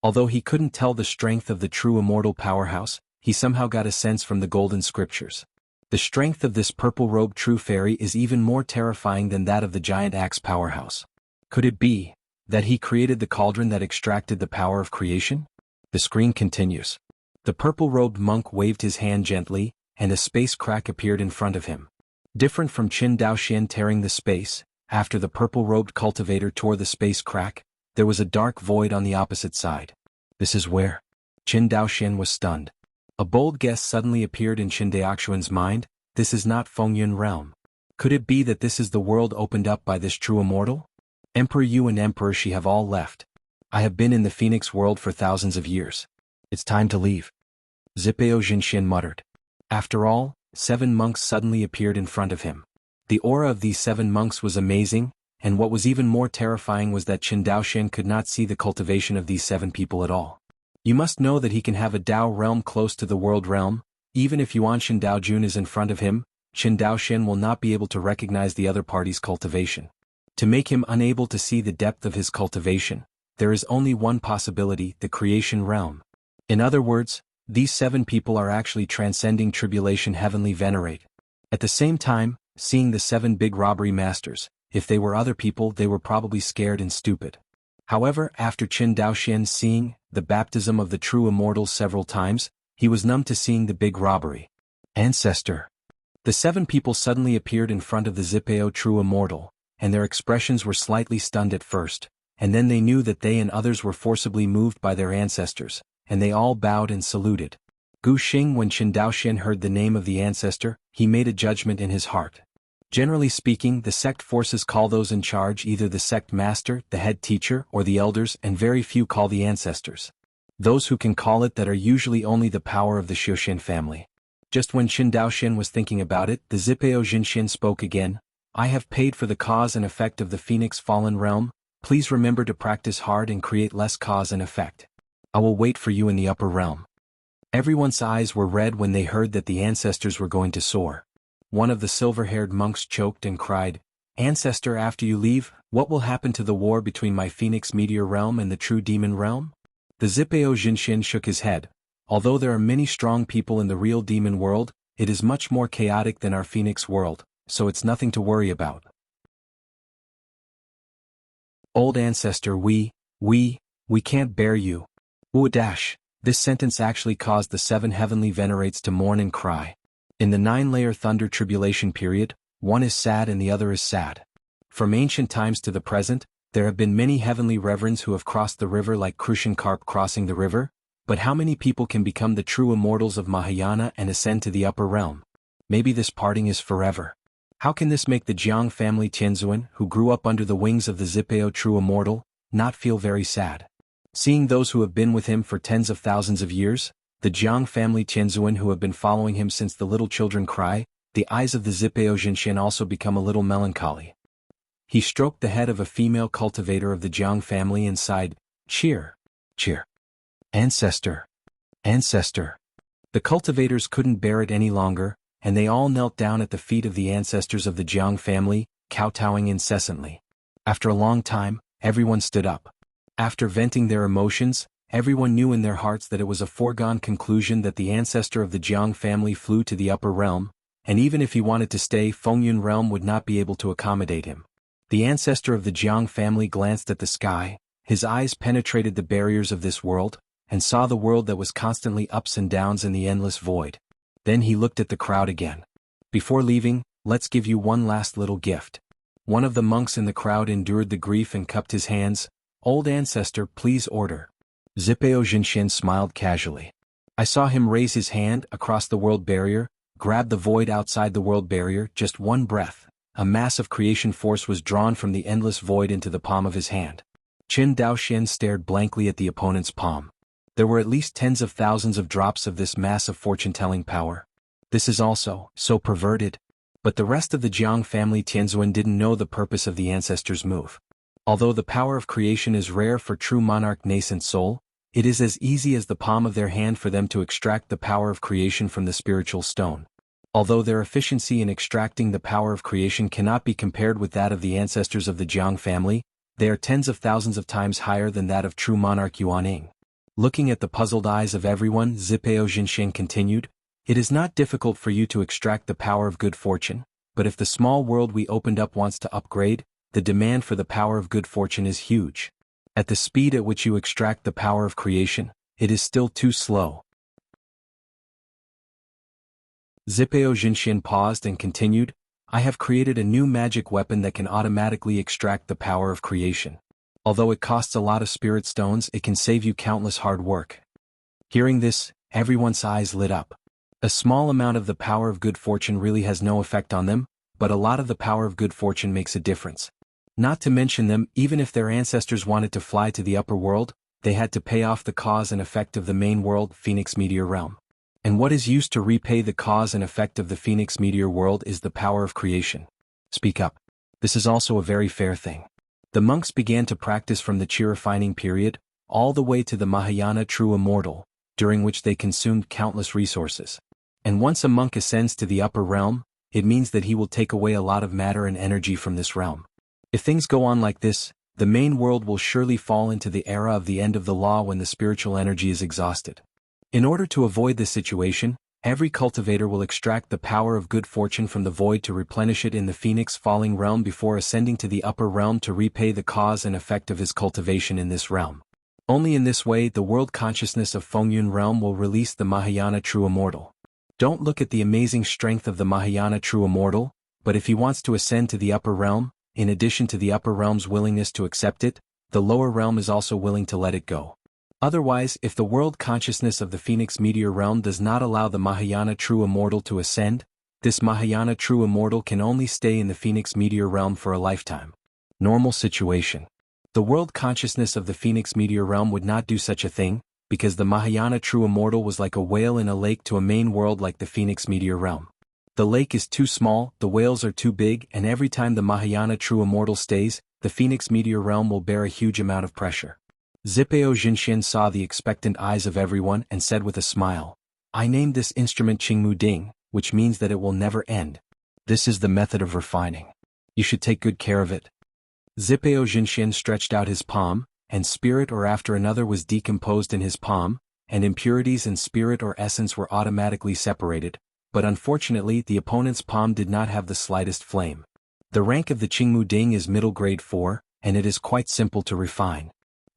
Although he couldn't tell the strength of the true immortal powerhouse, he somehow got a sense from the golden scriptures. The strength of this purple-robed true fairy is even more terrifying than that of the giant axe powerhouse. Could it be that he created the cauldron that extracted the power of creation? The screen continues. The purple-robed monk waved his hand gently, and a space crack appeared in front of him. Different from Qin Daoxian tearing the space, after the purple-robed cultivator tore the space crack, there was a dark void on the opposite side. This is where? Qin Daoxian was stunned. A bold guess suddenly appeared in Qin Daoxuan's mind. This is not Fengyun realm. Could it be that this is the world opened up by this true immortal? Emperor Yu and Emperor Shi have all left. I have been in the Phoenix world for thousands of years. It's time to leave. Zipeo Jinxian muttered. After all, 7 monks suddenly appeared in front of him. The aura of these 7 monks was amazing, and what was even more terrifying was that Qin Daoxian could not see the cultivation of these 7 people at all. You must know that he can have a Dao realm close to the world realm. Even if Yuan Shen Daojun is in front of him, Qin Daoxian will not be able to recognize the other party's cultivation. To make him unable to see the depth of his cultivation, there is only one possibility: the creation realm. In other words, these 7 people are actually transcending tribulation heavenly venerate. At the same time, seeing the 7 big robbery masters, if they were other people they were probably scared and stupid. However, after Qin Daoxian seeing the baptism of the true immortal several times, he was numb to seeing the big robbery. Ancestor. The 7 people suddenly appeared in front of the Zipeo true immortal, and their expressions were slightly stunned at first, and then they knew that they and others were forcibly moved by their ancestors, and they all bowed and saluted. Gu Xing. When Qin Daoxian heard the name of the ancestor, he made a judgment in his heart. Generally speaking, the sect forces call those in charge either the sect master, the head teacher, or the elders, and very few call the ancestors. Those who can call it that are usually only the power of the Xiuxian family. Just when Qin Daoxian was thinking about it, the Zipeo Jinxian spoke again. I have paid for the cause and effect of the Phoenix fallen realm. Please remember to practice hard and create less cause and effect. I will wait for you in the upper realm. Everyone's eyes were red when they heard that the ancestors were going to soar. One of the silver-haired monks choked and cried, Ancestor, after you leave, what will happen to the war between my Phoenix meteor realm and the true demon realm? The Zipeo Jinxian shook his head. Although there are many strong people in the real demon world, it is much more chaotic than our Phoenix world, so it's nothing to worry about. Old ancestor, we can't bear you. Dash. This sentence actually caused the 7 heavenly venerates to mourn and cry. In the 9-layer thunder tribulation period, one is sad and the other is sad. From ancient times to the present, there have been many heavenly reverends who have crossed the river like Crucian carp crossing the river, but how many people can become the true immortals of Mahayana and ascend to the upper realm? Maybe this parting is forever. How can this make the Jiang family Tianzuan, who grew up under the wings of the Zipeo true immortal, not feel very sad? Seeing those who have been with him for tens of thousands of years, the Jiang family Tianzuan who have been following him since the little children cry, the eyes of the Zipeo Jinxian also become a little melancholy. He stroked the head of a female cultivator of the Jiang family and sighed, Cheer, cheer. Ancestor, ancestor. The cultivators couldn't bear it any longer, and they all knelt down at the feet of the ancestors of the Jiang family, kowtowing incessantly. After a long time, everyone stood up. After venting their emotions, everyone knew in their hearts that it was a foregone conclusion that the ancestor of the Jiang family flew to the upper realm, and even if he wanted to stay, Fengyun realm would not be able to accommodate him. The ancestor of the Jiang family glanced at the sky, his eyes penetrated the barriers of this world, and saw the world that was constantly ups and downs in the endless void. Then he looked at the crowd again. Before leaving, let's give you one last little gift. One of the monks in the crowd endured the grief and cupped his hands. Old ancestor, please order. Zipeo Jinxian smiled casually. I saw him raise his hand across the world barrier, grab the void outside the world barrier, just one breath. a massive creation force was drawn from the endless void into the palm of his hand. Qin Daoxian stared blankly at the opponent's palm. There were at least tens of thousands of drops of this massive fortune-telling power. This is also so perverted. But the rest of the Jiang family Tianzuan didn't know the purpose of the ancestors' move. Although the power of creation is rare for true monarch nascent soul, it is as easy as the palm of their hand for them to extract the power of creation from the spiritual stone. Although their efficiency in extracting the power of creation cannot be compared with that of the ancestors of the Jiang family, they are tens of thousands of times higher than that of true monarch Yuanning. Looking at the puzzled eyes of everyone, Zipeo Jinxian continued, "It is not difficult for you to extract the power of good fortune, but if the small world we opened up wants to upgrade, the demand for the power of good fortune is huge. At the speed at which you extract the power of creation, it is still too slow." Zipeo Jinxian paused and continued, "I have created a new magic weapon that can automatically extract the power of creation. Although it costs a lot of spirit stones, it can save you countless hard work." Hearing this, everyone's eyes lit up. A small amount of the power of good fortune really has no effect on them, but a lot of the power of good fortune makes a difference. Not to mention them, even if their ancestors wanted to fly to the upper world, they had to pay off the cause and effect of the main world, Phoenix Meteor Realm. And what is used to repay the cause and effect of the Phoenix Meteor world is the power of creation. Speak up. This is also a very fair thing. The monks began to practice from the Qi refining period, all the way to the Mahayana true immortal, during which they consumed countless resources. And once a monk ascends to the upper realm, it means that he will take away a lot of matter and energy from this realm. If things go on like this, the main world will surely fall into the era of the end of the law when the spiritual energy is exhausted. In order to avoid this situation, every cultivator will extract the power of good fortune from the void to replenish it in the phoenix falling realm before ascending to the upper realm to repay the cause and effect of his cultivation in this realm. Only in this way the world consciousness of Fengyun realm will release the Mahayana true immortal. Don't look at the amazing strength of the Mahayana true immortal, but if he wants to ascend to the upper realm, in addition to the upper realm's willingness to accept it, the lower realm is also willing to let it go. Otherwise, if the world consciousness of the Phoenix Meteor realm does not allow the Mahayana true immortal to ascend, this Mahayana true immortal can only stay in the Phoenix Meteor realm for a lifetime. Normal situation. The world consciousness of the Phoenix Meteor realm would not do such a thing, because the Mahayana true immortal was like a whale in a lake to a main world like the Phoenix Meteor realm. The lake is too small, the whales are too big, and every time the Mahayana true immortal stays, the Phoenix Meteor realm will bear a huge amount of pressure. Zipeo Jinxian saw the expectant eyes of everyone and said with a smile, "I named this instrument Qingmu Ding, which means that it will never end. This is the method of refining. You should take good care of it." Zipeo Jinxian stretched out his palm, and spirit or after another was decomposed in his palm, and impurities and spirit or essence were automatically separated, but unfortunately the opponent's palm did not have the slightest flame. The rank of the Qingmu Ding is middle grade 4, and it is quite simple to refine.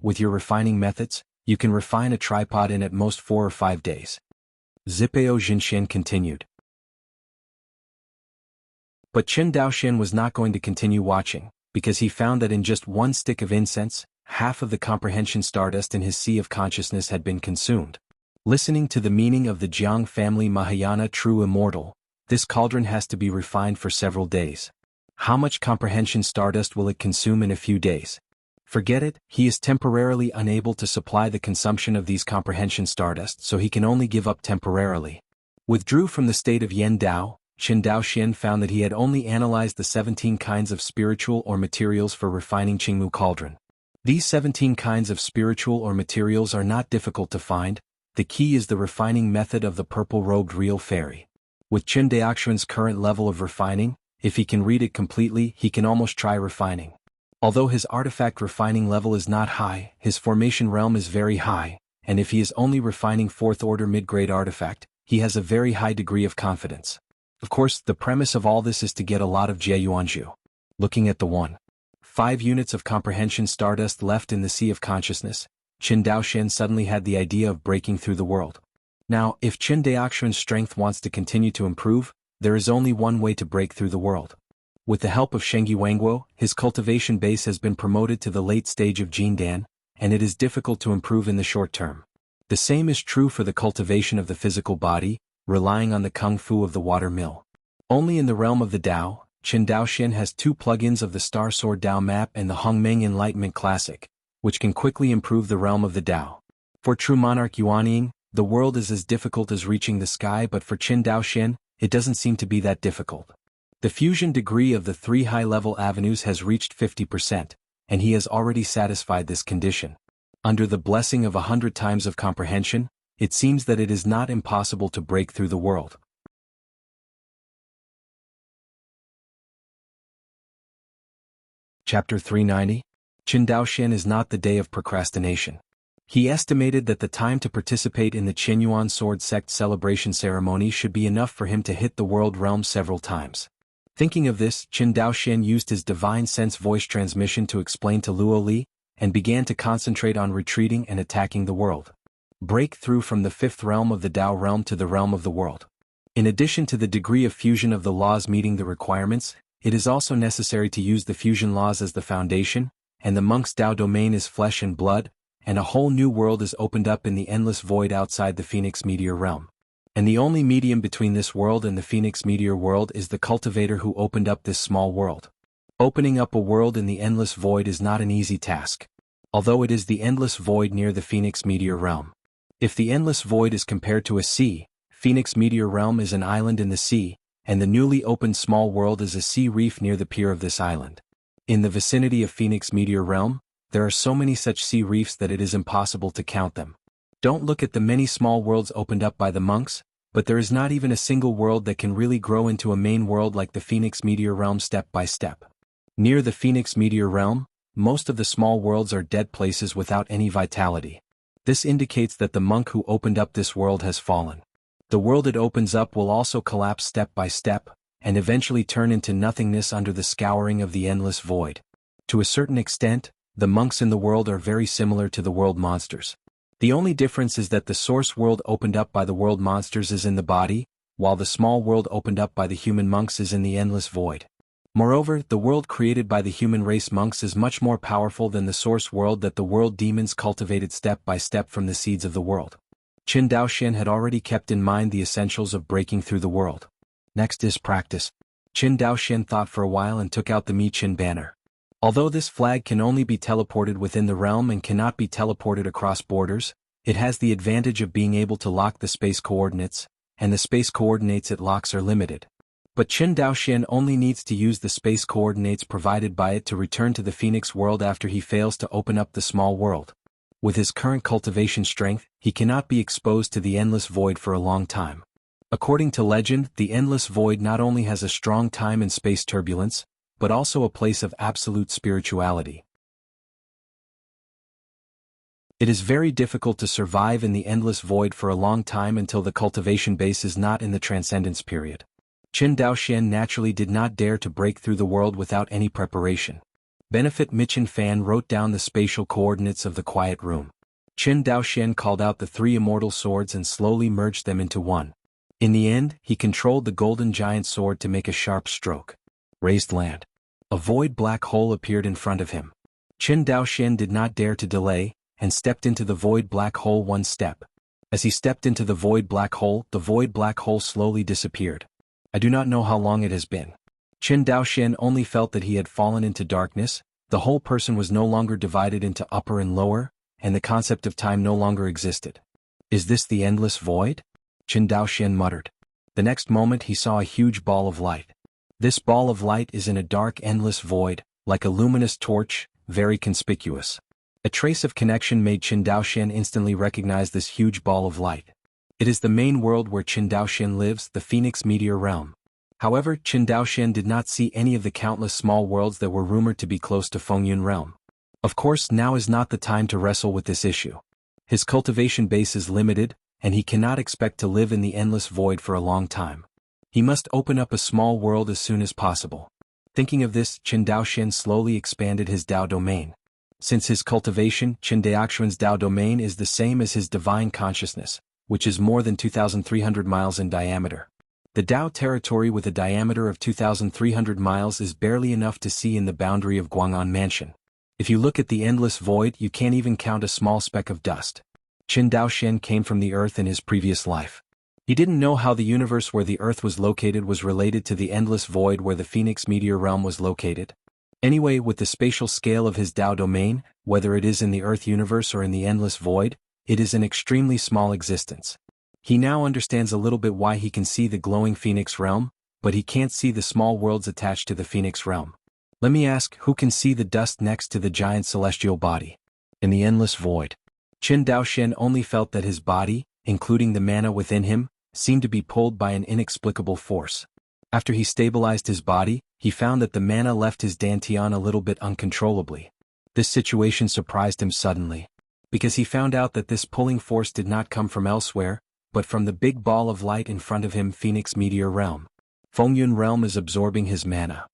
With your refining methods, you can refine a tripod in at most 4 or 5 days. Zipeo Jinxian continued. But Qin Daoxian was not going to continue watching, because he found that in just one stick of incense, half of the comprehension stardust in his sea of consciousness had been consumed. Listening to the meaning of the Jiang family Mahayana true immortal, this cauldron has to be refined for several days. How much comprehension stardust will it consume in a few days? Forget it, he is temporarily unable to supply the consumption of these comprehension stardust, so he can only give up temporarily. Withdrew from the state of Yen Dao, Qin Daoxian found that he had only analyzed the 17 kinds of spiritual or materials for refining Qingmu cauldron. These 17 kinds of spiritual or materials are not difficult to find, the key is the refining method of the purple-robed real fairy. With Qin Daoxian's current level of refining, if he can read it completely, he can almost try refining. Although his artifact refining level is not high, his formation realm is very high, and if he is only refining 4th order mid-grade artifact, he has a very high degree of confidence. Of course, the premise of all this is to get a lot of Jieyuanju. Looking at the 1.5 units of comprehension stardust left in the sea of consciousness, Qin Daoxian suddenly had the idea of breaking through the world. Now, if Qin Daoxian's strength wants to continue to improve, there is only one way to break through the world. With the help of Shengyi Wangguo, his cultivation base has been promoted to the late stage of Jindan, and it is difficult to improve in the short term. The same is true for the cultivation of the physical body, relying on the kung fu of the water mill. Only in the realm of the Tao, Qin Daoxian has two plugins of the Star Sword Dao map and the Hongmeng Enlightenment Classic, which can quickly improve the realm of the Dao. For true monarch Yuanying, the world is as difficult as reaching the sky, but for Qin Daoxian, it doesn't seem to be that difficult. The fusion degree of the 3 high-level avenues has reached 50%, and he has already satisfied this condition. Under the blessing of 100 times of comprehension, it seems that it is not impossible to break through the world. Chapter 390. Qin Daoxian is not the day of procrastination. He estimated that the time to participate in the Qinyuan Sword Sect celebration ceremony should be enough for him to hit the world realm several times. Thinking of this, Qin Daoxian used his divine sense voice transmission to explain to Luo Li, and began to concentrate on retreating and attacking the world. Break through from the 5th realm of the Dao realm to the realm of the world. In addition to the degree of fusion of the laws meeting the requirements, it is also necessary to use the fusion laws as the foundation, and the monk's Dao domain is flesh and blood, and a whole new world is opened up in the endless void outside the Phoenix Meteor realm. And the only medium between this world and the Phoenix Meteor world is the cultivator who opened up this small world. Opening up a world in the endless void is not an easy task. Although it is the endless void near the Phoenix Meteor realm. If the endless void is compared to a sea, Phoenix Meteor realm is an island in the sea, and the newly opened small world is a sea reef near the pier of this island. In the vicinity of Phoenix Meteor realm, there are so many such sea reefs that it is impossible to count them. Don't look at the many small worlds opened up by the monks, but there is not even a single world that can really grow into a main world like the Phoenix Meteor realm step by step. Near the Phoenix Meteor realm, most of the small worlds are dead places without any vitality. This indicates that the monk who opened up this world has fallen. The world it opens up will also collapse step by step, and eventually turn into nothingness under the scouring of the endless void. To a certain extent, the monks in the world are very similar to the world monsters. The only difference is that the source world opened up by the world monsters is in the body, while the small world opened up by the human monks is in the endless void. Moreover, the world created by the human race monks is much more powerful than the source world that the world demons cultivated step by step from the seeds of the world. Qin Daoxian had already kept in mind the essentials of breaking through the world. Next is practice. Qin Daoxian thought for a while and took out the Mi Qin banner. Although this flag can only be teleported within the realm and cannot be teleported across borders, it has the advantage of being able to lock the space coordinates, and the space coordinates it locks are limited. But Qin Daoxian only needs to use the space coordinates provided by it to return to the Phoenix world after he fails to open up the small world. With his current cultivation strength, he cannot be exposed to the endless void for a long time. According to legend, the endless void not only has a strong time and space turbulence, but also a place of absolute spirituality. It is very difficult to survive in the endless void for a long time until the cultivation base is not in the transcendence period. Qin Daoxian naturally did not dare to break through the world without any preparation. Benefit Michin Fan wrote down the spatial coordinates of the quiet room. Qin Daoxian called out the 3 immortal swords and slowly merged them into one. In the end, he controlled the golden giant sword to make a sharp stroke. Raised land. A void black hole appeared in front of him. Qin Daoxian did not dare to delay, and stepped into the void black hole one step. As he stepped into the void black hole slowly disappeared. I do not know how long it has been. Qin Daoxian only felt that he had fallen into darkness, the whole person was no longer divided into upper and lower, and the concept of time no longer existed. Is this the endless void? Qin Daoxian muttered. The next moment he saw a huge ball of light. This ball of light is in a dark endless void, like a luminous torch, very conspicuous. A trace of connection made Qin Daoxian instantly recognize this huge ball of light. It is the main world where Qin Daoxian lives, the Phoenix Meteor realm. However, Qin Daoxian did not see any of the countless small worlds that were rumored to be close to Fengyun realm. Of course, now is not the time to wrestle with this issue. His cultivation base is limited, and he cannot expect to live in the endless void for a long time. He must open up a small world as soon as possible. Thinking of this, Qin Daoxian slowly expanded his Dao domain. Since his cultivation, Qin Daoxian's Dao domain is the same as his divine consciousness, which is more than 2,300 miles in diameter. The Dao territory with a diameter of 2,300 miles is barely enough to see in the boundary of Guang'an Mansion. If you look at the endless void, you can't even count a small speck of dust. Qin Daoxian came from the earth in his previous life. He didn't know how the universe where the Earth was located was related to the endless void where the Phoenix meteor realm was located. Anyway, with the spatial scale of his Tao domain, whether it is in the Earth universe or in the endless void, it is an extremely small existence. He now understands a little bit why he can see the glowing Phoenix realm, but he can't see the small worlds attached to the Phoenix realm. Let me ask, who can see the dust next to the giant celestial body? In the endless void, Qin Daoxian only felt that his body, including the mana within him, seemed to be pulled by an inexplicable force. After he stabilized his body, he found that the mana left his dantian a little bit uncontrollably. This situation surprised him suddenly, because he found out that this pulling force did not come from elsewhere, but from the big ball of light in front of him, Phoenix meteor realm. Fengyun realm is absorbing his mana.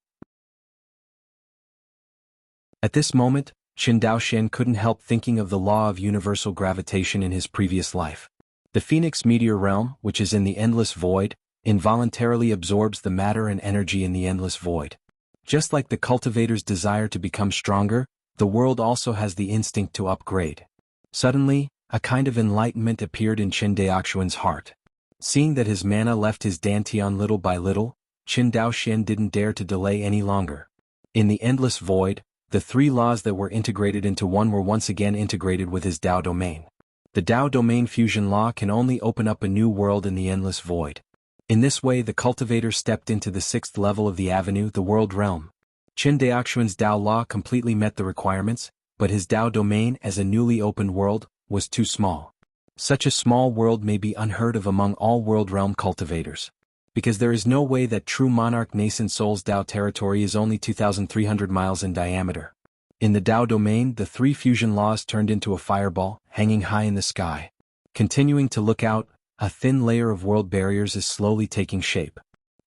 At this moment, Qin Daoxian couldn't help thinking of the law of universal gravitation in his previous life. The Phoenix meteor realm, which is in the endless void, involuntarily absorbs the matter and energy in the endless void. Just like the cultivator's desire to become stronger, the world also has the instinct to upgrade. Suddenly, a kind of enlightenment appeared in Qin Daoxian's heart. Seeing that his mana left his dantian little by little, Qin Daoxian didn't dare to delay any longer. In the endless void, the three laws that were integrated into one were once again integrated with his Tao domain. The Tao domain fusion law can only open up a new world in the endless void. In this way, the cultivator stepped into the sixth level of the avenue, the world realm. Qin Daoxian's Tao law completely met the requirements, but his Tao domain as a newly opened world was too small. Such a small world may be unheard of among all world realm cultivators, because there is no way that true monarch nascent soul's Tao territory is only 2,300 miles in diameter. In the Tao domain, the three fusion laws turned into a fireball, hanging high in the sky. Continuing to look out, a thin layer of world barriers is slowly taking shape.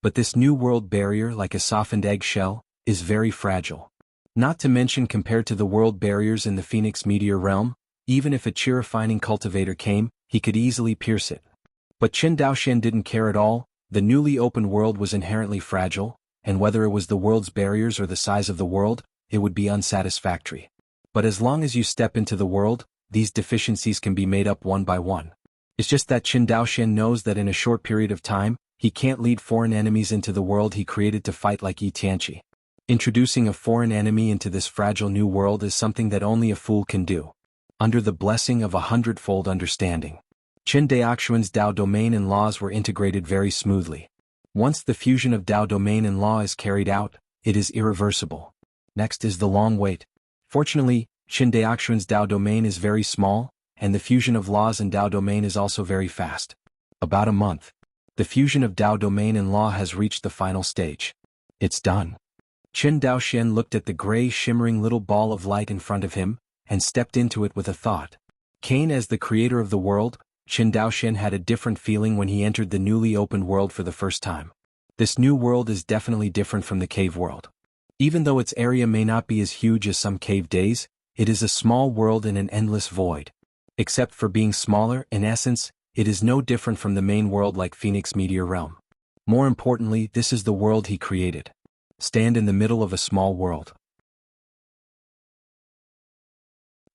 But this new world barrier, like a softened eggshell, is very fragile. Not to mention, compared to the world barriers in the Phoenix meteor realm, even if a cheerifying cultivator came, he could easily pierce it. But Qin Daoxian didn't care at all. The newly opened world was inherently fragile, and whether it was the world's barriers or the size of the world, it would be unsatisfactory. But as long as you step into the world, these deficiencies can be made up one by one. It's just that Qin Daoxian knows that in a short period of time, he can't lead foreign enemies into the world he created to fight like Yi Tianqi. Introducing a foreign enemy into this fragile new world is something that only a fool can do. Under the blessing of 100-fold understanding, Qin Daoxian's Tao domain and laws were integrated very smoothly. Once the fusion of Tao domain and law is carried out, it is irreversible. Next is the long wait. Fortunately, Qin Daoxian's Tao domain is very small, and the fusion of laws and Tao domain is also very fast. About a month. The fusion of Tao domain and law has reached the final stage. It's done. Qin Daoxian looked at the gray shimmering little ball of light in front of him, and stepped into it with a thought. Cain, as the creator of the world, Qin Daoxian had a different feeling when he entered the newly opened world for the first time. This new world is definitely different from the cave world. Even though its area may not be as huge as some cave days, it is a small world in an endless void. Except for being smaller, in essence, it is no different from the main world like Phoenix meteor realm. More importantly, this is the world he created. Stand in the middle of a small world.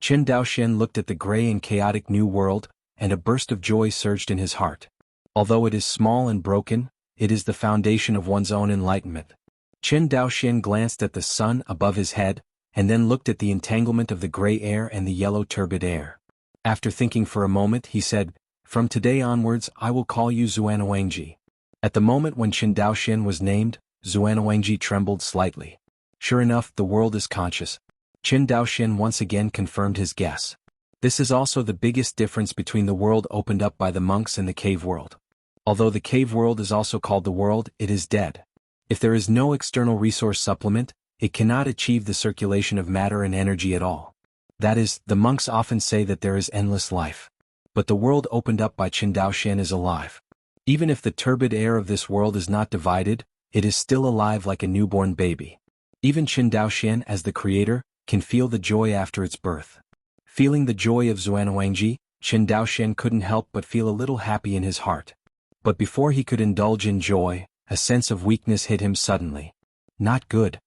Qin Daoxian looked at the gray and chaotic new world, and a burst of joy surged in his heart. Although it is small and broken, it is the foundation of one's own enlightenment. Qin Daoxian glanced at the sun above his head, and then looked at the entanglement of the gray air and the yellow turbid air. After thinking for a moment, he said, "From today onwards, I will call you Xuanwangji." At the moment when Qin Daoxian was named, Xuanwangji trembled slightly. Sure enough, the world is conscious. Qin Daoxian once again confirmed his guess. This is also the biggest difference between the world opened up by the monks and the cave world. Although the cave world is also called the world, it is dead. If there is no external resource supplement, it cannot achieve the circulation of matter and energy at all. That is, the monks often say that there is endless life. But the world opened up by Qin Daoxian is alive. Even if the turbid air of this world is not divided, it is still alive like a newborn baby. Even Qin Daoxian, as the creator, can feel the joy after its birth. Feeling the joy of Xuanwangji, Qin Daoxian couldn't help but feel a little happy in his heart. But before he could indulge in joy, a sense of weakness hit him suddenly. Not good.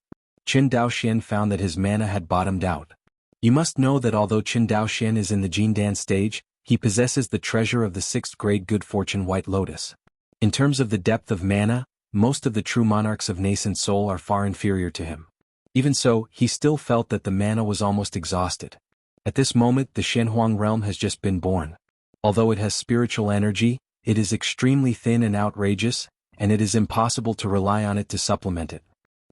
Qin Daoxian found that his mana had bottomed out. You must know that although Qin Daoxian is in the Jindan stage, he possesses the treasure of the 6th grade good fortune White Lotus. In terms of the depth of mana, most of the true monarchs of nascent soul are far inferior to him. Even so, he still felt that the mana was almost exhausted. At this moment the Shenhuang realm has just been born. Although it has spiritual energy, it is extremely thin and outrageous, and it is impossible to rely on it to supplement it.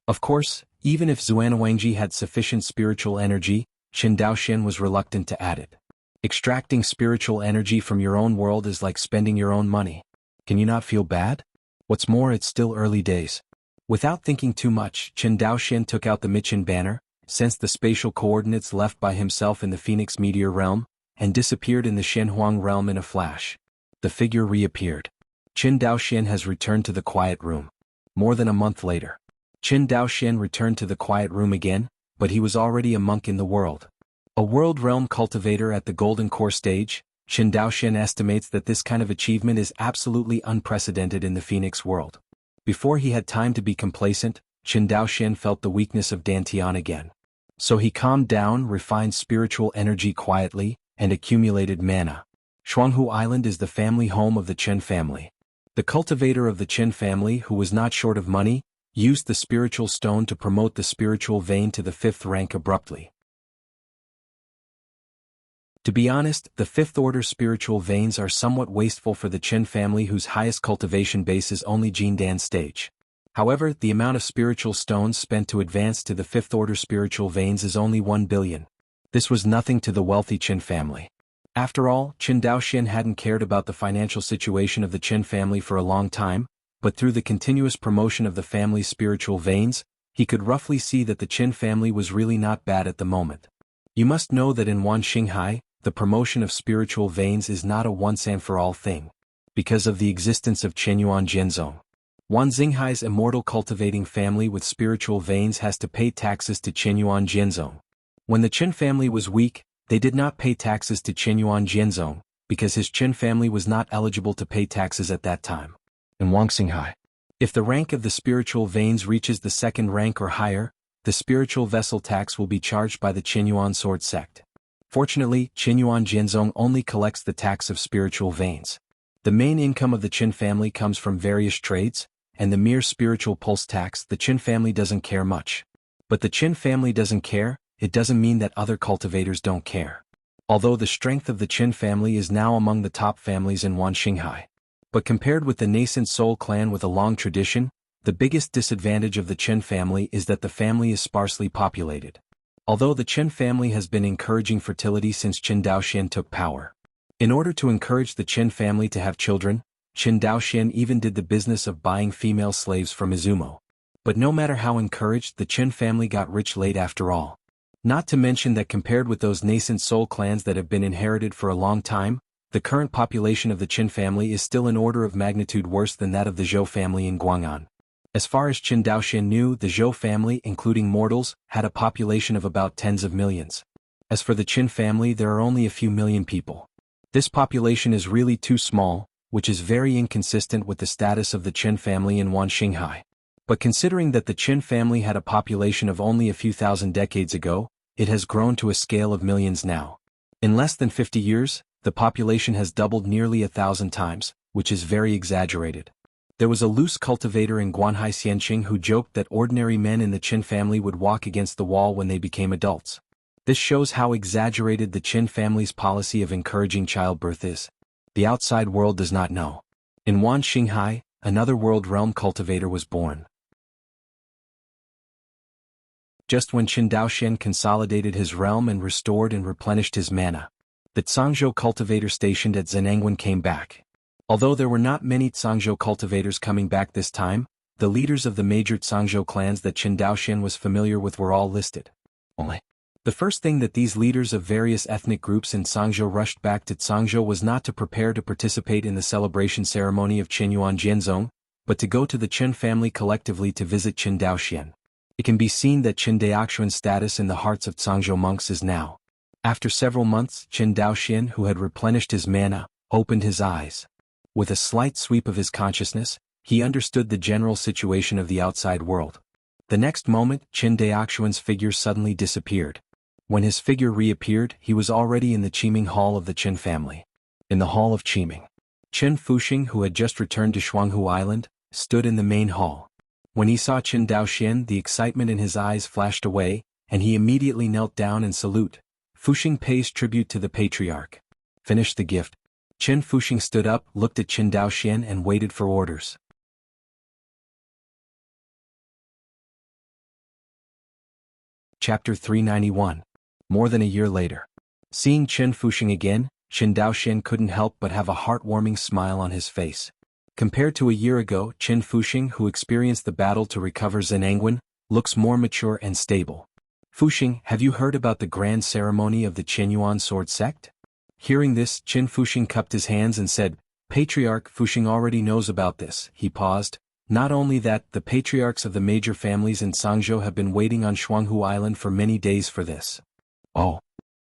Of course, even if Xuanwangji had sufficient spiritual energy, Qin Daoxian was reluctant to add it. Extracting spiritual energy from your own world is like spending your own money. Can you not feel bad? What's more, it's still early days. Without thinking too much, Qin Daoxian took out the Michin banner, sensed the spatial coordinates left by himself in the Phoenix Meteor realm, and disappeared in the Shenhuang realm in a flash. The figure reappeared. Qin Daoxian has returned to the quiet room. More than a month later, Qin Daoxian returned to the quiet room again, but he was already a monk in the world. A world realm cultivator at the Golden Core stage, Qin Daoxian estimates that this kind of achievement is absolutely unprecedented in the Phoenix world. Before he had time to be complacent, Qin Daoxian felt the weakness of Dantian again. So he calmed down, refined spiritual energy quietly, and accumulated mana. Shuanghu Island is the family home of the Chen family. The cultivator of the Chen family, who was not short of money, used the spiritual stone to promote the spiritual vein to the 5th rank abruptly. To be honest, the 5th order spiritual veins are somewhat wasteful for the Chen family, whose highest cultivation base is only Jindan stage. However, the amount of spiritual stones spent to advance to the 5th order spiritual veins is only 1 billion. This was nothing to the wealthy Chen family. After all, Qin Daoxian hadn't cared about the financial situation of the Chen family for a long time, but through the continuous promotion of the family's spiritual veins, he could roughly see that the Chen family was really not bad at the moment. You must know that in Wan Xinghai, the promotion of spiritual veins is not a once-and-for-all thing, because of the existence of Chenyuan Jianzong. Wan Xinghai's immortal cultivating family with spiritual veins has to pay taxes to Chenyuan Jianzong. When the Chen family was weak, they did not pay taxes to Chenyuan Jianzong, because his Chen family was not eligible to pay taxes at that time. In Wan Xinghai, if the rank of the spiritual veins reaches the 2nd rank or higher, the spiritual vessel tax will be charged by the Chenyuan sword sect. Fortunately, Chenyuan Jianzong only collects the tax of spiritual veins. The main income of the Qin family comes from various trades, and the mere spiritual pulse tax the Qin family doesn't care much. But the Qin family doesn't care, it doesn't mean that other cultivators don't care. Although the strength of the Qin family is now among the top families in Wan Xinghai. But compared with the nascent Soul clan with a long tradition, the biggest disadvantage of the Qin family is that the family is sparsely populated. Although the Qin family has been encouraging fertility since Qin Daoxian took power. In order to encourage the Qin family to have children, Qin Daoxian even did the business of buying female slaves from Izumo. But no matter how encouraged, the Qin family got rich late after all. Not to mention that compared with those nascent Soul clans that have been inherited for a long time, the current population of the Qin family is still an order of magnitude worse than that of the Zhou family in Guang'an. As far as Qin Daoxian knew, the Zhou family, including mortals, had a population of about tens of millions. As for the Qin family, there are only a few million people. This population is really too small, which is very inconsistent with the status of the Qin family in Wan Xinghai. But considering that the Qin family had a population of only a few thousand decades ago, it has grown to a scale of millions now. In less than 50 years, the population has doubled nearly 1,000 times, which is very exaggerated. There was a loose cultivator in Guanhai Xianqing who joked that ordinary men in the Qin family would walk against the wall when they became adults. This shows how exaggerated the Qin family's policy of encouraging childbirth is. The outside world does not know. In Wan Xinghai, another world realm cultivator was born. Just when Qin Daoxian consolidated his realm and restored and replenished his mana, the Zhangzhou cultivator stationed at Zhenangwen came back. Although there were not many Zhangzhou cultivators coming back this time, the leaders of the major Zhangzhou clans that Qin Daoxian was familiar with were all listed. The first thing that these leaders of various ethnic groups in Zhangzhou rushed back to Zhangzhou was not to prepare to participate in the celebration ceremony of Chenyuan Jianzong, but to go to the Qin family collectively to visit Qin Daoxian. It can be seen that Qin Daoxian's status in the hearts of Zhangzhou monks is now. After several months, Qin Daoxian, who had replenished his mana, opened his eyes. With a slight sweep of his consciousness, he understood the general situation of the outside world. The next moment, Qin Daoxian's figure suddenly disappeared. When his figure reappeared, he was already in the Qiming Hall of the Qin family. In the hall of Qiming, Qin Fuxing, who had just returned to Jianghu Island, stood in the main hall. When he saw Qin Daoxian, the excitement in his eyes flashed away, and he immediately knelt down and salute. Fuxing pays tribute to the patriarch. Finish the gift. Qin Fuxing stood up, looked at Qin Daoxian and waited for orders. Chapter 391. More than a year later. Seeing Qin Fuxing again, Qin Daoxian couldn't help but have a heartwarming smile on his face. Compared to a year ago, Qin Fuxing, who experienced the battle to recover Zenangwan, looks more mature and stable. Fuxing, have you heard about the grand ceremony of the Qinyuan sword sect? Hearing this, Qin Fuxing cupped his hands and said, Patriarch Fuxing already knows about this. He paused. Not only that, the patriarchs of the major families in Sangzhou have been waiting on Jianghu Island for many days for this. Oh.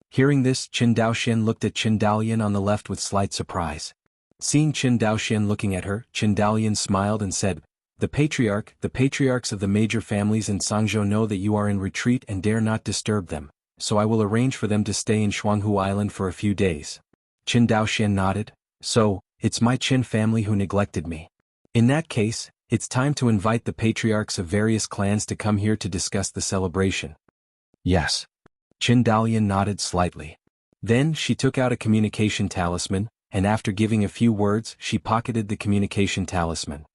Hearing this, Qin Daoxian looked at Qin Dalian on the left with slight surprise. Seeing Qin Daoxian looking at her, Qin Dalian smiled and said, the patriarchs of the major families in Sangzhou know that you are in retreat and dare not disturb them, so I will arrange for them to stay in Jianghu Island for a few days. Qin Daoxian nodded. So, it's my Qin family who neglected me. In that case, it's time to invite the patriarchs of various clans to come here to discuss the celebration. Yes. Qin Dalian nodded slightly. Then she took out a communication talisman, and after giving a few words, she pocketed the communication talisman.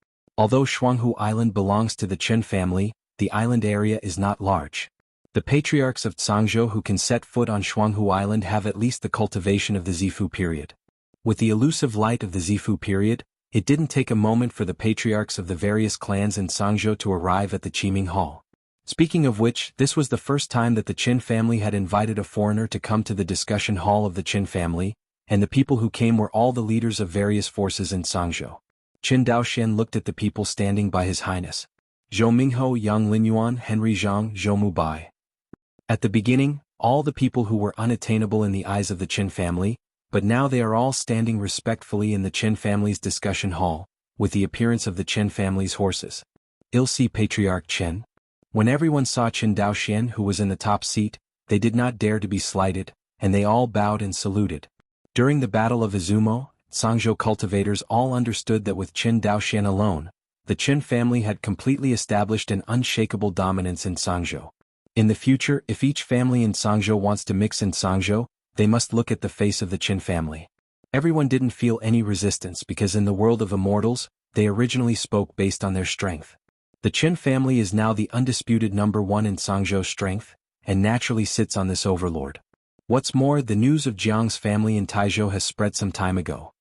Although Jianghu Island belongs to the Qin family, the island area is not large. The patriarchs of Sangzhou who can set foot on Jianghu Island have at least the cultivation of the Zifu period. With the elusive light of the Zifu period, it didn't take a moment for the patriarchs of the various clans in Sangzhou to arrive at the Qiming Hall. Speaking of which, this was the first time that the Qin family had invited a foreigner to come to the discussion hall of the Qin family, and the people who came were all the leaders of various forces in Sangzhou. Qin Daoxian looked at the people standing by His Highness. Zhou Mingho, Yang Linyuan, Henry Zhang, Zhou Mubai. At the beginning, all the people who were unattainable in the eyes of the Qin family, but now they are all standing respectfully in the Qin family's discussion hall, with the appearance of the Qin family's horses. Ilse Patriarch Qin. When everyone saw Qin Daoxian, who was in the top seat, they did not dare to be slighted, and they all bowed and saluted. During the Battle of Izumo, Sangzhou cultivators all understood that with Qin Daoxian alone, the Qin family had completely established an unshakable dominance in Sangzhou. In the future, if each family in Sangzhou wants to mix in Sangzhou, they must look at the face of the Qin family. Everyone didn't feel any resistance because in the world of immortals, they originally spoke based on their strength. The Qin family is now the undisputed number one in Sangzhou's strength, and naturally sits on this overlord. What's more, the news of Jiang's family in Taizhou has spread some time ago.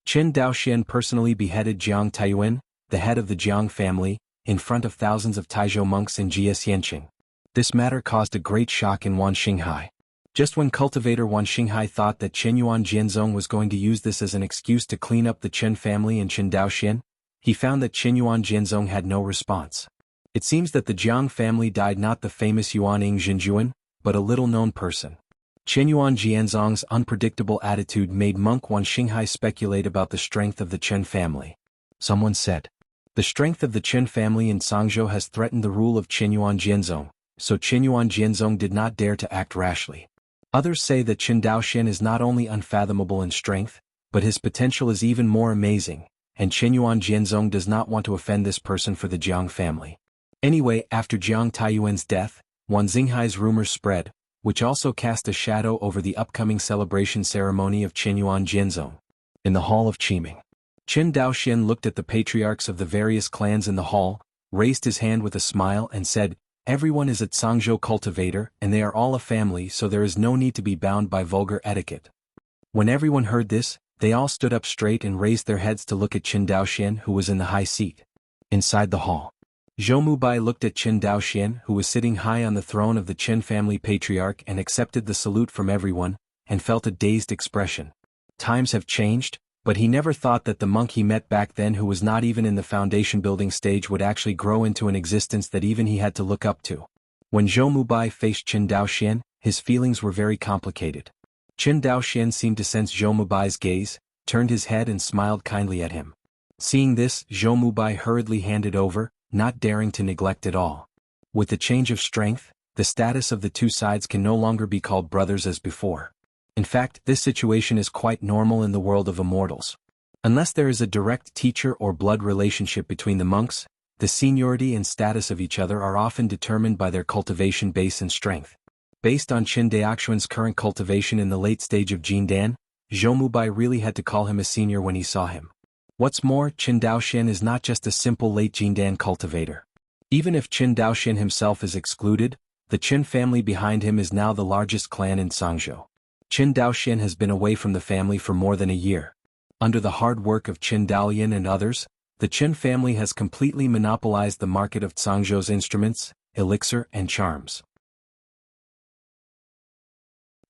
Qin Daoxian personally beheaded Jiang Taiyuan, the head of the Jiang family, in front of thousands of Taizhou monks in Jie Xianqing. This matter caused a great shock in Wan Xinghai. Just when cultivator Wan Xinghai thought that Qinyuan Jianzong was going to use this as an excuse to clean up the Qin family and Qin Daoxian, he found that Qinyuan Jianzong had no response. It seems that the Jiang family died not the famous Yuaning Jinjuan, but a little-known person. Qinyuan Jianzong's unpredictable attitude made monk Wan Xinghai speculate about the strength of the Qin family. Someone said, the strength of the Qin family in Sangzhou has threatened the rule of Qinyuan Jianzong, so Qinyuan Jianzong did not dare to act rashly. Others say that Qin Daoxian is not only unfathomable in strength, but his potential is even more amazing, and Qinyuan Jianzong does not want to offend this person for the Jiang family. Anyway, after Jiang Taiyuan's death, Wan Xinghai's rumors spread, which also cast a shadow over the upcoming celebration ceremony of Qinyuan Jianzong. In the hall of Qiming, Qin Daoxian looked at the patriarchs of the various clans in the hall, raised his hand with a smile and said, everyone is a Sangzhou cultivator and they are all a family, so there is no need to be bound by vulgar etiquette. When everyone heard this, they all stood up straight and raised their heads to look at Qin Daoxian, who was in the high seat. Inside the hall, Zhou Mubai looked at Qin Daoxian, who was sitting high on the throne of the Qin family patriarch, and accepted the salute from everyone, and felt a dazed expression. Times have changed, but he never thought that the monk he met back then, who was not even in the foundation building stage, would actually grow into an existence that even he had to look up to. When Zhou Mubai faced Qin Daoxian, his feelings were very complicated. Qin Daoxian seemed to sense Zhou Mubai's gaze, turned his head and smiled kindly at him. Seeing this, Zhou Mubai hurriedly handed over, not daring to neglect it all. With the change of strength, the status of the two sides can no longer be called brothers as before. In fact, this situation is quite normal in the world of immortals. Unless there is a direct teacher or blood relationship between the monks, the seniority and status of each other are often determined by their cultivation base and strength. Based on Qin Daoxuan's current cultivation in the late stage of Jindan, Zhou Mubai really had to call him a senior when he saw him. What's more, Qin Daoxian is not just a simple late Jindan cultivator. Even if Qin Daoxian himself is excluded, the Qin family behind him is now the largest clan in Sangzhou. Qin Daoxian has been away from the family for more than a year. Under the hard work of Qin Daolian and others, the Qin family has completely monopolized the market of Sangzhou's instruments, elixir, and charms.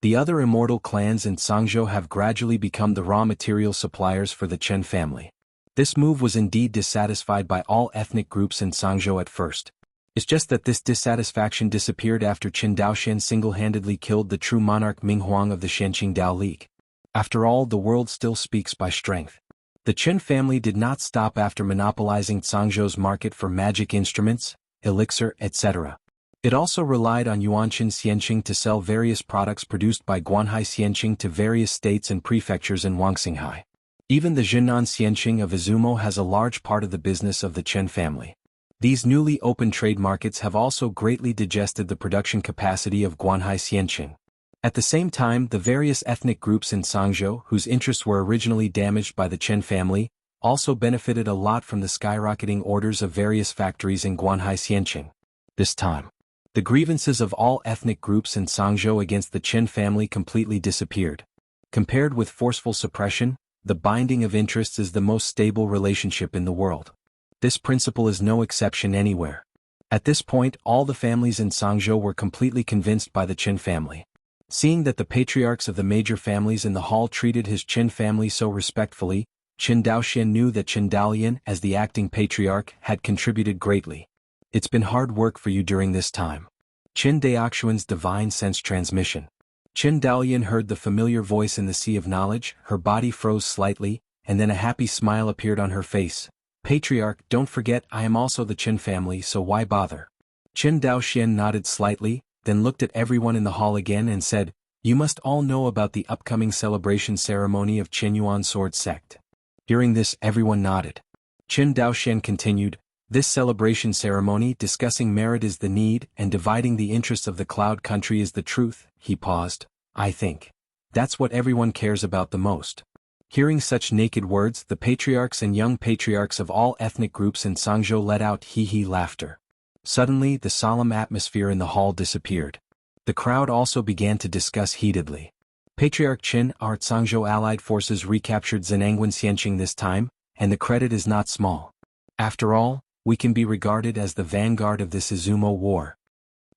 The other immortal clans in Sangzhou have gradually become the raw material suppliers for the Qin family. This move was indeed dissatisfied by all ethnic groups in Sangzhou at first. It's just that this dissatisfaction disappeared after Qin Daoxian single-handedly killed the true monarch Ming Huang of the Shenqing Dao League. After all, the world still speaks by strength. The Qin family did not stop after monopolizing Sangzhou's market for magic instruments, elixir, etc. It also relied on Yuanqin Xianqing to sell various products produced by Guanhai Xianqing to various states and prefectures in Wangxinghai. Even the Zhenan Xianqing of Izumo has a large part of the business of the Qin family. These newly opened trade markets have also greatly digested the production capacity of Guanhai Xianqing. At the same time, the various ethnic groups in Sangzhou, whose interests were originally damaged by the Qin family, also benefited a lot from the skyrocketing orders of various factories in Guanhai Xianqing. This time, the grievances of all ethnic groups in Sangzhou against the Qin family completely disappeared. Compared with forceful suppression, the binding of interests is the most stable relationship in the world. This principle is no exception anywhere. At this point, all the families in Sangzhou were completely convinced by the Qin family. Seeing that the patriarchs of the major families in the hall treated his Qin family so respectfully, Qin Daoxian knew that Qin Daolian, as the acting patriarch, had contributed greatly. It's been hard work for you during this time. Qin Daoxuan's divine sense transmission. Qin Daolian heard the familiar voice in the sea of knowledge, her body froze slightly, and then a happy smile appeared on her face. Patriarch, don't forget I am also the Qin family, so why bother? Qin Daoxian nodded slightly, then looked at everyone in the hall again and said, you must all know about the upcoming celebration ceremony of Qinyuan Sword Sect. Hearing this, everyone nodded. Qin Daoxian continued, this celebration ceremony discussing merit is the need and dividing the interests of the Cloud Country is the truth. He paused. I think that's what everyone cares about the most. Hearing such naked words, the patriarchs and young patriarchs of all ethnic groups in Sangzhou let out hee-hee laughter. Suddenly, the solemn atmosphere in the hall disappeared. The crowd also began to discuss heatedly. Patriarch Qin, our Sangzhou allied forces recaptured Zhenangwan Xianqing this time, and the credit is not small. After all, we can be regarded as the vanguard of this Izumo war.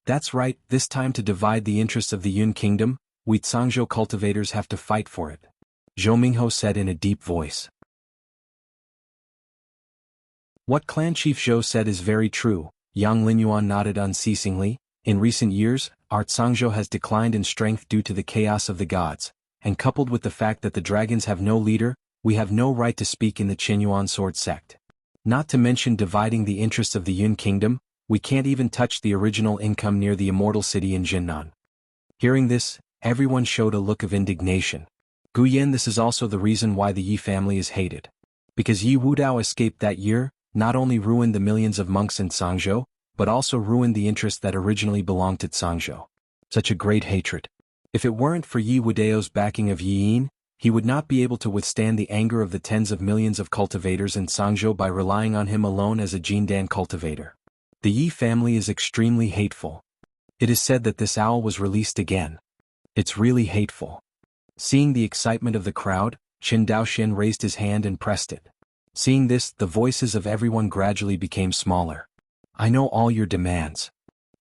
That's right, this time to divide the interests of the Yun Kingdom, we Sangzhou cultivators have to fight for it. Zhou Mingho said in a deep voice. What Clan Chief Zhou said is very true, Yang Linyuan nodded unceasingly. In recent years, our Sangzhou has declined in strength due to the chaos of the gods, and coupled with the fact that the dragons have no leader, we have no right to speak in the Qinyuan Sword Sect. Not to mention dividing the interests of the Yun Kingdom, we can't even touch the original income near the immortal city in Jinnan. Hearing this, everyone showed a look of indignation. Guyan, this is also the reason why the Yi family is hated. Because Yi Wudao escaped that year, not only ruined the millions of monks in Sangzhou, but also ruined the interests that originally belonged to Sangzhou. Such a great hatred. If it weren't for Yi Wudao's backing of Yi Yin, he would not be able to withstand the anger of the tens of millions of cultivators in Sangzhou by relying on him alone as a Jindan cultivator. The Yi family is extremely hateful. It is said that this owl was released again. It's really hateful. Seeing the excitement of the crowd, Qin Daoxian raised his hand and pressed it. Seeing this, the voices of everyone gradually became smaller. I know all your demands.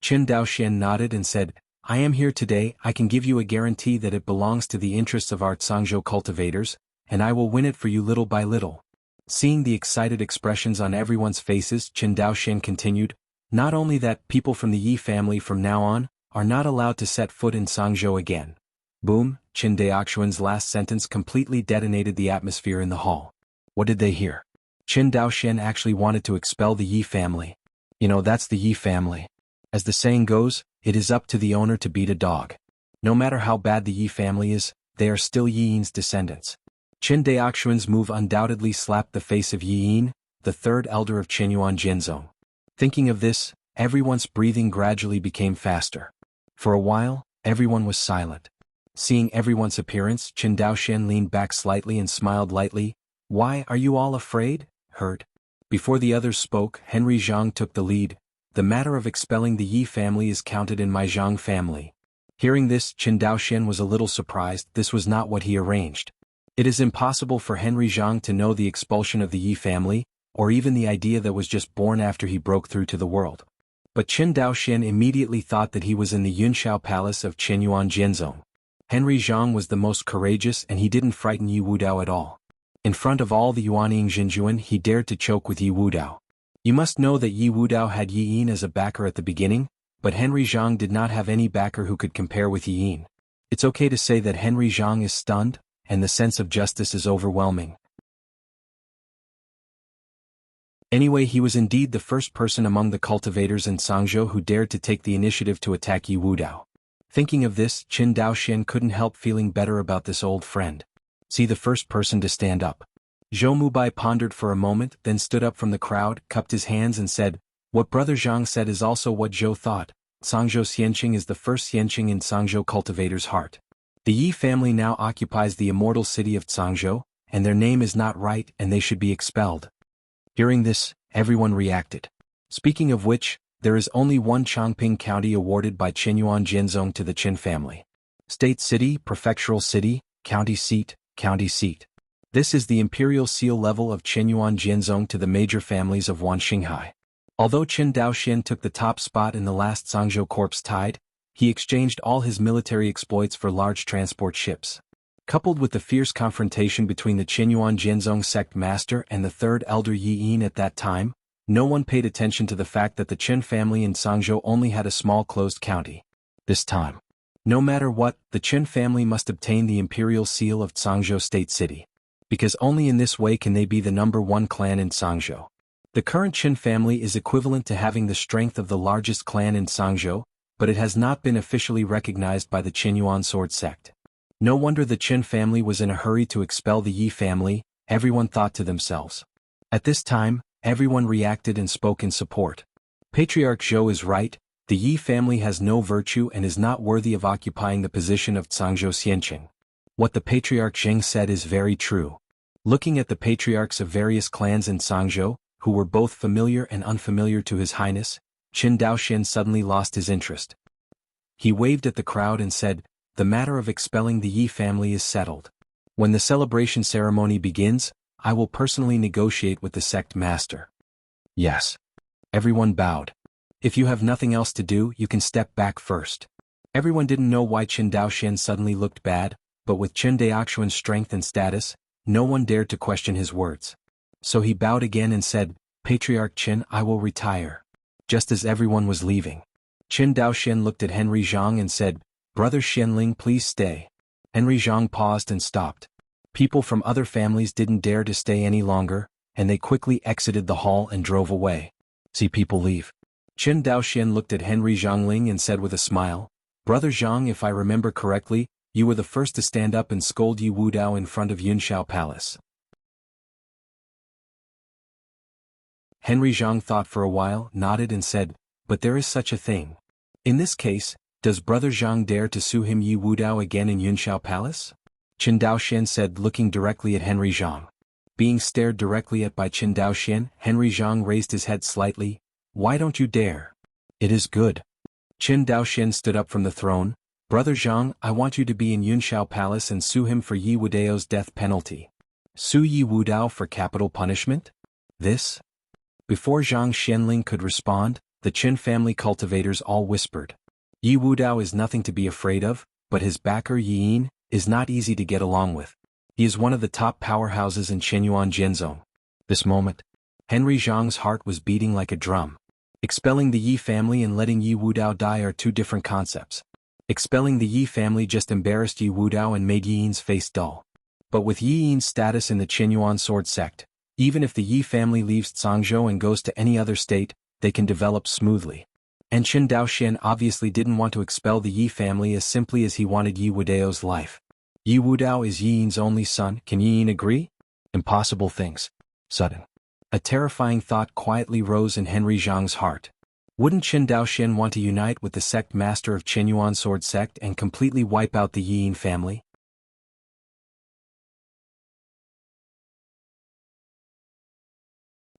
Qin Daoxian nodded and said, I am here today, I can give you a guarantee that it belongs to the interests of our Sangzhou cultivators, and I will win it for you little by little. Seeing the excited expressions on everyone's faces, Qin Daoxian continued, not only that, people from the Yi family from now on, are not allowed to set foot in Sangzhou again. Boom, Qin Daoxuan's last sentence completely detonated the atmosphere in the hall. What did they hear? Qin Daoxian actually wanted to expel the Yi family. You know, that's the Yi family. As the saying goes, it is up to the owner to beat a dog. No matter how bad the Yi family is, they are still Yi Yin's descendants. Qin Daoxuan's move undoubtedly slapped the face of Yi Yin, the third elder of Qinyuan Jinzong. Thinking of this, everyone's breathing gradually became faster. For a while, everyone was silent. Seeing everyone's appearance, Qin Daoxian leaned back slightly and smiled lightly. "Why are you all afraid, herd?" Before the others spoke, Henry Zhang took the lead. "The matter of expelling the Yi family is counted in my Zhang family." Hearing this, Qin Daoxian was a little surprised. This was not what he arranged. It is impossible for Henry Zhang to know the expulsion of the Yi family, or even the idea that was just born after he broke through to the world. But Qin Daoxian immediately thought that he was in the Yunshao Palace of Qinyuan Jinzong. Henry Zhang was the most courageous and he didn't frighten Yi Wudao at all. In front of all the Yuanying Xinjuan he dared to choke with Yi Wudao. You must know that Yi Wudao had Yi Yin as a backer at the beginning, but Henry Zhang did not have any backer who could compare with Yi Yin. It's okay to say that Henry Zhang is stunned, and the sense of justice is overwhelming. Anyway, he was indeed the first person among the cultivators in Sangzhou who dared to take the initiative to attack Yi Wudao. Thinking of this, Qin Daoxian couldn't help feeling better about this old friend. See the first person to stand up. Zhou Mubai pondered for a moment, then stood up from the crowd, cupped his hands and said, "What Brother Zhang said is also what Zhou thought. Sangzhou Xianqing is the first Xianqing in Sangzhou cultivator's heart. The Yi family now occupies the immortal city of Sangzhou, and their name is not right and they should be expelled." Hearing this, everyone reacted. Speaking of which, there is only one Chongping County awarded by Qinyuan Jinzong to the Qin family. State city, prefectural city, county seat, county seat. This is the imperial seal level of Qinyuan Jinzong to the major families of Wanxinghai. Although Qin Daoxian took the top spot in the last Sangzhou Corps tide, he exchanged all his military exploits for large transport ships. Coupled with the fierce confrontation between the Qinyuan Jinzong sect master and the third elder Yi Yin at that time, no one paid attention to the fact that the Qin family in Sangzhou only had a small closed county. This time, no matter what, the Qin family must obtain the imperial seal of Sangzhou State City. Because only in this way can they be the #1 clan in Sangzhou. The current Qin family is equivalent to having the strength of the largest clan in Sangzhou, but it has not been officially recognized by the Qinyuan sword sect. No wonder the Qin family was in a hurry to expel the Yi family, everyone thought to themselves. At this time, everyone reacted and spoke in support. Patriarch Zhou is right, the Yi family has no virtue and is not worthy of occupying the position of Sangzhou Xianqing. What the Patriarch Zheng said is very true. Looking at the patriarchs of various clans in Sangzhou, who were both familiar and unfamiliar to His Highness, Qin Daoxian suddenly lost his interest. He waved at the crowd and said, "The matter of expelling the Yi family is settled. When the celebration ceremony begins, I will personally negotiate with the sect master." Yes. Everyone bowed. "If you have nothing else to do, you can step back first." Everyone didn't know why Qin Daoxian suddenly looked bad, but with Qin Daoxuan's strength and status, no one dared to question his words. So he bowed again and said, "Patriarch Qin, I will retire." Just as everyone was leaving, Qin Daoxian looked at Henry Zhang and said, "Brother Xianling, please stay." Henry Zhang paused and stopped. People from other families didn't dare to stay any longer, and they quickly exited the hall and drove away. See people leave. Qin Daoxian looked at Henry Zhangling and said with a smile, "Brother Zhang, if I remember correctly, you were the first to stand up and scold Yi Wudao in front of Yunshao Palace." Henry Zhang thought for a while, nodded and said, "But there is such a thing. In this case, does Brother Zhang dare to sue him Yi Wudao again in Yunshao Palace?" Qin Daoxian said, looking directly at Henry Zhang. Being stared directly at by Qin Daoxian, Henry Zhang raised his head slightly. "Why don't you dare? It is good." Qin Daoxian stood up from the throne. "Brother Zhang, I want you to be in Yunshao Palace and sue him for Yi Wudao's death penalty." Sue Yi Wudao for capital punishment? This? Before Zhang Xianling could respond, the Qin family cultivators all whispered. Yi Wudao is nothing to be afraid of, but his backer Yi Yin is not easy to get along with. He is one of the top powerhouses in Qinyuan Jinzong. This moment, Henry Zhang's heart was beating like a drum. Expelling the Yi family and letting Yi Wudao die are two different concepts. Expelling the Yi family just embarrassed Yi Wudao and made Yi Yin's face dull. But with Yi Yin's status in the Qinyuan sword sect, even if the Yi family leaves Sangzhou and goes to any other state, they can develop smoothly. And Qin Daoxian obviously didn't want to expel the Yi family as simply as he wanted Yi Wudao's life. Yi Wudao is Yi Yin's only son, can Yi Yin agree? Impossible things. Sudden. A terrifying thought quietly rose in Henry Zhang's heart. Wouldn't Qin Daoxian want to unite with the sect master of Qinyuan sword sect and completely wipe out the Yi Yin family?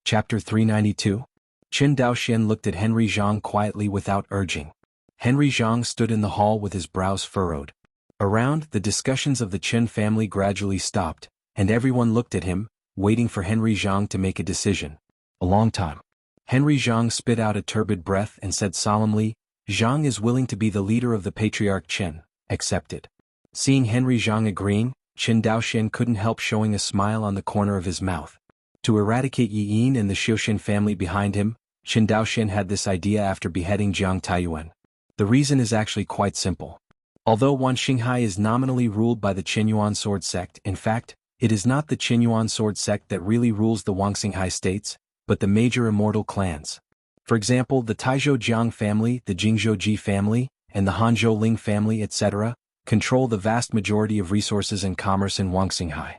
Chapter 392. Qin Daoxian looked at Henry Zhang quietly without urging. Henry Zhang stood in the hall with his brows furrowed. Around, the discussions of the Qin family gradually stopped, and everyone looked at him, waiting for Henry Zhang to make a decision. A long time. Henry Zhang spit out a turbid breath and said solemnly, Zhang is willing to be the leader of the patriarch Qin, accepted. Seeing Henry Zhang agreeing, Qin Daoxian couldn't help showing a smile on the corner of his mouth. To eradicate Yi Yin and the Xiuxian family behind him, Qin Daoxian had this idea after beheading Jiang Taiyuan. The reason is actually quite simple. Although Wanxinghai is nominally ruled by the Qinyuan sword sect, in fact, it is not the Qinyuan sword sect that really rules the Wanxinghai states, but the major immortal clans. For example, the Taizhou Jiang family, the Jingzhou Ji family, and the Hanzhou Ling family, etc., control the vast majority of resources and commerce in Wanxinghai.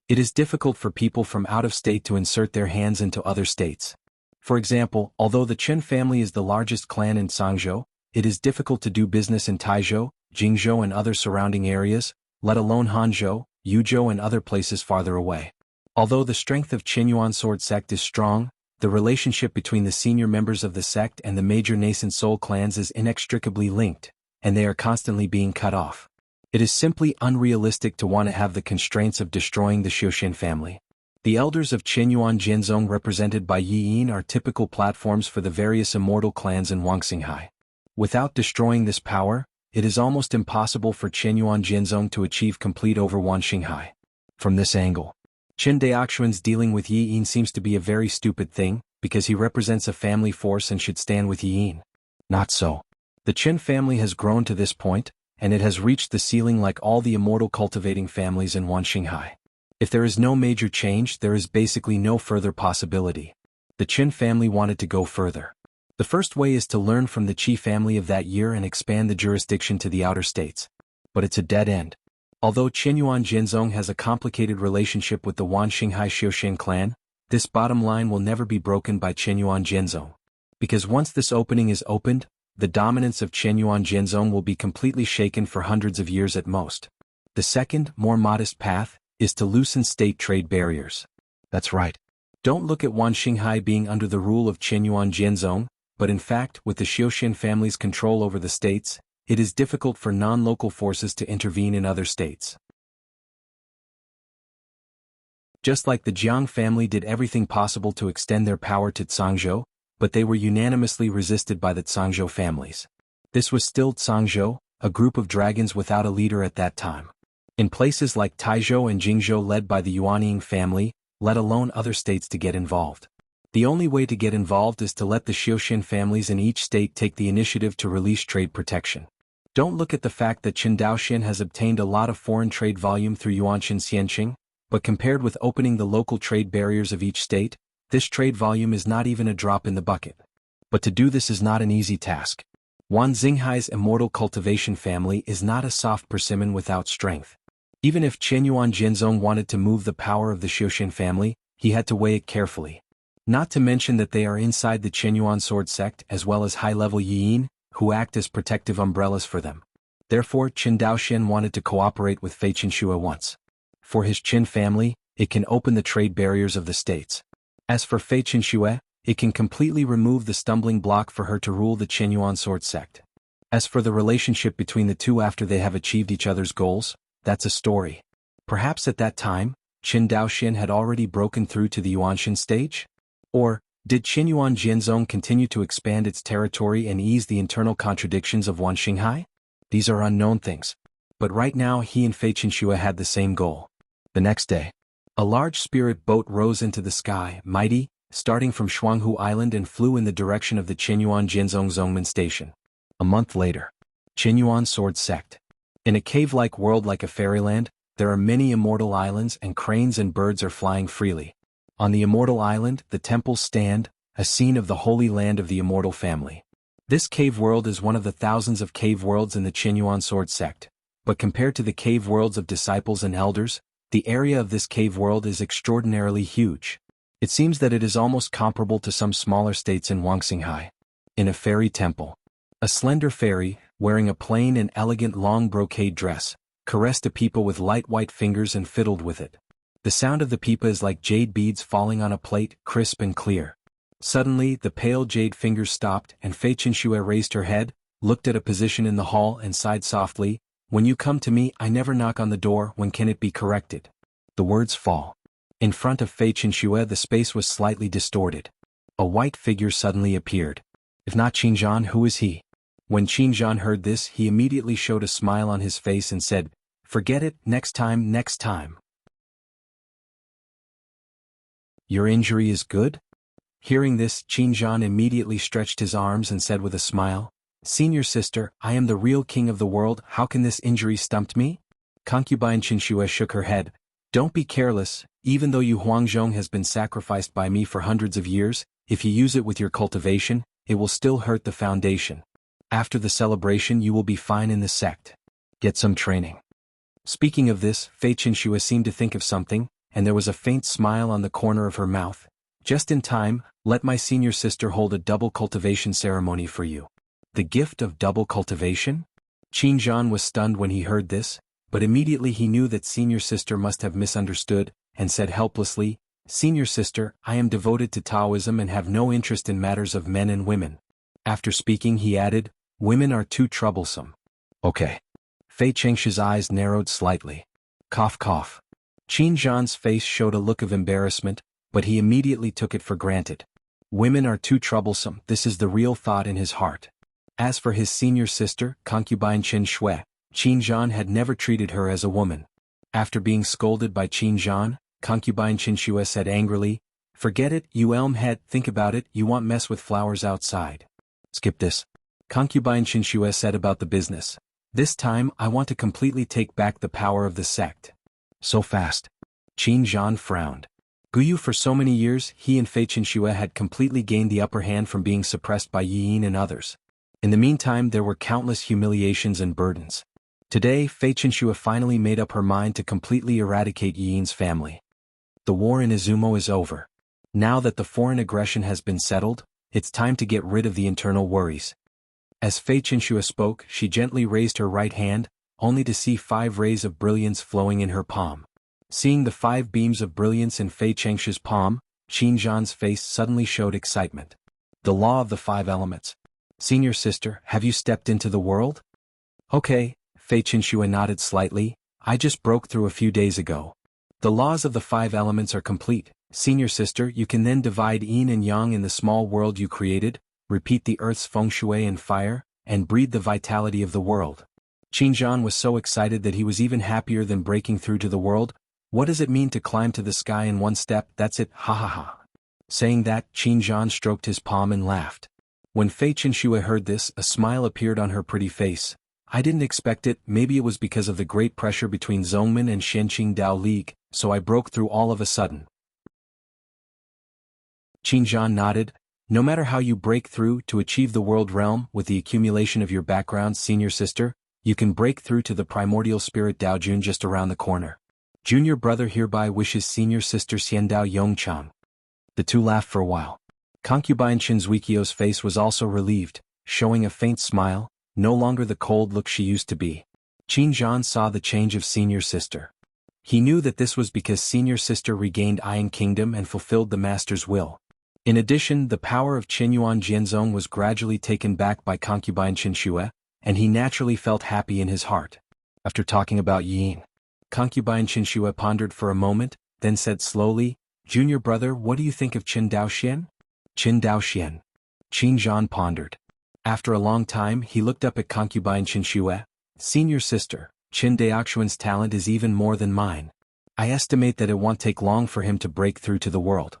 It is difficult for people from out of state to insert their hands into other states. For example, although the Qin family is the largest clan in Sangzhou, it is difficult to do business in Taizhou, Jingzhou and other surrounding areas, let alone Hanzhou, Yuzhou and other places farther away. Although the strength of Qinyuan sword sect is strong, the relationship between the senior members of the sect and the major nascent soul clans is inextricably linked, and they are constantly being cut off. It is simply unrealistic to want to have the constraints of destroying the Xiuxian family. The elders of Qinyuan Jianzong represented by Yi Yin are typical platforms for the various immortal clans in Wanxinghai. Without destroying this power, it is almost impossible for Qinyuan Jianzong to achieve complete over Wanxinghai. From this angle, Qin Daoxian's dealing with Yi Yin seems to be a very stupid thing, because he represents a family force and should stand with Yi Yin. Not so. The Qin family has grown to this point, and it has reached the ceiling like all the immortal cultivating families in Wanxinghai. If there is no major change, there is basically no further possibility. The Qin family wanted to go further. The first way is to learn from the Qi family of that year and expand the jurisdiction to the outer states. But it's a dead end. Although Qinyuan Jianzong has a complicated relationship with the Wanxinghai Xiuxian clan, this bottom line will never be broken by Qinyuan Jianzong. Because once this opening is opened, the dominance of Qinyuan Jianzong will be completely shaken for hundreds of years at most. The second, more modest path, is to loosen state trade barriers. That's right. Don't look at Wanxinghai being under the rule of Qinyuan Jianzong, but in fact, with the Xiuxian family's control over the states, it is difficult for non-local forces to intervene in other states. Just like the Jiang family did everything possible to extend their power to Zhangzhou, but they were unanimously resisted by the Zhangzhou families. This was still Zhangzhou, a group of dragons without a leader at that time. In places like Taizhou and Jingzhou led by the Yuanying family, let alone other states to get involved. The only way to get involved is to let the Xiuxian families in each state take the initiative to release trade protection. Don't look at the fact that Qin Daoxian has obtained a lot of foreign trade volume through Yuanqin Xianqing, but compared with opening the local trade barriers of each state, this trade volume is not even a drop in the bucket. But to do this is not an easy task. Wan Xinghai's immortal cultivation family is not a soft persimmon without strength. Even if Qinyuan Jianzong wanted to move the power of the Xiuxian family, he had to weigh it carefully. Not to mention that they are inside the Qinyuan sword sect as well as high-level Yi Yin, who act as protective umbrellas for them. Therefore, Qin Daoxian wanted to cooperate with Fei Qinxue once. For his Qin family, it can open the trade barriers of the states. As for Fei Qinxue, it can completely remove the stumbling block for her to rule the Qinyuan sword sect. As for the relationship between the two after they have achieved each other's goals, that's a story. Perhaps at that time, Qin Daoxian had already broken through to the Yuanxin stage? Or, did Qinyuan Jianzong continue to expand its territory and ease the internal contradictions of Wanxinghai? These are unknown things. But right now he and Fei Qinxue had the same goal. The next day, a large spirit boat rose into the sky, mighty, starting from Jianghu Island and flew in the direction of the Qinyuan Jianzong Zongmen Station. A month later, Qinyuan Sword Sect. In a cave-like world like a fairyland, there are many immortal islands and cranes and birds are flying freely. On the immortal island, the temples stand, a scene of the holy land of the immortal family. This cave world is one of the thousands of cave worlds in the Qinyuan Sword Sect, but compared to the cave worlds of disciples and elders, the area of this cave world is extraordinarily huge. It seems that it is almost comparable to some smaller states in Wuxia. In a fairy temple, a slender fairy, wearing a plain and elegant long brocade dress, caressed a pipa with light white fingers and fiddled with it. The sound of the pipa is like jade beads falling on a plate, crisp and clear. Suddenly, the pale jade fingers stopped and Fei Qinxue raised her head, looked at a position in the hall and sighed softly, "When you come to me, I never knock on the door. When can it be corrected?" The words fall. In front of Fei Qinxue the space was slightly distorted. A white figure suddenly appeared. If not Qinzhan, who is he? When Qinzhan heard this, he immediately showed a smile on his face and said, "Forget it, next time, next time." "Your injury is good?" Hearing this, Qinzhan immediately stretched his arms and said with a smile, "Senior sister, I am the real king of the world. How can this injury stump me?" Concubine Qinxue shook her head. "Don't be careless. Even though Yu Huangzhong has been sacrificed by me for hundreds of years, if you use it with your cultivation, it will still hurt the foundation. After the celebration you will be fine in the sect. Get some training." Speaking of this, Fei Qinxue seemed to think of something, and there was a faint smile on the corner of her mouth. "Just in time, let my senior sister hold a double cultivation ceremony for you." The gift of double cultivation? Qinzhan was stunned when he heard this, but immediately he knew that senior sister must have misunderstood, and said helplessly, "Senior sister, I am devoted to Taoism and have no interest in matters of men and women." After speaking he added, "Women are too troublesome." "Okay." Fei Qingxi's eyes narrowed slightly. Cough cough. Qinzhan's face showed a look of embarrassment, but he immediately took it for granted. Women are too troublesome, this is the real thought in his heart. As for his senior sister, concubine Qinxue, Qinzhan had never treated her as a woman. After being scolded by Qinzhan, concubine Qinxue said angrily, "Forget it, you elm head, think about it, you want mess with flowers outside." "Skip this." Concubine Qinxue said about the business. "This time I want to completely take back the power of the sect." "So fast?" Qinzhan frowned. Guyu for so many years, he and Fei Qinxue had completely gained the upper hand from being suppressed by Yin and others. In the meantime there were countless humiliations and burdens. Today, Fei Qinxue finally made up her mind to completely eradicate Yin's family. The war in Izumo is over. Now that the foreign aggression has been settled, it's time to get rid of the internal worries. As Fei Qinxue spoke, she gently raised her right hand, only to see 5 rays of brilliance flowing in her palm. Seeing the 5 beams of brilliance in Fei Qingxi's palm, Qinzhan's face suddenly showed excitement. The law of the 5 elements. "Senior sister, have you stepped into the world?" "Okay," Fei Qinxue nodded slightly, "I just broke through a few days ago. The laws of the 5 elements are complete. Senior sister, you can then divide yin and yang in the small world you created, repeat the earth's feng shui and fire, and breathe the vitality of the world." Qinzhan was so excited that he was even happier than breaking through to the world. "What does it mean to climb to the sky in one step? That's it, ha ha ha." Saying that, Qinzhan stroked his palm and laughed. When Fei Qinxue heard this, a smile appeared on her pretty face. "I didn't expect it, maybe it was because of the great pressure between Zongmen and Shenqing Dao League, so I broke through all of a sudden." Qinzhan nodded. "No matter how you break through to achieve the world realm with the accumulation of your background, senior sister, you can break through to the primordial spirit Daojun just around the corner. Junior brother hereby wishes senior sister Xiandao Yongchang." The two laughed for a while. Concubine Shinzuikyo's face was also relieved, showing a faint smile, no longer the cold look she used to be. Qinzhan saw the change of senior sister. He knew that this was because senior sister regained Iron Kingdom and fulfilled the master's will. In addition, the power of Qinyuan Jianzong was gradually taken back by concubine Qinxue, and he naturally felt happy in his heart. After talking about Yin, concubine Qinxue pondered for a moment, then said slowly, "Junior brother, what do you think of Qin Daoxian?" Qin Daoxian. Qinzhan pondered. After a long time he looked up at concubine Qinxue. "Senior sister, Qin Daoxian's talent is even more than mine. I estimate that it won't take long for him to break through to the world."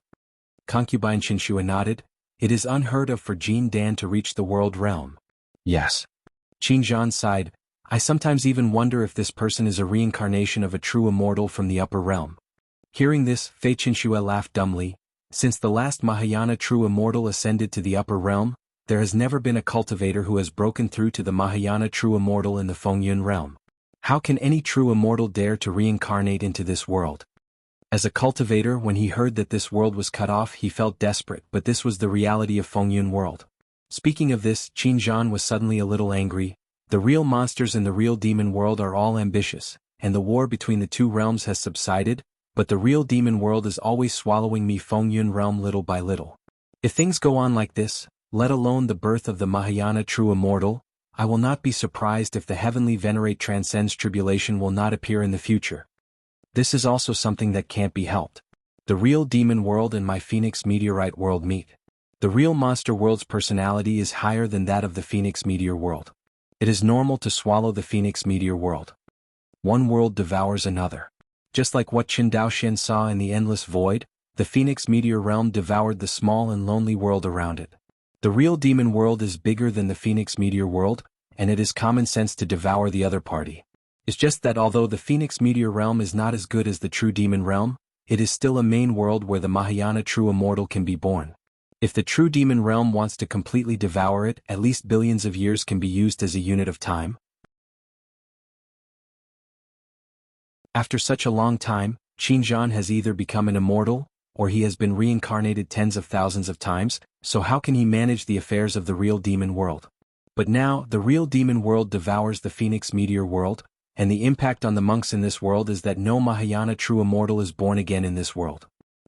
Concubine Qinxue nodded. "It is unheard of for Jin Dan to reach the world realm." "Yes." Qinzhan sighed. "I sometimes even wonder if this person is a reincarnation of a true immortal from the upper realm." Hearing this, Fei Qinxue laughed dumbly. Since the last Mahayana true immortal ascended to the upper realm, there has never been a cultivator who has broken through to the Mahayana true immortal in the Fengyun realm. How can any true immortal dare to reincarnate into this world? As a cultivator, when he heard that this world was cut off, he felt desperate, but this was the reality of Fengyun world. Speaking of this, Qin Zhan was suddenly a little angry. The real monsters in the real demon world are all ambitious, and the war between the two realms has subsided, but the real demon world is always swallowing me Fengyun realm little by little. If things go on like this, let alone the birth of the Mahayana true immortal, I will not be surprised if the heavenly venerate transcends tribulation will not appear in the future. This is also something that can't be helped. The real demon world and my Phoenix meteorite world meet. The real monster world's personality is higher than that of the Phoenix meteor world. It is normal to swallow the Phoenix meteor world. One world devours another. Just like what Qin Daoxian saw in the endless void, the Phoenix meteor realm devoured the small and lonely world around it. The real demon world is bigger than the Phoenix meteor world, and it is common sense to devour the other party. It's just that although the Phoenix meteor realm is not as good as the true demon realm, it is still a main world where the Mahayana true immortal can be born. If the true demon realm wants to completely devour it, at least billions of years can be used as a unit of time. After such a long time, Qin Zhan has either become an immortal, or he has been reincarnated tens of thousands of times, so how can he manage the affairs of the real demon world? But now, the real demon world devours the Phoenix meteor world, and the impact on the monks in this world is that no Mahayana true immortal is born again in this world.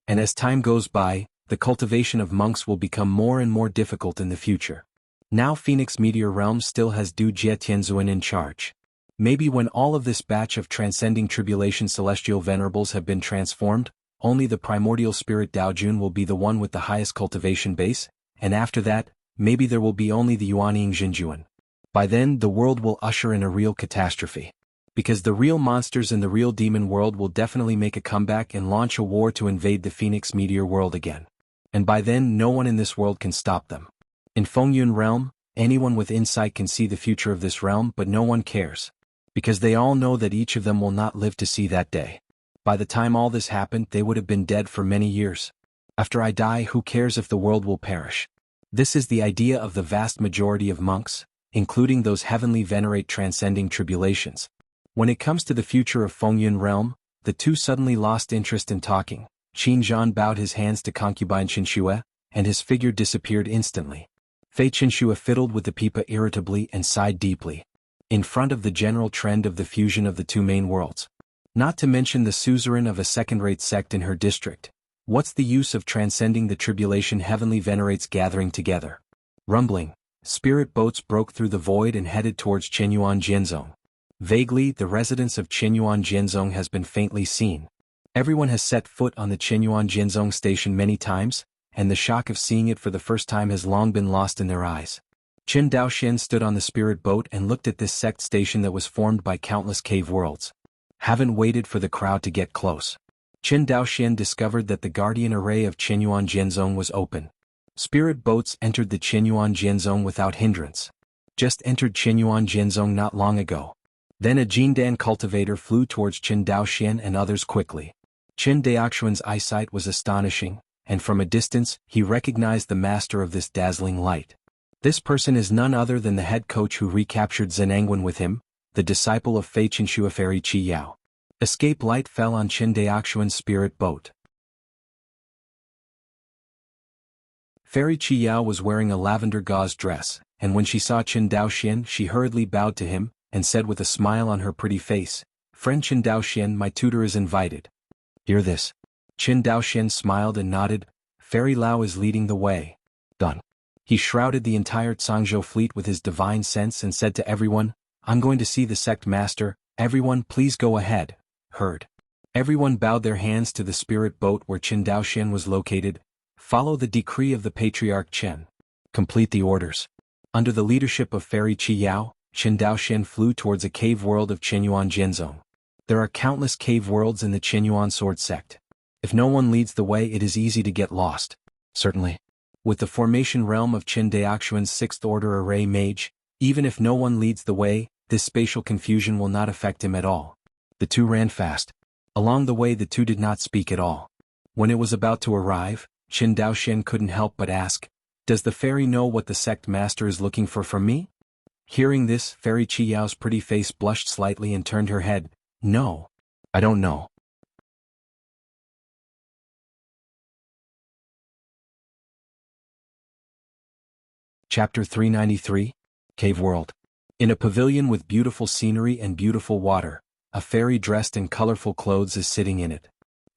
And as time goes by, the cultivation of monks will become more and more difficult in the future. Now Phoenix meteor realm still has Du Jie Tianzuan in charge. Maybe when all of this batch of transcending tribulation celestial venerables have been transformed, only the primordial spirit Daojun will be the one with the highest cultivation base, and after that, maybe there will be only the Yuanying Jinjuan. By then the world will usher in a real catastrophe. Because the real monsters in the real demon world will definitely make a comeback and launch a war to invade the Phoenix meteor world again. And by then no one in this world can stop them. In Fengyun realm, anyone with insight can see the future of this realm, but no one cares. Because they all know that each of them will not live to see that day. By the time all this happened, they would have been dead for many years. After I die, who cares if the world will perish? This is the idea of the vast majority of monks, including those heavenly venerate transcending tribulations. When it comes to the future of Fengyun realm, the two suddenly lost interest in talking. Qin Zhan bowed his hands to concubine Qinshue, and his figure disappeared instantly. Fei Qinshue fiddled with the pipa irritably and sighed deeply. In front of the general trend of the fusion of the two main worlds. Not to mention the suzerain of a second-rate sect in her district. What's the use of transcending the tribulation heavenly venerates gathering together? Rumbling, spirit boats broke through the void and headed towards Qinyuan Jianzong. Vaguely, the residence of Qinyuan Jianzong has been faintly seen. Everyone has set foot on the Qinyuan Jianzong station many times, and the shock of seeing it for the first time has long been lost in their eyes. Qin Daoxian stood on the spirit boat and looked at this sect station that was formed by countless cave worlds. Haven't waited for the crowd to get close. Qin Daoxian discovered that the guardian array of Qinyuan Jianzong was open. Spirit boats entered the Qinyuan Jianzong without hindrance. Just entered Qinyuan Jianzong not long ago. Then a Jindan cultivator flew towards Qin Daoxian and others quickly. Qin Daoxian's eyesight was astonishing, and from a distance, he recognized the master of this dazzling light. This person is none other than the head coach who recaptured Zenangwen with him, the disciple of Fei Qinshue Fairy Qi Yao. Escape light fell on Qin Daoxian's spirit boat. Fairy Qi Yao was wearing a lavender gauze dress, and when she saw Qin Daoxian, she hurriedly bowed to him, and said with a smile on her pretty face, "Friend Qin Daoxian, my tutor is invited." Hear this. Qin Daoxian smiled and nodded. Fairy Lao is leading the way. Done. He shrouded the entire Cangzhou fleet with his divine sense and said to everyone, "I'm going to see the sect master, everyone please go ahead." Heard. Everyone bowed their hands to the spirit boat where Qin Daoxian was located. Follow the decree of the Patriarch Chen. Complete the orders. Under the leadership of Fairy Qi Yao, Qin Daoxian flew towards a cave world of Qinyuan Jianzong. There are countless cave worlds in the Qinyuan sword sect. If no one leads the way, it is easy to get lost. Certainly. With the formation realm of Qin Daoxian's sixth order array mage, even if no one leads the way, this spatial confusion will not affect him at all. The two ran fast. Along the way the two did not speak at all. When it was about to arrive, Qin Daoxian couldn't help but ask, "Does the fairy know what the sect master is looking for from me?" Hearing this, Fairy Qi Yao's pretty face blushed slightly and turned her head. No. I don't know. Chapter 393, Cave World. In a pavilion with beautiful scenery and beautiful water, a fairy dressed in colorful clothes is sitting in it.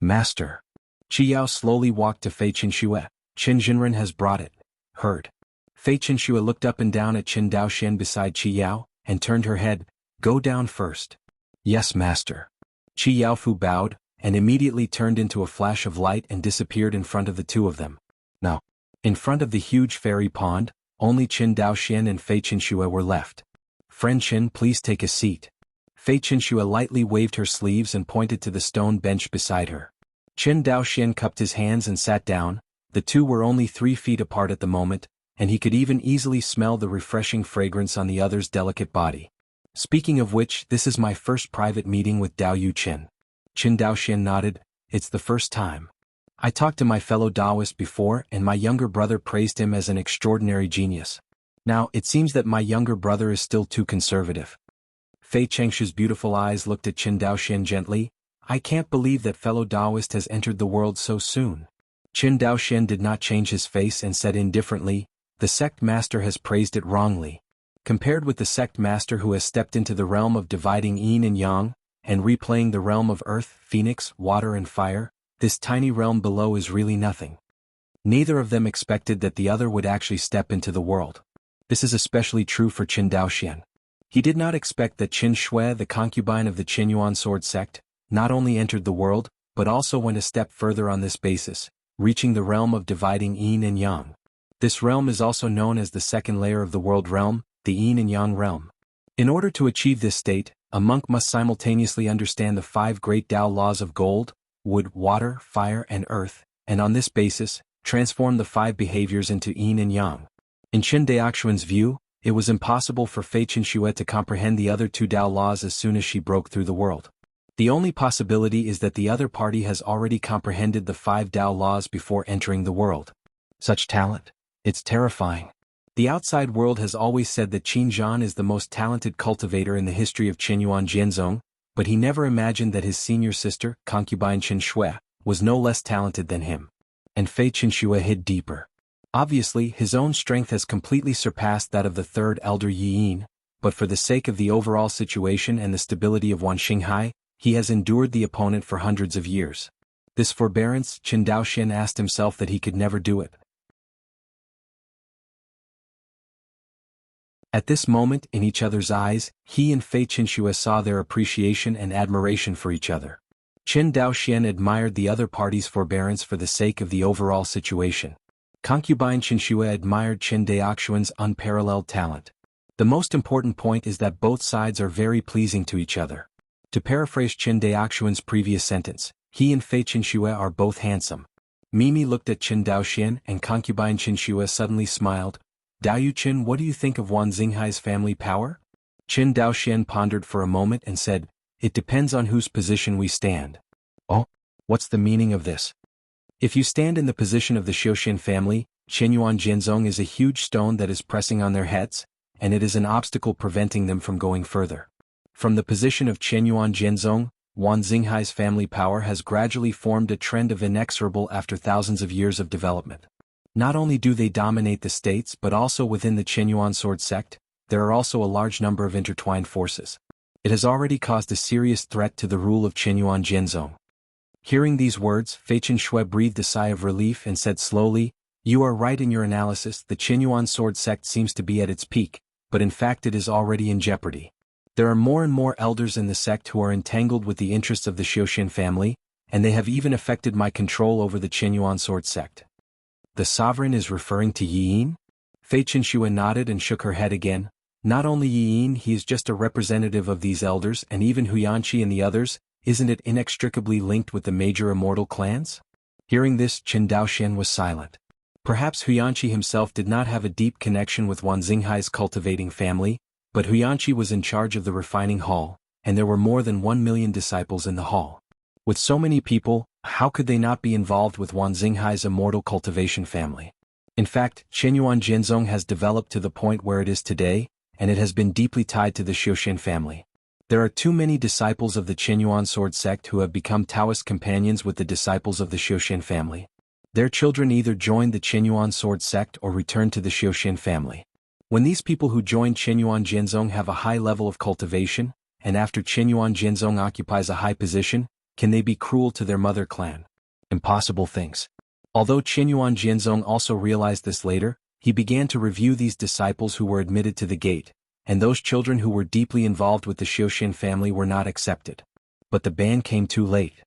Master. Qi Yao slowly walked to Fei Qinxue. Qin Jinren has brought it. Heard. Fei Qinxue looked up and down at Qin Daoxian beside Qi Yao, and turned her head. Go down first. Yes, master. Qi Yaofu bowed, and immediately turned into a flash of light and disappeared in front of the two of them. Now, in front of the huge fairy pond, only Qin Daoxian and Fei Qinxue were left. Friend Qin, please take a seat. Fei Qinxue lightly waved her sleeves and pointed to the stone bench beside her. Qin Daoxian cupped his hands and sat down. The two were only 3 feet apart at the moment, and he could even easily smell the refreshing fragrance on the other's delicate body. Speaking of which, this is my first private meeting with Dao Yu Qin. Qin Daoxian nodded. It's the first time. I talked to my fellow Taoist before, and my younger brother praised him as an extraordinary genius. Now, it seems that my younger brother is still too conservative. Fei Chengshu's beautiful eyes looked at Qin Daoxian gently. I can't believe that fellow Taoist has entered the world so soon. Qin Daoxian did not change his face and said indifferently, the sect master has praised it wrongly. Compared with the sect master who has stepped into the realm of dividing yin and yang, and replaying the realm of earth, phoenix, water and fire, this tiny realm below is really nothing. Neither of them expected that the other would actually step into the world. This is especially true for Qin Daoxian. He did not expect that Qin Shui, the concubine of the Qinyuan sword sect, not only entered the world, but also went a step further on this basis, reaching the realm of dividing yin and yang. This realm is also known as the second layer of the world realm, the yin and yang realm. In order to achieve this state, a monk must simultaneously understand the 5 great Tao laws of gold, wood, water, fire and earth, and on this basis, transform the 5 behaviors into yin and yang. In Qin Daoxuan's view, it was impossible for Fei Qinxue to comprehend the other 2 Tao laws as soon as she broke through the world. The only possibility is that the other party has already comprehended the 5 Tao laws before entering the world. Such talent. It's terrifying. The outside world has always said that Qin Zhan is the most talented cultivator in the history of Qinyuan Jianzong, but he never imagined that his senior sister, concubine Qin Shui, was no less talented than him. And Fei Qinxue hid deeper. Obviously, his own strength has completely surpassed that of the third elder Yi Yin, but for the sake of the overall situation and the stability of Wan Xinghai, he has endured the opponent for hundreds of years. This forbearance, Qin Daoxian asked himself that he could never do it. At this moment, in each other's eyes, he and Fei Qinxue saw their appreciation and admiration for each other. Qin Daoxian admired the other party's forbearance for the sake of the overall situation. Concubine Qinxue admired Qin Daoxuan's unparalleled talent. The most important point is that both sides are very pleasing to each other. To paraphrase Qin Daoxuan's previous sentence, he and Fei Qinxue are both handsome. Mimi looked at Qin Daoxian and concubine Qinxue suddenly smiled. Dao Yu Qin, what do you think of Wan Xinghai's family power? Qin Daoxian pondered for a moment and said, it depends on whose position we stand. Oh, what's the meaning of this? If you stand in the position of the Xiuxian family, Qinyuan Jianzong is a huge stone that is pressing on their heads, and it is an obstacle preventing them from going further. From the position of Qinyuan Jianzong, Wan Xinghai's family power has gradually formed a trend of inexorable after thousands of years of development. Not only do they dominate the states but also within the Qinyuan sword sect, there are also a large number of intertwined forces. It has already caused a serious threat to the rule of Qinyuan Jianzong. Hearing these words, Fei Qinxue breathed a sigh of relief and said slowly, you are right in your analysis, the Qinyuan sword sect seems to be at its peak, but in fact it is already in jeopardy. There are more and more elders in the sect who are entangled with the interests of the Xiuxian family, and they have even affected my control over the Qinyuan sword sect. The sovereign is referring to Yi Yin? Fei Qinxue nodded and shook her head again. Not only Yi Yin, he is just a representative of these elders, and even Huyanqi and the others, isn't it inextricably linked with the major immortal clans? Hearing this, Qin Daoxian was silent. Perhaps Huyanqi himself did not have a deep connection with Wan Xinghai's cultivating family, but Huyanqi was in charge of the refining hall, and there were more than 1 million disciples in the hall. With so many people, how could they not be involved with Wan Xinghai's immortal cultivation family? In fact, Qinyuan Jianzong has developed to the point where it is today, and it has been deeply tied to the Xiuxian family. There are too many disciples of the Qinyuan sword sect who have become Taoist companions with the disciples of the Xiuxian family. Their children either joined the Qinyuan sword sect or returned to the Xiuxian family. When these people who join Qinyuan Jianzong have a high level of cultivation, and after Qinyuan Jianzong occupies a high position, can they be cruel to their mother clan? Impossible things. Although Qinyuan Jianzong also realized this later, he began to review these disciples who were admitted to the gate, and those children who were deeply involved with the Xiuxian family were not accepted. But the ban came too late.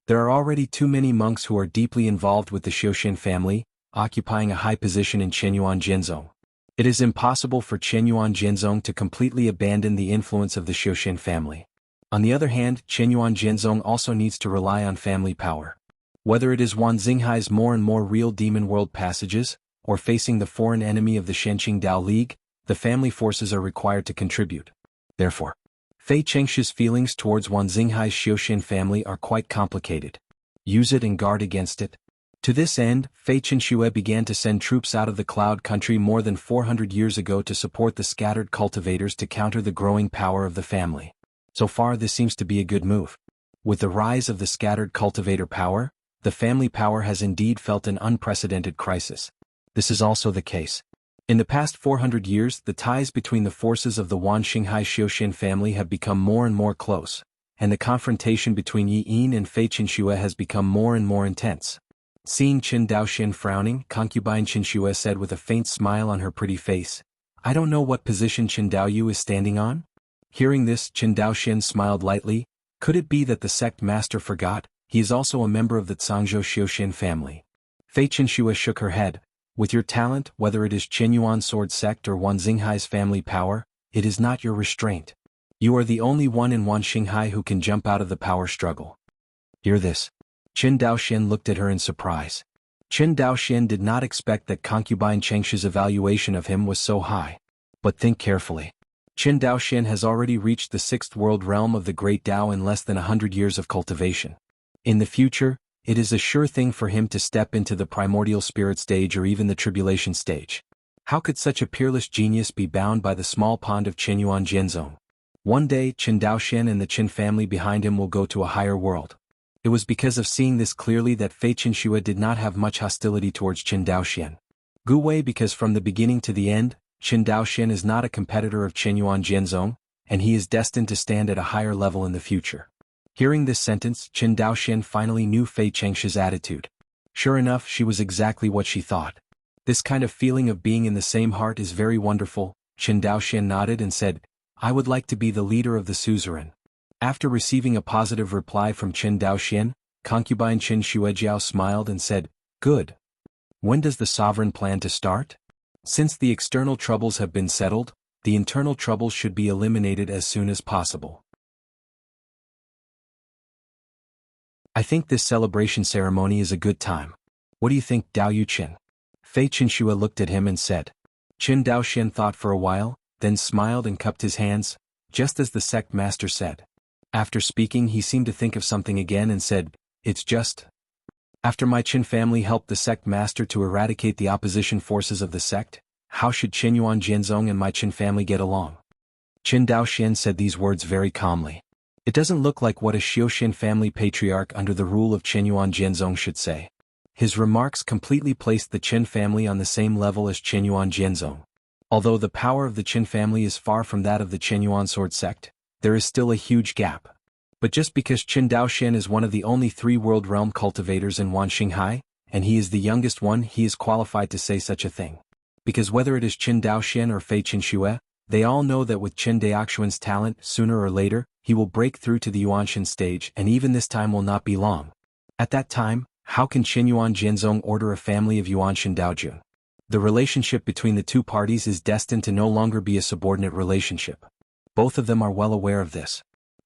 There are already too many monks who are deeply involved with the Xiuxian family, occupying a high position in Qinyuan Jianzong. It is impossible for Qinyuan Jianzong to completely abandon the influence of the Xiuxian family. On the other hand, Qinyuan Jianzong also needs to rely on family power. Whether it is Wan Xinghai's more and more real demon world passages, or facing the foreign enemy of the Shenqing Dao League, the family forces are required to contribute. Therefore, Fei Chengshi's feelings towards Wan Xinghai's Xiuxian family are quite complicated. Use it and guard against it. To this end, Fei Chenxue began to send troops out of the Cloud Country more than 400 years ago to support the scattered cultivators to counter the growing power of the family. So far this seems to be a good move. With the rise of the scattered cultivator power, the family power has indeed felt an unprecedented crisis. This is also the case. In the past 400 years, the ties between the forces of the Wan Xinghai Xiuxian family have become more and more close, and the confrontation between Yi Yin and Fei Chenxue has become more and more intense. Seeing Qin Daoxian frowning, concubine Chenxue said with a faint smile on her pretty face, "I don't know what position Qin Daoyu is standing on?" Hearing this, Qin Daoxian smiled lightly. Could it be that the sect master forgot? He is also a member of the Cangzhou Xiuxian family. Fei Chenxue shook her head. With your talent, whether it is Qinyuan sword sect or Wan Xinghai's family power, it is not your restraint. You are the only one in Wan Xinghai who can jump out of the power struggle. Hear this. Qin Daoxian looked at her in surprise. Qin Daoxian did not expect that concubine Chengshi's evaluation of him was so high. But think carefully. Qin Daoxian has already reached the 6th world realm of the Great Tao in less than 100 years of cultivation. In the future, it is a sure thing for him to step into the primordial spirit stage or even the tribulation stage. How could such a peerless genius be bound by the small pond of Qinyuan Jianzong? One day, Qin Daoxian and the Qin family behind him will go to a higher world. It was because of seeing this clearly that Fei Chenxue did not have much hostility towards Qin Daoxian. Gu Wei, because from the beginning to the end, Qin Daoxian is not a competitor of Qinyuan Jianzong, and he is destined to stand at a higher level in the future. Hearing this sentence, Qin Daoxian finally knew Fei Chengshi's attitude. Sure enough, she was exactly what she thought. This kind of feeling of being in the same heart is very wonderful. Qin Daoxian nodded and said, I would like to be the leader of the suzerain. After receiving a positive reply from Qin Daoxian, concubine Qin Xuejiao smiled and said, Good. When does the sovereign plan to start? Since the external troubles have been settled, the internal troubles should be eliminated as soon as possible. I think this celebration ceremony is a good time. What do you think, Dao Yuqin? Fei Chenxue looked at him and said. Qin Daoxian thought for a while, then smiled and cupped his hands, just as the sect master said. After speaking, he seemed to think of something again and said, It's just. After my Qin family helped the sect master to eradicate the opposition forces of the sect, how should Qinyuan Jianzong and my Qin family get along? Qin Daoxian said these words very calmly. It doesn't look like what a Xiuxian family patriarch under the rule of Qinyuan Jianzong should say. His remarks completely placed the Qin family on the same level as Qinyuan Jianzong. Although the power of the Qin family is far from that of the Qinyuan sword sect, there is still a huge gap. But just because Qin Daoxian is one of the only 3 world realm cultivators in Wan Xinghai, and he is the youngest one, he is qualified to say such a thing. Because whether it is Qin Daoxian or Fei Chenxue, they all know that with Qin Daoxuan's talent, sooner or later, he will break through to the Yuanshan stage, and even this time will not be long. At that time, how can Qinyuan Jianzong order a family of Yuanshan Daojun? The relationship between the 2 parties is destined to no longer be a subordinate relationship. Both of them are well aware of this.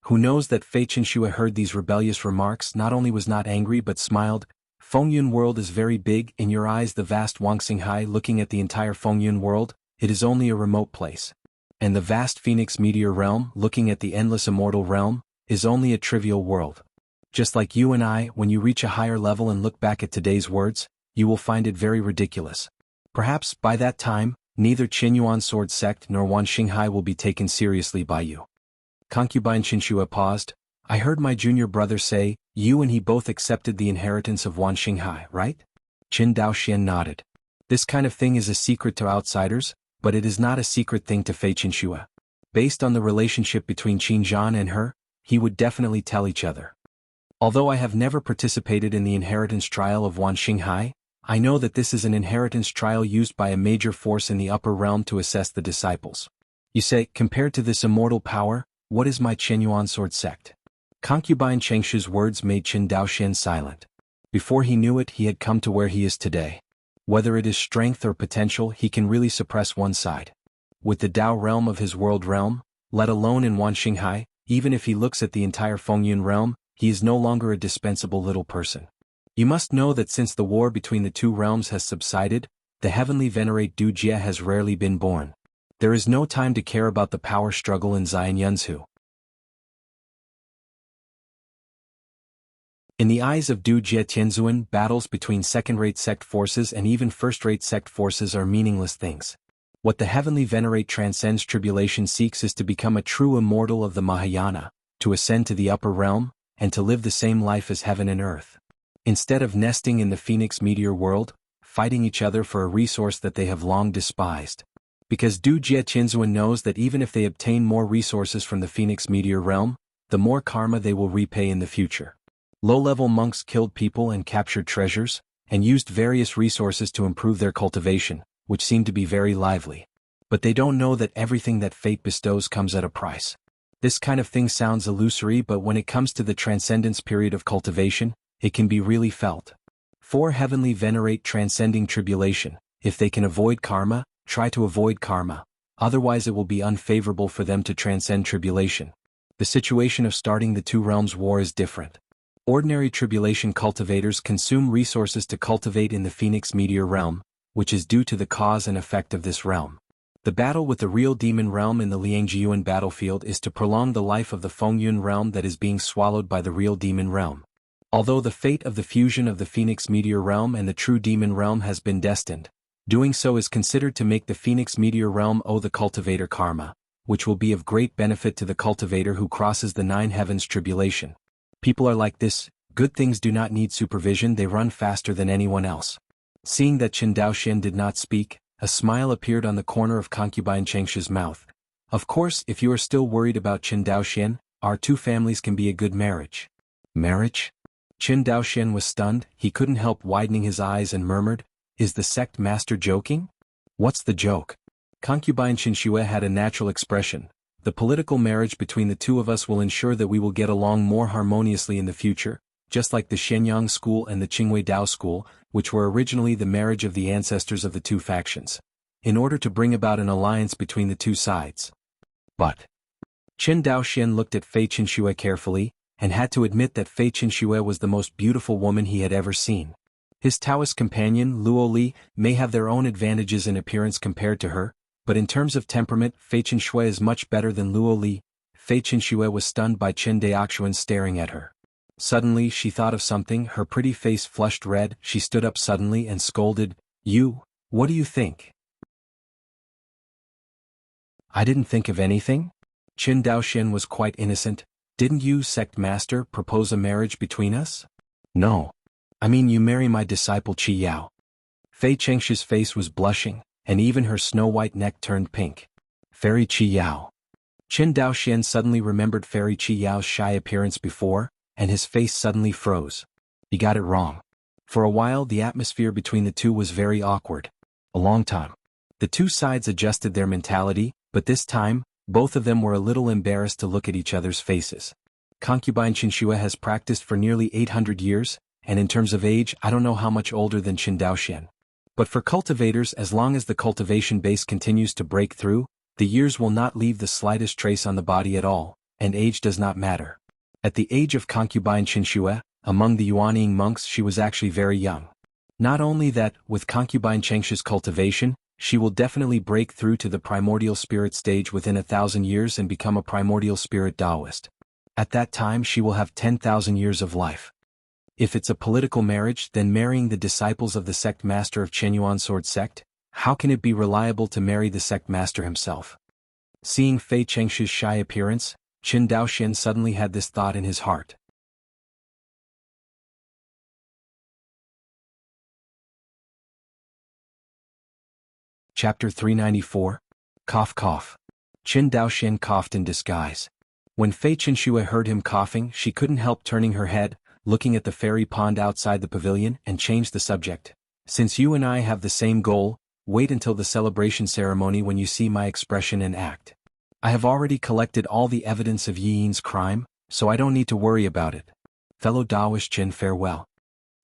Who knows that Fei Chenxue heard these rebellious remarks, not only was not angry but smiled. Fengyun world is very big, in your eyes the vast Wangxinghai looking at the entire Fengyun world, it is only a remote place. And the vast Phoenix meteor realm, looking at the endless immortal realm, is only a trivial world. Just like you and I, when you reach a higher level and look back at today's words, you will find it very ridiculous. Perhaps, by that time, neither Qinyuan sword sect nor Wan Xinghai will be taken seriously by you. Concubine Qinshue paused. I heard my junior brother say, you and he both accepted the inheritance of Wan Xinghai, right? Qin Daoxian nodded. This kind of thing is a secret to outsiders, but it is not a secret thing to Fei Qinshue. Based on the relationship between Qin Zhan and her, he would definitely tell each other. Although I have never participated in the inheritance trial of Wan Xinghai, I know that this is an inheritance trial used by a major force in the upper realm to assess the disciples. You say, compared to this immortal power, what is my Qinyuan sword sect? Concubine Chengshu's words made Qin Daoxian silent. Before he knew it, he had come to where he is today. Whether it is strength or potential, he can really suppress one side. With the Dao realm of his world realm, let alone in Wan Xinghai, even if he looks at the entire Fengyun realm, he is no longer a dispensable little person. You must know that since the war between the two realms has subsided, the heavenly venerate Du Jie has rarely been born. There is no time to care about the power struggle in Xian Yunzhu. In the eyes of Du Jie Tianzuan, battles between second-rate sect forces and even first-rate sect forces are meaningless things. What the heavenly venerate transcends tribulation seeks is to become a true immortal of the Mahayana, to ascend to the upper realm, and to live the same life as heaven and earth. Instead of nesting in the Phoenix meteor world, fighting each other for a resource that they have long despised. Because Du Jie Tianzuan knows that even if they obtain more resources from the Phoenix meteor realm, the more karma they will repay in the future. Low-level monks killed people and captured treasures, and used various resources to improve their cultivation, which seemed to be very lively. But they don't know that everything that fate bestows comes at a price. This kind of thing sounds illusory, but when it comes to the transcendence period of cultivation, it can be really felt. For heavenly venerate transcending tribulation, if they can avoid karma, try to avoid karma, otherwise it will be unfavorable for them to transcend tribulation. The situation of starting the two realms' war is different. Ordinary tribulation cultivators consume resources to cultivate in the Phoenix meteor realm, which is due to the cause and effect of this realm. The battle with the real demon realm in the Liangjiuan battlefield is to prolong the life of the Fengyun realm that is being swallowed by the real demon realm. Although the fate of the fusion of the Phoenix meteor realm and the true demon realm has been destined, doing so is considered to make the Phoenix meteor realm owe the cultivator karma, which will be of great benefit to the cultivator who crosses the 9 heavens tribulation. People are like this, good things do not need supervision, they run faster than anyone else. Seeing that Qin Daoxian did not speak, a smile appeared on the corner of concubine Chengshu's mouth. Of course, if you are still worried about Qin Daoxian, our two families can be a good marriage. Marriage? Qin Daoxian was stunned, he couldn't help widening his eyes and murmured, is the sect master joking? What's the joke? Concubine Qinshue had a natural expression. The political marriage between the two of us will ensure that we will get along more harmoniously in the future, just like the Shenyang school and the Qingwei Dao school, which were originally the marriage of the ancestors of the two factions, in order to bring about an alliance between the two sides. But Qin Daoxian looked at Fei Qinshue carefully, and had to admit that Fei Qinshue was the most beautiful woman he had ever seen. His Taoist companion, Luo Li, may have their own advantages in appearance compared to her, but in terms of temperament, Fei Qinshue is much better than Luo Li. Fei Qinshue was stunned by Qin Daoxian staring at her. Suddenly she thought of something, her pretty face flushed red, she stood up suddenly and scolded, "You, what do you think?" "I didn't think of anything." Qin Daoxian was quite innocent. "Didn't you, sect master, propose a marriage between us?" "No. I mean you marry my disciple Qi Yao." Fei Chengshu's face was blushing, and even her snow-white neck turned pink. Fairy Qi Yao. Qin Daoxian suddenly remembered Fairy Qi Yao's shy appearance before, and his face suddenly froze. He got it wrong. For a while the atmosphere between the two was very awkward. A long time. The two sides adjusted their mentality, but this time, both of them were a little embarrassed to look at each other's faces. Concubine Qinshue has practiced for nearly 800 years, and in terms of age I don't know how much older than Qin Daoxian. But for cultivators, as long as the cultivation base continues to break through, the years will not leave the slightest trace on the body at all, and age does not matter. At the age of concubine Qinshue, among the Yuanying monks she was actually very young. Not only that, with concubine Chengshu's cultivation, she will definitely break through to the primordial spirit stage within 1,000 years and become a primordial spirit Taoist. At that time she will have 10,000 years of life. If it's a political marriage, then marrying the disciples of the sect master of Qinyuan sword sect, How can it be reliable to marry the sect master himself? Seeing Fei Chengshi's shy appearance, Qin Daoxian suddenly had this thought in his heart. Chapter 394. Cough cough. Qin Daoxian coughed in disguise. When Fei Chenxue heard him coughing, she couldn't help turning her head, looking at the fairy pond outside the pavilion, and changed the subject. Since you and I have the same goal, wait until the celebration ceremony when you see my expression and act. I have already collected all the evidence of Yi Yin's crime, so I don't need to worry about it. Fellow Daoist Qin, farewell.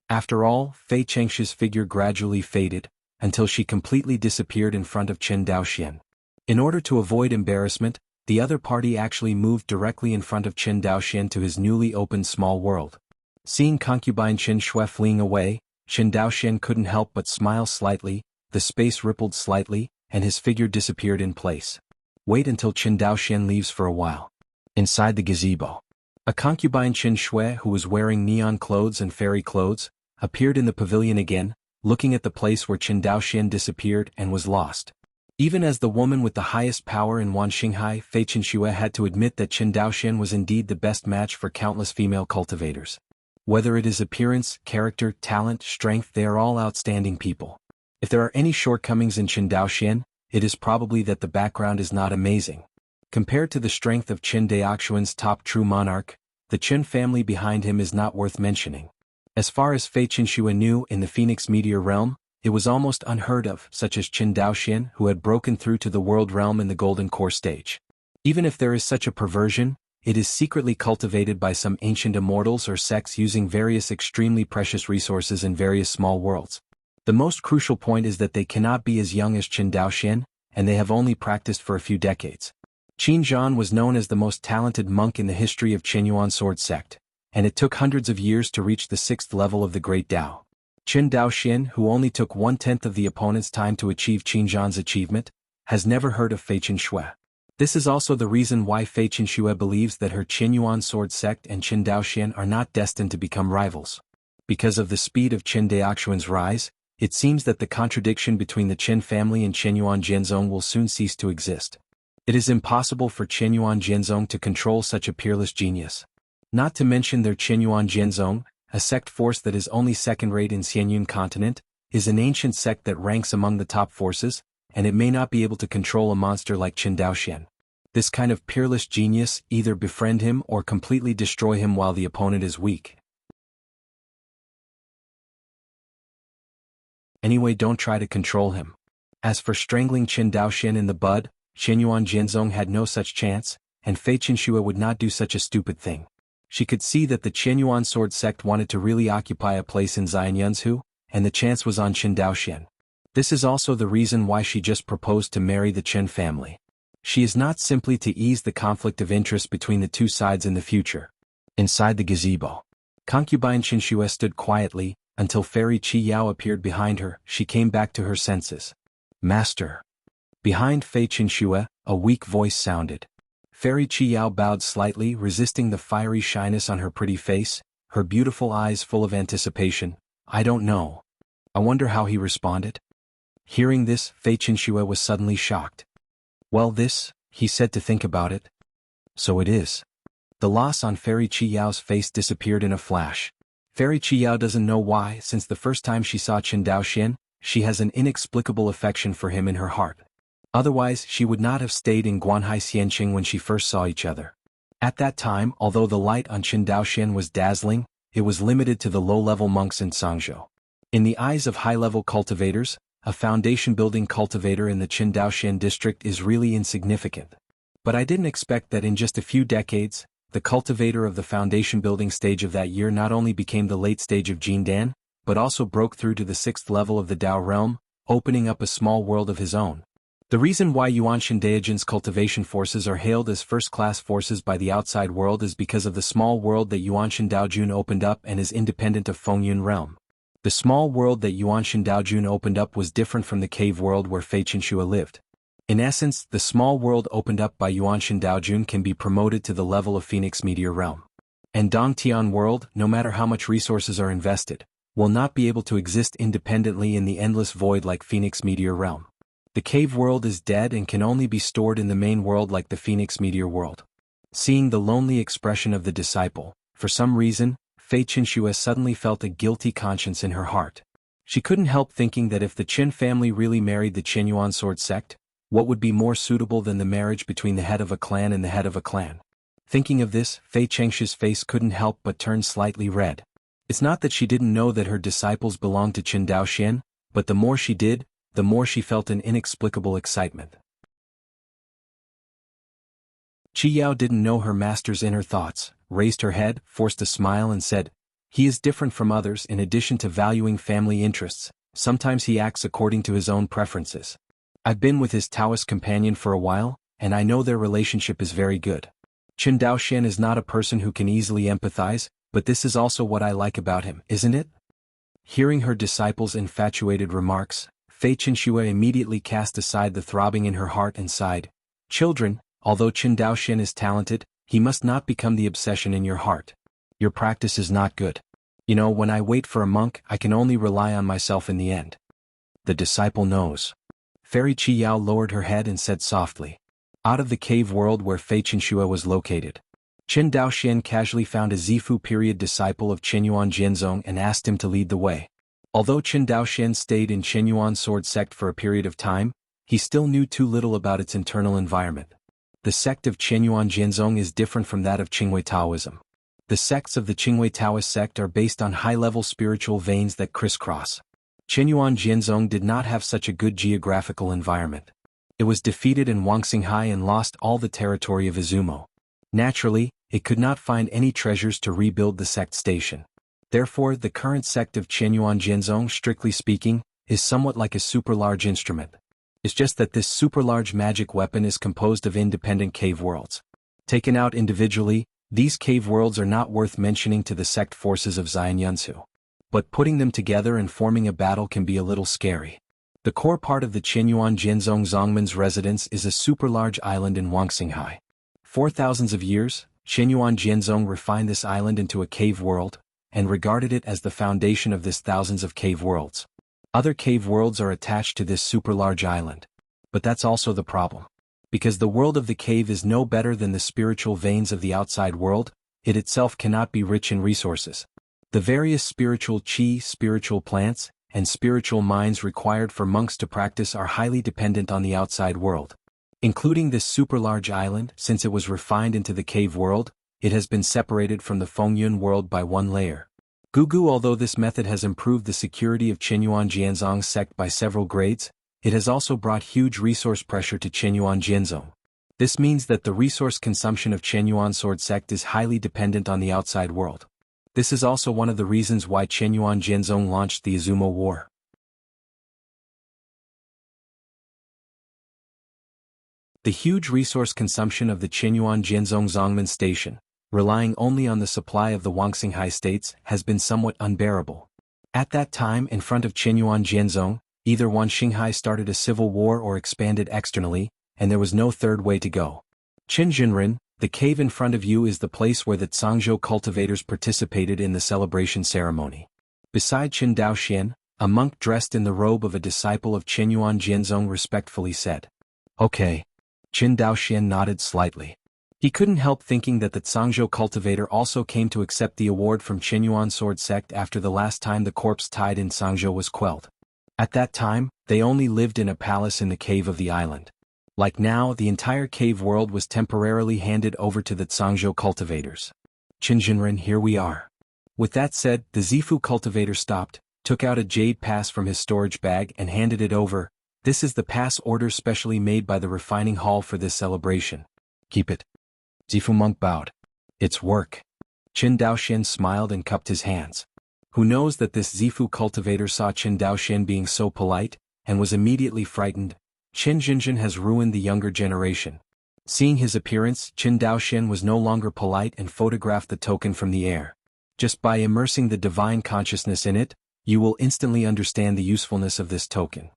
After all, Fei Chengshi's figure gradually faded, until she completely disappeared in front of Qin Daoxian. In order to avoid embarrassment, the other party actually moved directly in front of Qin Daoxian to his newly opened small world. Seeing concubine Qin Shui fleeing away, Qin Daoxian couldn't help but smile slightly, the space rippled slightly, and his figure disappeared in place. Wait until Qin Daoxian leaves for a while. Inside the gazebo, a concubine Qin Shui who was wearing neon clothes and fairy clothes, appeared in the pavilion again, looking at the place where Qin Daoxian disappeared and was lost. Even as the woman with the highest power in Wanxinghai, Fei Chenxue had to admit that Qin Daoxian was indeed the best match for countless female cultivators. Whether it is appearance, character, talent, strength, they are all outstanding people. If there are any shortcomings in Qin Daoxian, it is probably that the background is not amazing. Compared to the strength of Qin Daoxuan's top true monarch, the Qin family behind him is not worth mentioning. As far as Fei Chenxue knew in the Phoenix Meteor realm, it was almost unheard of, such as Qin Daoxian, who had broken through to the world realm in the Golden Core stage. Even if there is such a perversion, it is secretly cultivated by some ancient immortals or sects using various extremely precious resources in various small worlds. The most crucial point is that they cannot be as young as Qin Daoxian, and they have only practiced for a few decades. Qin Zhan was known as the most talented monk in the history of Qinyuan sword sect, and it took hundreds of years to reach the 6th level of the Great Tao. Qin Daoxian, who only took 1/10 of the opponent's time to achieve Qin Zhan's achievement, has never heard of Fei Chenxue. This is also the reason why Fei Chenxue believes that her Qinyuan sword sect and Qin Daoxian are not destined to become rivals. Because of the speed of Qin Daoxuan's rise, it seems that the contradiction between the Qin family and Qinyuan Jianzong will soon cease to exist. It is impossible for Qinyuan Jianzong to control such a peerless genius. Not to mention their Qinyuan Jianzong, a sect force that is only second-rate in Xianyun continent, is an ancient sect that ranks among the top forces, and it may not be able to control a monster like Qin Daoxian. This kind of peerless genius either befriend him or completely destroy him while the opponent is weak. Anyway, don't try to control him. As for strangling Qin Daoxian in the bud, Qinyuan Jianzong had no such chance, and Fei Chenxue would not do such a stupid thing. She could see that the Qinyuan sword sect wanted to really occupy a place in Jianyunzhu, and the chance was on Qin Daoxian. This is also the reason why she just proposed to marry the Qin family. She is not simply to ease the conflict of interest between the two sides in the future. Inside the gazebo, concubine Qin Shui stood quietly, until Fairy Qi Yao appeared behind her. She came back to her senses. Master. Behind Fei Chenxue, a weak voice sounded. Fairy Qi Yao bowed slightly, resisting the fiery shyness on her pretty face, her beautiful eyes full of anticipation. I don't know. I wonder how he responded. Hearing this, Fei Chenxue was suddenly shocked. Well, this, he said to think about it. So it is. The loss on Fairy Qi Yao's face disappeared in a flash. Fairy Qi Yao doesn't know why. Since the first time she saw Qin Daoxian, she has an inexplicable affection for him in her heart. Otherwise, she would not have stayed in Guanhai Xianqing when she first saw each other. At that time, although the light on Qin Daoxian was dazzling, it was limited to the low-level monks in Sangzhou. In the eyes of high-level cultivators, a foundation-building cultivator in the Qin Daoxian district is really insignificant. But I didn't expect that in just a few decades, the cultivator of the foundation-building stage of that year not only became the late stage of Jindan, but also broke through to the 6th level of the Dao realm, opening up a small world of his own. The reason why Yuanshan Daijin's cultivation forces are hailed as first-class forces by the outside world is because of the small world that Yuanshan Daojun opened up and is independent of Fengyun realm. The small world that Yuanshan Daojun opened up was different from the cave world where Fei Chenxue lived. In essence, the small world opened up by Yuanshan Daojun can be promoted to the level of Phoenix Meteor realm. And Dongtian world, no matter how much resources are invested, will not be able to exist independently in the endless void like Phoenix Meteor Realm. The cave world is dead and can only be stored in the main world like the Phoenix Meteor world. Seeing the lonely expression of the disciple, for some reason, Fei Qinxue suddenly felt a guilty conscience in her heart. She couldn't help thinking that if the Qin family really married the Qinyuan sword sect, what would be more suitable than the marriage between the head of a clan and the head of a clan? Thinking of this, Fei Qingshu's face couldn't help but turn slightly red. It's not that she didn't know that her disciples belonged to Qin Daoxian, but the more she did, the more she felt an inexplicable excitement. Qi Yao didn't know her master's inner thoughts, raised her head, forced a smile and said, "He is different from others in addition to valuing family interests, sometimes he acts according to his own preferences. I've been with his Taoist companion for a while, and I know their relationship is very good. Qin Daoxian is not a person who can easily empathize, but this is also what I like about him, isn't it?" Hearing her disciple's infatuated remarks, Fei Qinxue immediately cast aside the throbbing in her heart and sighed, "Children, although Qin Daoxian is talented, he must not become the obsession in your heart. Your practice is not good. You know, when I wait for a monk, I can only rely on myself in the end." The disciple knows. Fairy Qi Yao lowered her head and said softly. Out of the cave world where Fei Qinxue was located, Qin Daoxian casually found a Zifu period disciple of Qinyuan Jianzong and asked him to lead the way. Although Qin Daoxian stayed in Qinyuan sword sect for a period of time, he still knew too little about its internal environment. The sect of Qinyuan Jianzong is different from that of Qinghui Taoism. The sects of the Qinghui Taoist sect are based on high-level spiritual veins that crisscross. Qinyuan Jianzong did not have such a good geographical environment. It was defeated in Wuxia and lost all the territory of Izumo. Naturally, it could not find any treasures to rebuild the sect station. Therefore, the current sect of Qinyuan Jianzong, strictly speaking, is somewhat like a super-large instrument. It's just that this super-large magic weapon is composed of independent cave worlds. Taken out individually, these cave worlds are not worth mentioning to the sect forces of Xian Yunsu. But putting them together and forming a battle can be a little scary. The core part of the Qinyuan Jianzong Zongman's residence is a super-large island in Wuxia. For thousands of years, Qinyuan Jianzong refined this island into a cave world, and regarded it as the foundation of this thousands of cave worlds. Other cave worlds are attached to this super-large island. But that's also the problem. Because the world of the cave is no better than the spiritual veins of the outside world, it itself cannot be rich in resources. The various spiritual qi, spiritual plants, and spiritual minds required for monks to practice are highly dependent on the outside world. Including this super-large island, since it was refined into the cave world, it has been separated from the Fengyun world by one layer. Gugu, although this method has improved the security of Qinyuan Jianzong's sect by several grades, it has also brought huge resource pressure to Qinyuan Jianzong. This means that the resource consumption of Qinyuan sword sect is highly dependent on the outside world. This is also one of the reasons why Qinyuan Jianzong launched the Izumo War. The huge resource consumption of the Qinyuan Jianzong Zongmen station, relying only on the supply of the Wuxia states, has been somewhat unbearable. At that time, in front of Qinyuan Jianzong, either Wanxinghai started a civil war or expanded externally, and there was no third way to go. Qin Jinren, the cave in front of you is the place where the Zhangzhou cultivators participated in the celebration ceremony. Beside Qin Daoxian, a monk dressed in the robe of a disciple of Qinyuan Jianzong respectfully said, "Okay." Qin Daoxian nodded slightly. He couldn't help thinking that the Zhangzhou cultivator also came to accept the award from Qinyuan sword sect after the last time the corpse tied in Zhangzhou was quelled. At that time, they only lived in a palace in the cave of the island. Like now, the entire cave world was temporarily handed over to the Zhangzhou cultivators. Qin Jinren, here we are. With that said, the Zifu cultivator stopped, took out a jade pass from his storage bag and handed it over. "This is the pass order specially made by the refining hall for this celebration. Keep it." Zifu monk bowed. "It's work." Qin Daoxian smiled and cupped his hands. Who knows that this Zifu cultivator saw Qin Daoxian being so polite, and was immediately frightened. Qin Jinjin has ruined the younger generation. Seeing his appearance, Qin Daoxian was no longer polite and photographed the token from the air. Just by immersing the divine consciousness in it, you will instantly understand the usefulness of this token.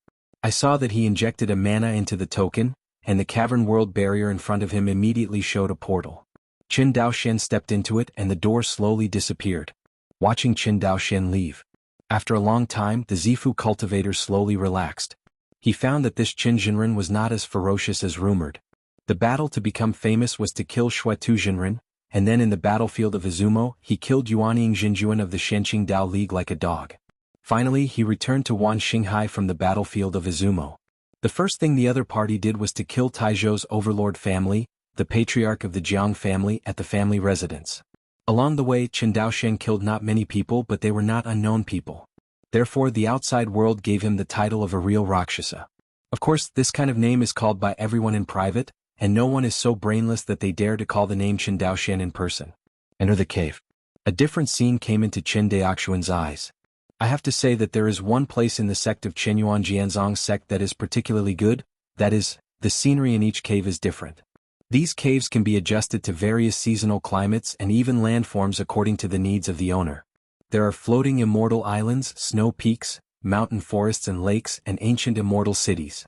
I saw that he injected a mana into the token, and the cavern world barrier in front of him immediately showed a portal. Qin Daoxian stepped into it and the door slowly disappeared. Watching Qin Daoxian leave, After a long time, the Zifu cultivator slowly relaxed. He found that this Qin Jinren was not as ferocious as rumored. The battle to become famous was to kill Shuetu Jinren, and then in the battlefield of Izumo, he killed Yuanying Jinjuan of the Shenqing Dao League like a dog. Finally, he returned to Wan Xinghai from the battlefield of Izumo. The first thing the other party did was to kill Taizhou's overlord family, the patriarch of the Jiang family, at the family residence. Along the way, Qin Daoshen killed not many people, but they were not unknown people. Therefore, the outside world gave him the title of a real Rakshasa. Of course, this kind of name is called by everyone in private, and no one is so brainless that they dare to call the name Qin Daoshen in person. Enter the cave. A different scene came into Qin Daoxuan's eyes. I have to say that there is one place in the sect of Qinyuan Jianzong sect that is particularly good, that is, the scenery in each cave is different. These caves can be adjusted to various seasonal climates and even landforms according to the needs of the owner. There are floating immortal islands, snow peaks, mountain forests and lakes, and ancient immortal cities.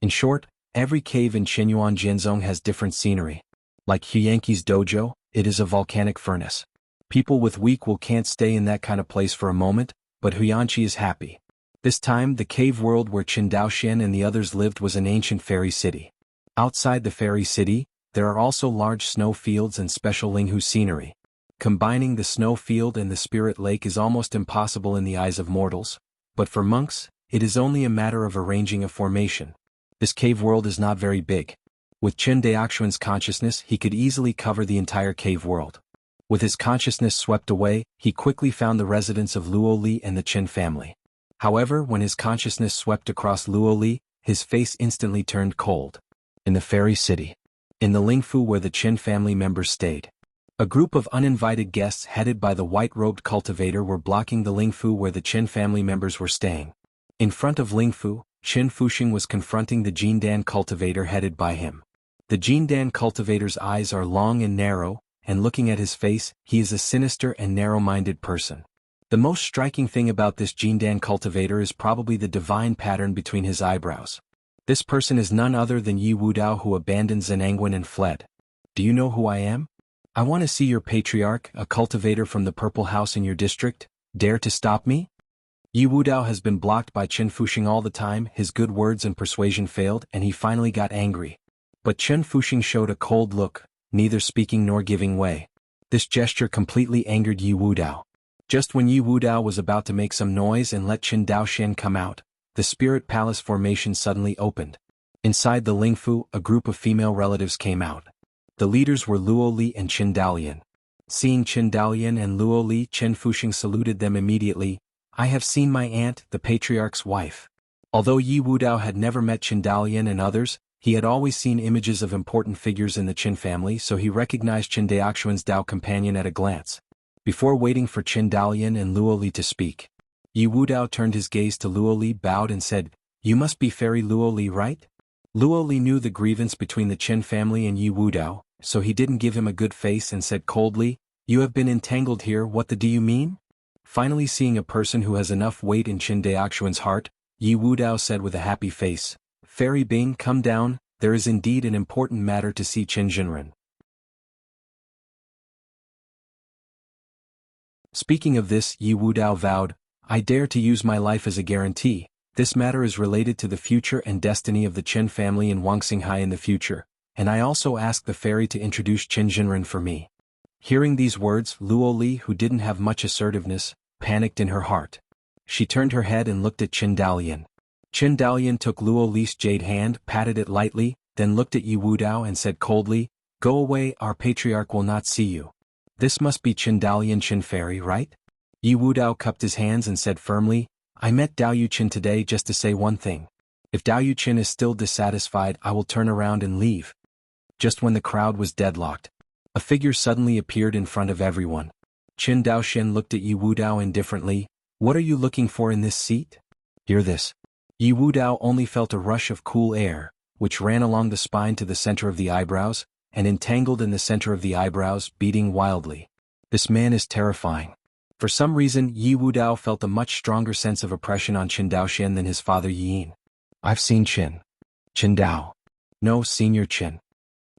In short, every cave in Qinyuan Jianzong has different scenery. Like Huyanqi's dojo, it is a volcanic furnace. People with weak will can't stay in that kind of place for a moment, but Huyanqi is happy. This time, the cave world where Qin Daoshen and the others lived was an ancient fairy city. Outside the fairy city, there are also large snow fields and special Linghu scenery. Combining the snow field and the spirit lake is almost impossible in the eyes of mortals, but for monks, it is only a matter of arranging a formation. This cave world is not very big. With Qin Daoxuan's consciousness, he could easily cover the entire cave world. With his consciousness swept away, he quickly found the residence of Luo Li and the Qin family. However, when his consciousness swept across Luo Li, his face instantly turned cold. In the fairy city. In the Lingfu where the Qin family members stayed. A group of uninvited guests headed by the white-robed cultivator were blocking the Lingfu where the Qin family members were staying. In front of Lingfu, Qin Fuxing was confronting the Jindan cultivator headed by him. The Jindan cultivator's eyes are long and narrow, and looking at his face, he is a sinister and narrow-minded person. The most striking thing about this Jindan cultivator is probably the divine pattern between his eyebrows. This person is none other than Yi Wudao, who abandoned Zenangwen and fled. Do you know who I am? I want to see your patriarch, a cultivator from the Purple House in your district. Dare to stop me? Yi Wudao has been blocked by Qin Fuxing all the time. His good words and persuasion failed, and he finally got angry. But Qin Fuxing showed a cold look, neither speaking nor giving way. This gesture completely angered Yi Wudao. Just when Yi Wudao was about to make some noise and let Qin Daoshen come out, the spirit palace formation suddenly opened. Inside the Lingfu, a group of female relatives came out. The leaders were Luo Li and Qin Daolian. Seeing Qin Daolian and Luo Li, Qin Fuxing saluted them immediately. I have seen my aunt, the patriarch's wife. Although Yi Wudao had never met Qin Daolian and others, he had always seen images of important figures in the Qin family, so he recognized Qin Daoxuan's Dao companion at a glance. Before waiting for Qin Daolian and Luo Li to speak, Yi Wudao turned his gaze to Luo Li, bowed and said, "You must be Fairy Luo Li, right?" Luo Li knew the grievance between the Qin family and Yi Wudao, so he didn't give him a good face and said coldly, "You have been entangled here, what the do you mean?" Finally seeing a person who has enough weight in Qin Daoxuan's heart, Yi Wudao said with a happy face, "Fairy Bing, come down, there is indeed an important matter to see Qin Jinren." Speaking of this, Yi Wudao vowed, "I dare to use my life as a guarantee. This matter is related to the future and destiny of the Qin family in Wangxinghai in the future, and I also ask the fairy to introduce Qin Jinren for me." Hearing these words, Luo Li, who didn't have much assertiveness, panicked in her heart. She turned her head and looked at Qin Daolian. Qin Daolian took Luo Li's jade hand, patted it lightly, then looked at Yi Wudao and said coldly, "Go away, our patriarch will not see you." This must be Qin Daolian Qin Fairy, right? Yi Wudao cupped his hands and said firmly, "I met Dao Yuqin today just to say one thing. If Dao Yuqin is still dissatisfied, I will turn around and leave." Just when the crowd was deadlocked, a figure suddenly appeared in front of everyone. Qin Daoshen looked at Yi Wudao indifferently. "What are you looking for in this seat?" Hear this. Yi Wudao only felt a rush of cool air, which ran along the spine to the center of the eyebrows, and entangled in the center of the eyebrows, beating wildly. This man is terrifying. For some reason, Yi Wudao felt a much stronger sense of oppression on Qin Daoshen than his father Yin. "I've seen Qin Dao. No, Senior Qin."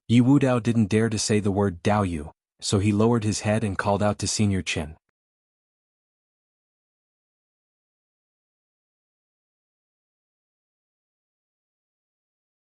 Yi Wudao didn't dare to say the word Dao Yu, so he lowered his head and called out to Senior Qin.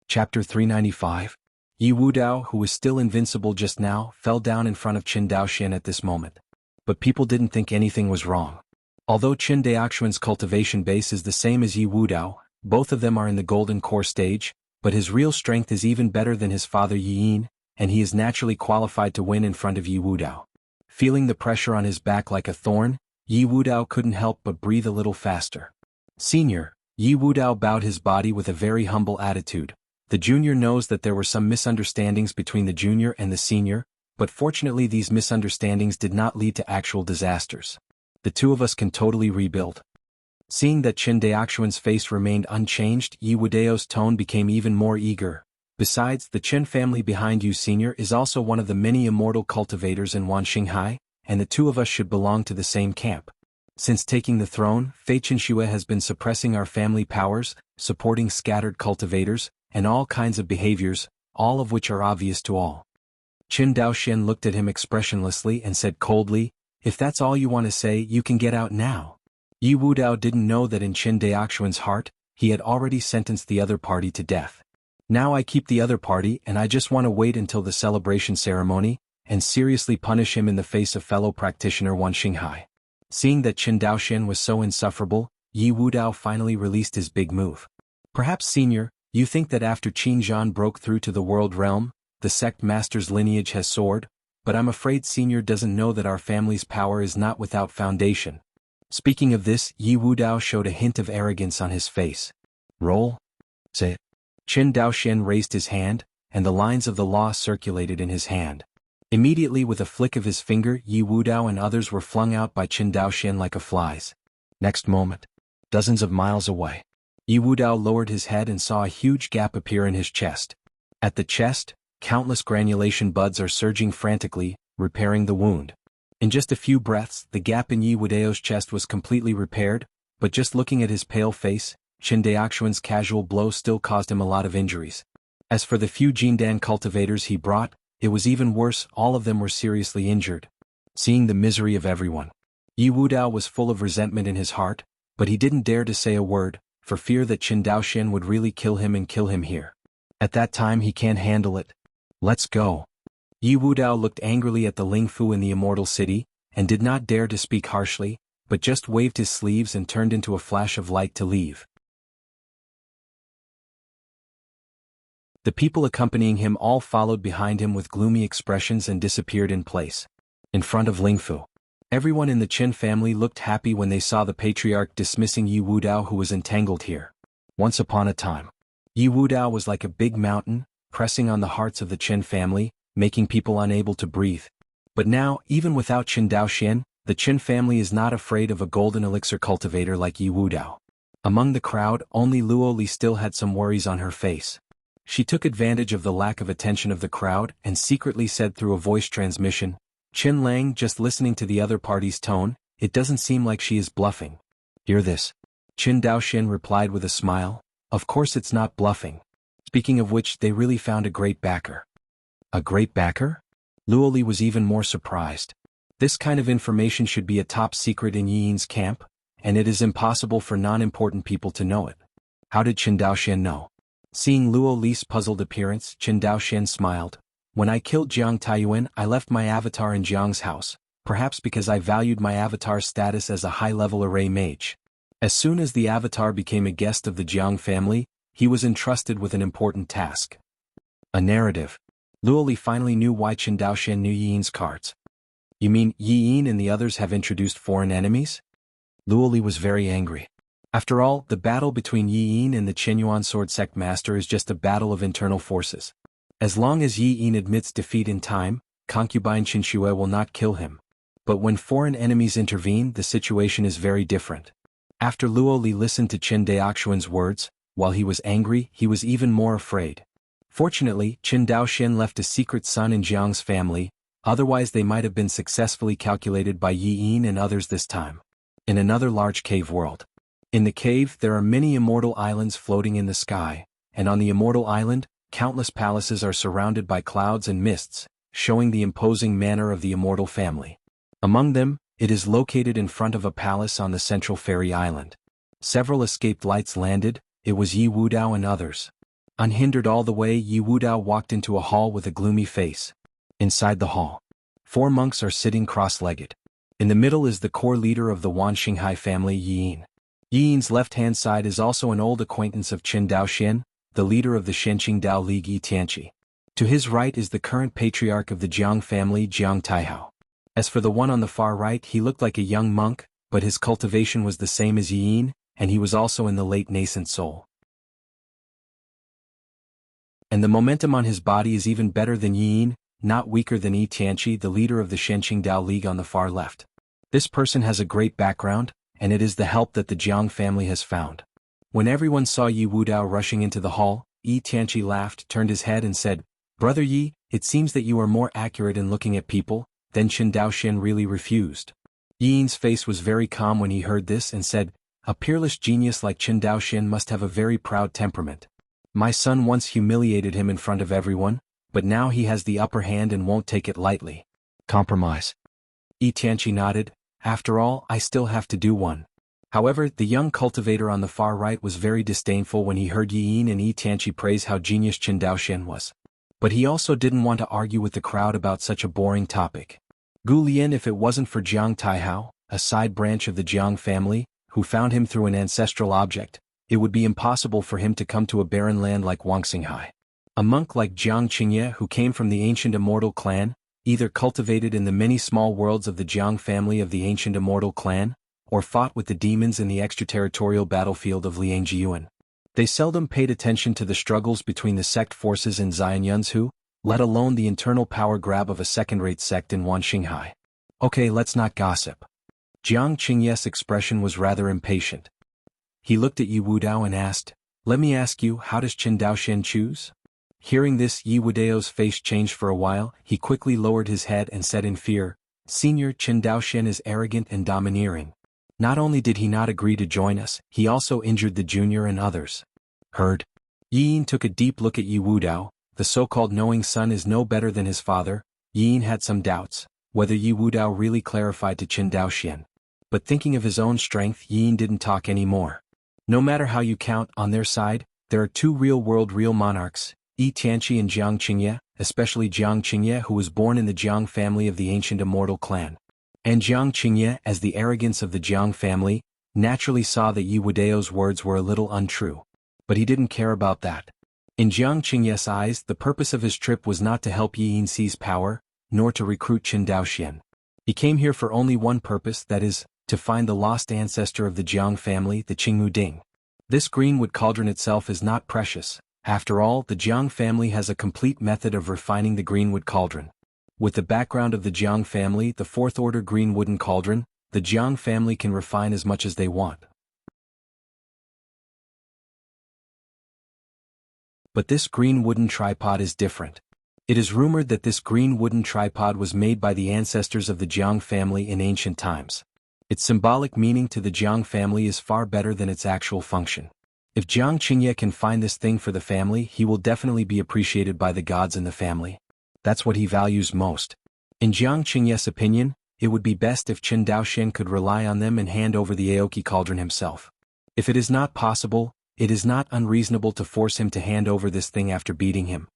Chapter 395. Yi Wudao, who was still invincible just now, fell down in front of Qin Daoxian at this moment. But people didn't think anything was wrong. Although Qin Daoxuan's cultivation base is the same as Yi Wudao, both of them are in the golden core stage, but his real strength is even better than his father Yi Yin, and he is naturally qualified to win in front of Yi Wudao. Feeling the pressure on his back like a thorn, Yi Wudao couldn't help but breathe a little faster. Senior, Yi Wudao bowed his body with a very humble attitude. The junior knows that there were some misunderstandings between the junior and the senior, but fortunately these misunderstandings did not lead to actual disasters. The two of us can totally rebuild. Seeing that Qin Daoxuan's face remained unchanged, Yi Wudao's tone became even more eager. Besides, the Qin family behind you senior is also one of the many immortal cultivators in Wanxinghai, and the two of us should belong to the same camp. Since taking the throne, Fei Qinxue has been suppressing our family powers, supporting scattered cultivators, and all kinds of behaviors, all of which are obvious to all. Qin Daoxian looked at him expressionlessly and said coldly, "If that's all you want to say, you can get out now." Yi Wudao didn't know that in Qin Daoxuan's heart, he had already sentenced the other party to death. Now I keep the other party and I just want to wait until the celebration ceremony, and seriously punish him in the face of fellow practitioner Wanxinghai. Seeing that Qin Daoxian was so insufferable, Yi Wudao finally released his big move. "Perhaps senior, you think that after Qin Zhan broke through to the world realm, the sect master's lineage has soared, but I'm afraid senior doesn't know that our family's power is not without foundation." Speaking of this, Yi Wudao showed a hint of arrogance on his face. "Roll. Say." Qin Daoxian raised his hand, and the lines of the law circulated in his hand. Immediately with a flick of his finger, Yi Wudao and others were flung out by Qin Daoxian like a flies. Next moment, dozens of miles away, Yi Wudao lowered his head and saw a huge gap appear in his chest. At the chest, countless granulation buds are surging frantically, repairing the wound. In just a few breaths, the gap in Yi Wudao's chest was completely repaired, but just looking at his pale face, Qin Daoxuan's casual blow still caused him a lot of injuries. As for the few Jindan cultivators he brought, it was even worse, all of them were seriously injured. Seeing the misery of everyone, Yi Wudao was full of resentment in his heart, but he didn't dare to say a word, for fear that Qin Daoxian would really kill him here. At that time he can't handle it. "Let's go." Yi Wudao looked angrily at the Lingfu in the Immortal City, and did not dare to speak harshly, but just waved his sleeves and turned into a flash of light to leave. The people accompanying him all followed behind him with gloomy expressions and disappeared in place. In front of Lingfu, everyone in the Qin family looked happy when they saw the patriarch dismissing Yi Wudao, who was entangled here. Once upon a time, Yi Wudao was like a big mountain, pressing on the hearts of the Qin family, making people unable to breathe. But now, even without Qin Daoxian, the Qin family is not afraid of a golden elixir cultivator like Yi Wudao. Among the crowd, only Luo Li still had some worries on her face. She took advantage of the lack of attention of the crowd and secretly said through a voice transmission, "Qin Lang, just listening to the other party's tone, it doesn't seem like she is bluffing." "Hear this?" Qin Daoxian replied with a smile, "Of course it's not bluffing. Speaking of which, they really found a great backer." "A great backer?" Luo Li was even more surprised. This kind of information should be a top secret in Yi Yin's camp, and it is impossible for non-important people to know it. How did Qin Daoxian know? Seeing Luo Li's puzzled appearance, Qin Daoxian smiled. "When I killed Jiang Taiyuan, I left my avatar in Jiang's house, perhaps because I valued my avatar's status as a high-level array mage. As soon as the avatar became a guest of the Jiang family, he was entrusted with an important task. A narrative." Luo Li finally knew why Qin Daoxian knew Yi Yin's cards. "You mean Yi Yin and the others have introduced foreign enemies?" Luo Li was very angry. After all, the battle between Yi Yin and the Qinyuan Sword Sect Master is just a battle of internal forces. As long as Yi Yin admits defeat in time, concubine Qinxue will not kill him. But when foreign enemies intervene, the situation is very different. After Luo Li listened to Qin Daoxuan's words, while he was angry, he was even more afraid. Fortunately, Qin Daoxian left a secret son in Jiang's family, otherwise they might have been successfully calculated by Yi Yin and others this time. In another large cave world. In the cave, there are many immortal islands floating in the sky, and on the immortal island, countless palaces are surrounded by clouds and mists, showing the imposing manner of the immortal family. Among them, it is located in front of a palace on the central fairy island. Several escaped lights landed, it was Yi Wudao and others. Unhindered all the way, Yi Wudao walked into a hall with a gloomy face. Inside the hall, 4 monks are sitting cross-legged. In the middle is the core leader of the Wan Xinghai family, Yi. Yi's left-hand side is also an old acquaintance of Qin Daoxian, the leader of the Shenqing Dao League Yi Tianqi. To his right is the current patriarch of the Jiang family, Jiang Taihao. As for the one on the far right, he looked like a young monk, but his cultivation was the same as Yi, and he was also in the late nascent soul. And the momentum on his body is even better than Yi, not weaker than Yi Tianqi, the leader of the Shenqing Dao League on the far left. This person has a great background, and it is the help that the Jiang family has found. When everyone saw Yi Wudao rushing into the hall, Yi Tianqi laughed, turned his head and said, "Brother Yi, it seems that you are more accurate in looking at people." Then Qin Daoxian really refused. Yi's face was very calm when he heard this and said, "A peerless genius like Qin Daoxian must have a very proud temperament. My son once humiliated him in front of everyone, but now he has the upper hand and won't take it lightly." Compromise. Yi Tianqi nodded. "After all, I still have to do one." However, the young cultivator on the far right was very disdainful when he heard Yi and Yi Tianqi praise how genius Qin Daoxian was. But he also didn't want to argue with the crowd about such a boring topic. Gu Lian, if it wasn't for Jiang Taihao, a side branch of the Jiang family, who found him through an ancestral object, it would be impossible for him to come to a barren land like Wangxinghai. A monk like Jiang Qingye, who came from the ancient immortal clan, either cultivated in the many small worlds of the Jiang family of the ancient immortal clan, or fought with the demons in the extraterritorial battlefield of Liangjiyuan. They seldom paid attention to the struggles between the sect forces in Xianyunzhu, let alone the internal power grab of a second-rate sect in Wanxinghai. Okay, let's not gossip. Jiang Qingye's expression was rather impatient. He looked at Yi Wudao and asked, "Let me ask you, how does Qin Daoxian choose?" Hearing this, Yi Wudao's face changed for a while. He quickly lowered his head and said in fear, "Senior, Qin Daoxian is arrogant and domineering. Not only did he not agree to join us, he also injured the junior and others." Heard. Yin took a deep look at Yi Wudao. The so-called knowing son is no better than his father. Yin had some doubts, whether Yi Wudao really clarified to Qin Daoxian. But thinking of his own strength, Yin didn't talk anymore. No matter how you count, on their side, there are 2 real-world real monarchs, Yi Tianqi and Jiang Qingye, especially Jiang Qingye, who was born in the Jiang family of the ancient immortal clan. And Jiang Qingye, as the arrogance of the Jiang family, naturally saw that Yi Wudao's words were a little untrue. But he didn't care about that. In Jiang Qingye's eyes, the purpose of his trip was not to help Yi Yin seize power, nor to recruit Qin Daoxian. He came here for only one purpose, that is, to find the lost ancestor of the Jiang family, the Qingmu Ding. This greenwood cauldron itself is not precious. After all, the Jiang family has a complete method of refining the greenwood cauldron. With the background of the Jiang family, the 4th-order green wooden cauldron, the Jiang family can refine as much as they want. But this green wooden tripod is different. It is rumored that this green wooden tripod was made by the ancestors of the Jiang family in ancient times. Its symbolic meaning to the Jiang family is far better than its actual function. If Jiang Qingye can find this thing for the family, he will definitely be appreciated by the gods in the family. That's what he values most. In Jiang Qingye's opinion, it would be best if Qin Daoxian could rely on them and hand over the Aoki cauldron himself. If it is not possible, it is not unreasonable to force him to hand over this thing after beating him.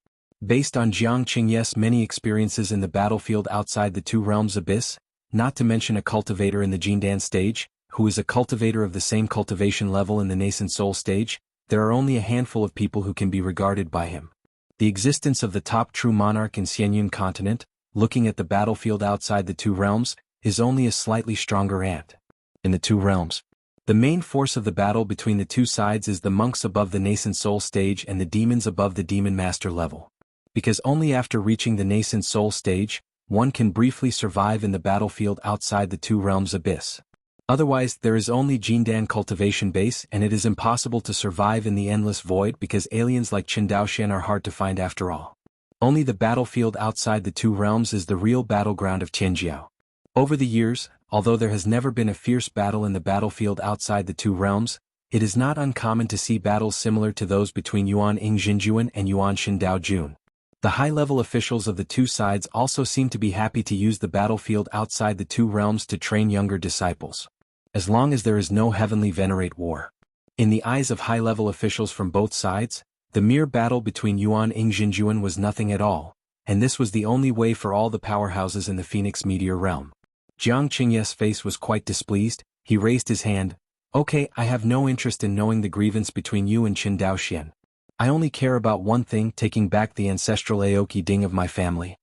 Based on Jiang Qingye's many experiences in the battlefield outside the 2 realms abyss, not to mention a cultivator in the Jindan stage, who is a cultivator of the same cultivation level in the nascent soul stage, there are only a handful of people who can be regarded by him. The existence of the top true monarch in Xianyun continent, looking at the battlefield outside the 2 realms, is only a slightly stronger ant. In the 2 realms, the main force of the battle between the 2 sides is the monks above the nascent soul stage and the demons above the demon master level. Because only after reaching the nascent soul stage, one can briefly survive in the battlefield outside the 2 realms abyss. Otherwise, there is only Jindan cultivation base, and it is impossible to survive in the endless void because aliens like Qin Daoxian are hard to find after all. Only the battlefield outside the 2 realms is the real battleground of Tianjiao. Over the years, although there has never been a fierce battle in the battlefield outside the 2 realms, it is not uncommon to see battles similar to those between Yuan Yingjinjuan and Yuan Shindaojun. The high-level officials of the 2 sides also seem to be happy to use the battlefield outside the 2 realms to train younger disciples. As long as there is no heavenly venerate war. In the eyes of high-level officials from both sides, The mere battle between Yuan and Jinjuan was nothing at all, and this was the only way for all the powerhouses in the Phoenix Meteor realm. Jiang Qingye's face was quite displeased. He raised his hand. Okay, I have no interest in knowing the grievance between you and Qin Daoxian. I only care about one thing, taking back the ancestral Aoki Ding of my family.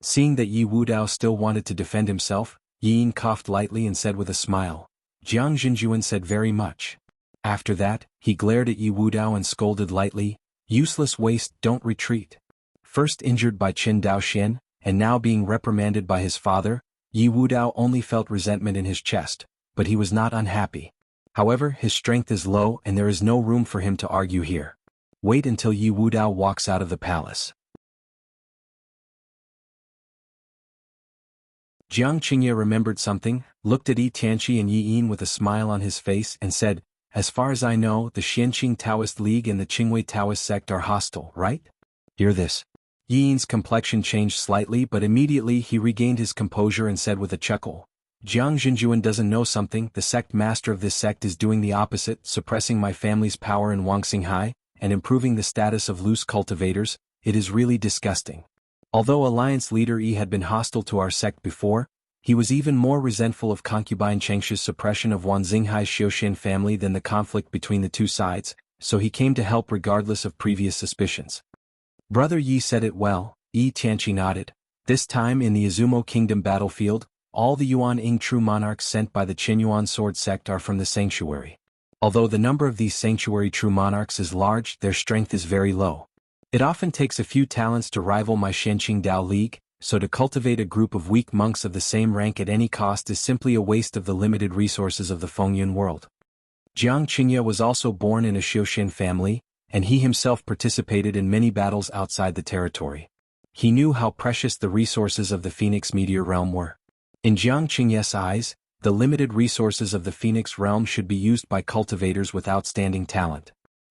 Seeing that Yi Wudao still wanted to defend himself, Yi Yin coughed lightly and said with a smile. Jiang Jinjuan said very much. After that, he glared at Yi Wudao and scolded lightly, useless waste, don't retreat. First injured by Qin Daoxian, and now being reprimanded by his father, Yi Wudao only felt resentment in his chest, but he was not unhappy. However, his strength is low and there is no room for him to argue here. Wait until Yi Wudao walks out of the palace. Jiang Qingye remembered something, looked at Yi Tianqi and Yi Yin with a smile on his face and said, as far as I know, the Xianqing Taoist League and the Qingwei Taoist sect are hostile, right? Hear this. Yi Yin's complexion changed slightly, but immediately he regained his composure and said with a chuckle, Jiang Jinjuan doesn't know something. The sect master of this sect is doing the opposite, suppressing my family's power in Wangxinghai, and improving the status of loose cultivators. It is really disgusting. Although Alliance leader Yi had been hostile to our sect before, he was even more resentful of concubine Chengshi's suppression of Wanxinghai's Xiuxian family than the conflict between the two sides, so he came to help regardless of previous suspicions. Brother Yi said it well, Yi Tianqi nodded. This time in the Izumo Kingdom battlefield, all the Yuan Ing true monarchs sent by the Qinyuan sword sect are from the sanctuary. Although the number of these sanctuary true monarchs is large, their strength is very low. It often takes a few talents to rival my Xianqing Dao League, so to cultivate a group of weak monks of the same rank at any cost is simply a waste of the limited resources of the Fengyun world. Jiang Qingye was also born in a Xiuxian family, and he himself participated in many battles outside the territory. He knew how precious the resources of the Phoenix Meteor realm were. In Jiang Qingye's eyes, the limited resources of the Phoenix realm should be used by cultivators with outstanding talent.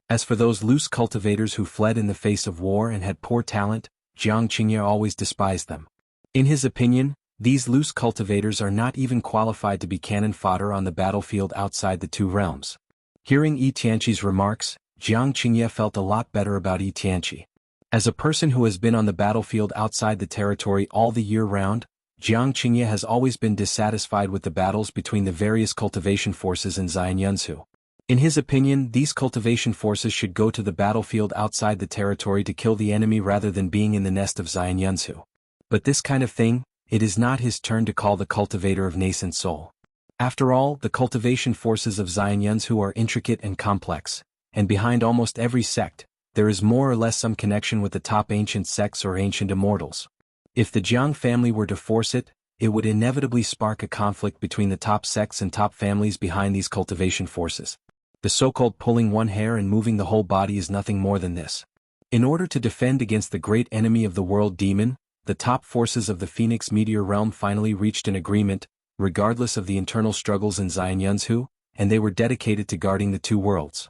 As for those loose cultivators who fled in the face of war and had poor talent, Jiang Qingye always despised them. In his opinion, these loose cultivators are not even qualified to be cannon fodder on the battlefield outside the two realms. Hearing Yi Tianqi's remarks, Jiang Qingye felt a lot better about Yi Tianqi. As a person who has been on the battlefield outside the territory all the year round, Jiang Qingye has always been dissatisfied with the battles between the various cultivation forces in Xianyunsu. In his opinion, these cultivation forces should go to the battlefield outside the territory to kill the enemy rather than being in the nest of Xianyunsu. But this kind of thing, it is not his turn to call the cultivator of nascent soul. After all, the cultivation forces of Xianyunsu are intricate and complex, and behind almost every sect, there is more or less some connection with the top ancient sects or ancient immortals. If the Jiang family were to force it, it would inevitably spark a conflict between the top sects and top families behind these cultivation forces. The so-called pulling one hair and moving the whole body is nothing more than this. In order to defend against the great enemy of the world demon, the top forces of the Phoenix Meteor realm finally reached an agreement, regardless of the internal struggles in Xianyunsu, and they were dedicated to guarding the two worlds.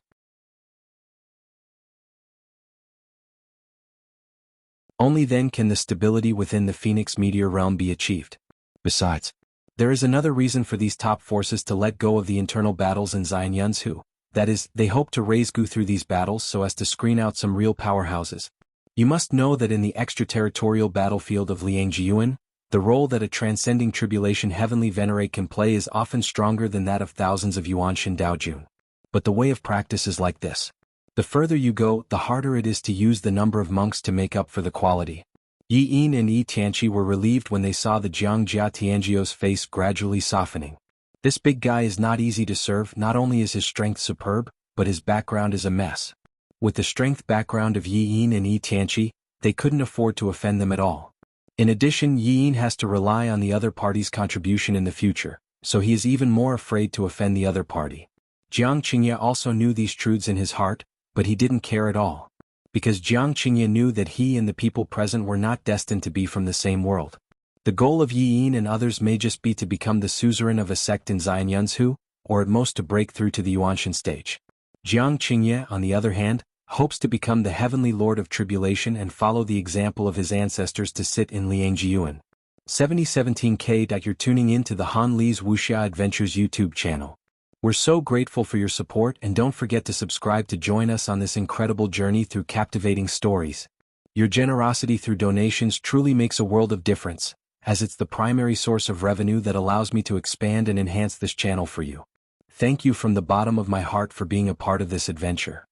Only then can the stability within the Phoenix Meteor realm be achieved. Besides, there is another reason for these top forces to let go of the internal battles in Xianyunsu. That is, they hope to raise Gu through these battles so as to screen out some real powerhouses. You must know that in the extraterritorial battlefield of Liangjiyuan, the role that a transcending tribulation heavenly venerate can play is often stronger than that of thousands of Yuanshan Daojun. But the way of practice is like this. The further you go, the harder it is to use the number of monks to make up for the quality. Yi Yin and Yi Tianqi were relieved when they saw the Jiang Jia Tianjio's face gradually softening. This big guy is not easy to serve. Not only is his strength superb, but his background is a mess. With the strength background of Yi Yin and Yi Tianqi, they couldn't afford to offend them at all. In addition, Yi Yin has to rely on the other party's contribution in the future, so he is even more afraid to offend the other party. Jiang Qingye also knew these truths in his heart, but he didn't care at all. Because Jiang Qingye knew that he and the people present were not destined to be from the same world. The goal of Yi Yin and others may just be to become the suzerain of a sect in Xianyunsu, or at most to break through to the Yuanshan stage. Jiang Qingye, on the other hand, hopes to become the heavenly lord of tribulation and follow the example of his ancestors to sit in Liangjiyuan. 7017K. You're tuning in to the Han Li's Wuxia Adventures YouTube channel. We're so grateful for your support, and don't forget to subscribe to join us on this incredible journey through captivating stories. Your generosity through donations truly makes a world of difference, as it's the primary source of revenue that allows me to expand and enhance this channel for you. Thank you from the bottom of my heart for being a part of this adventure.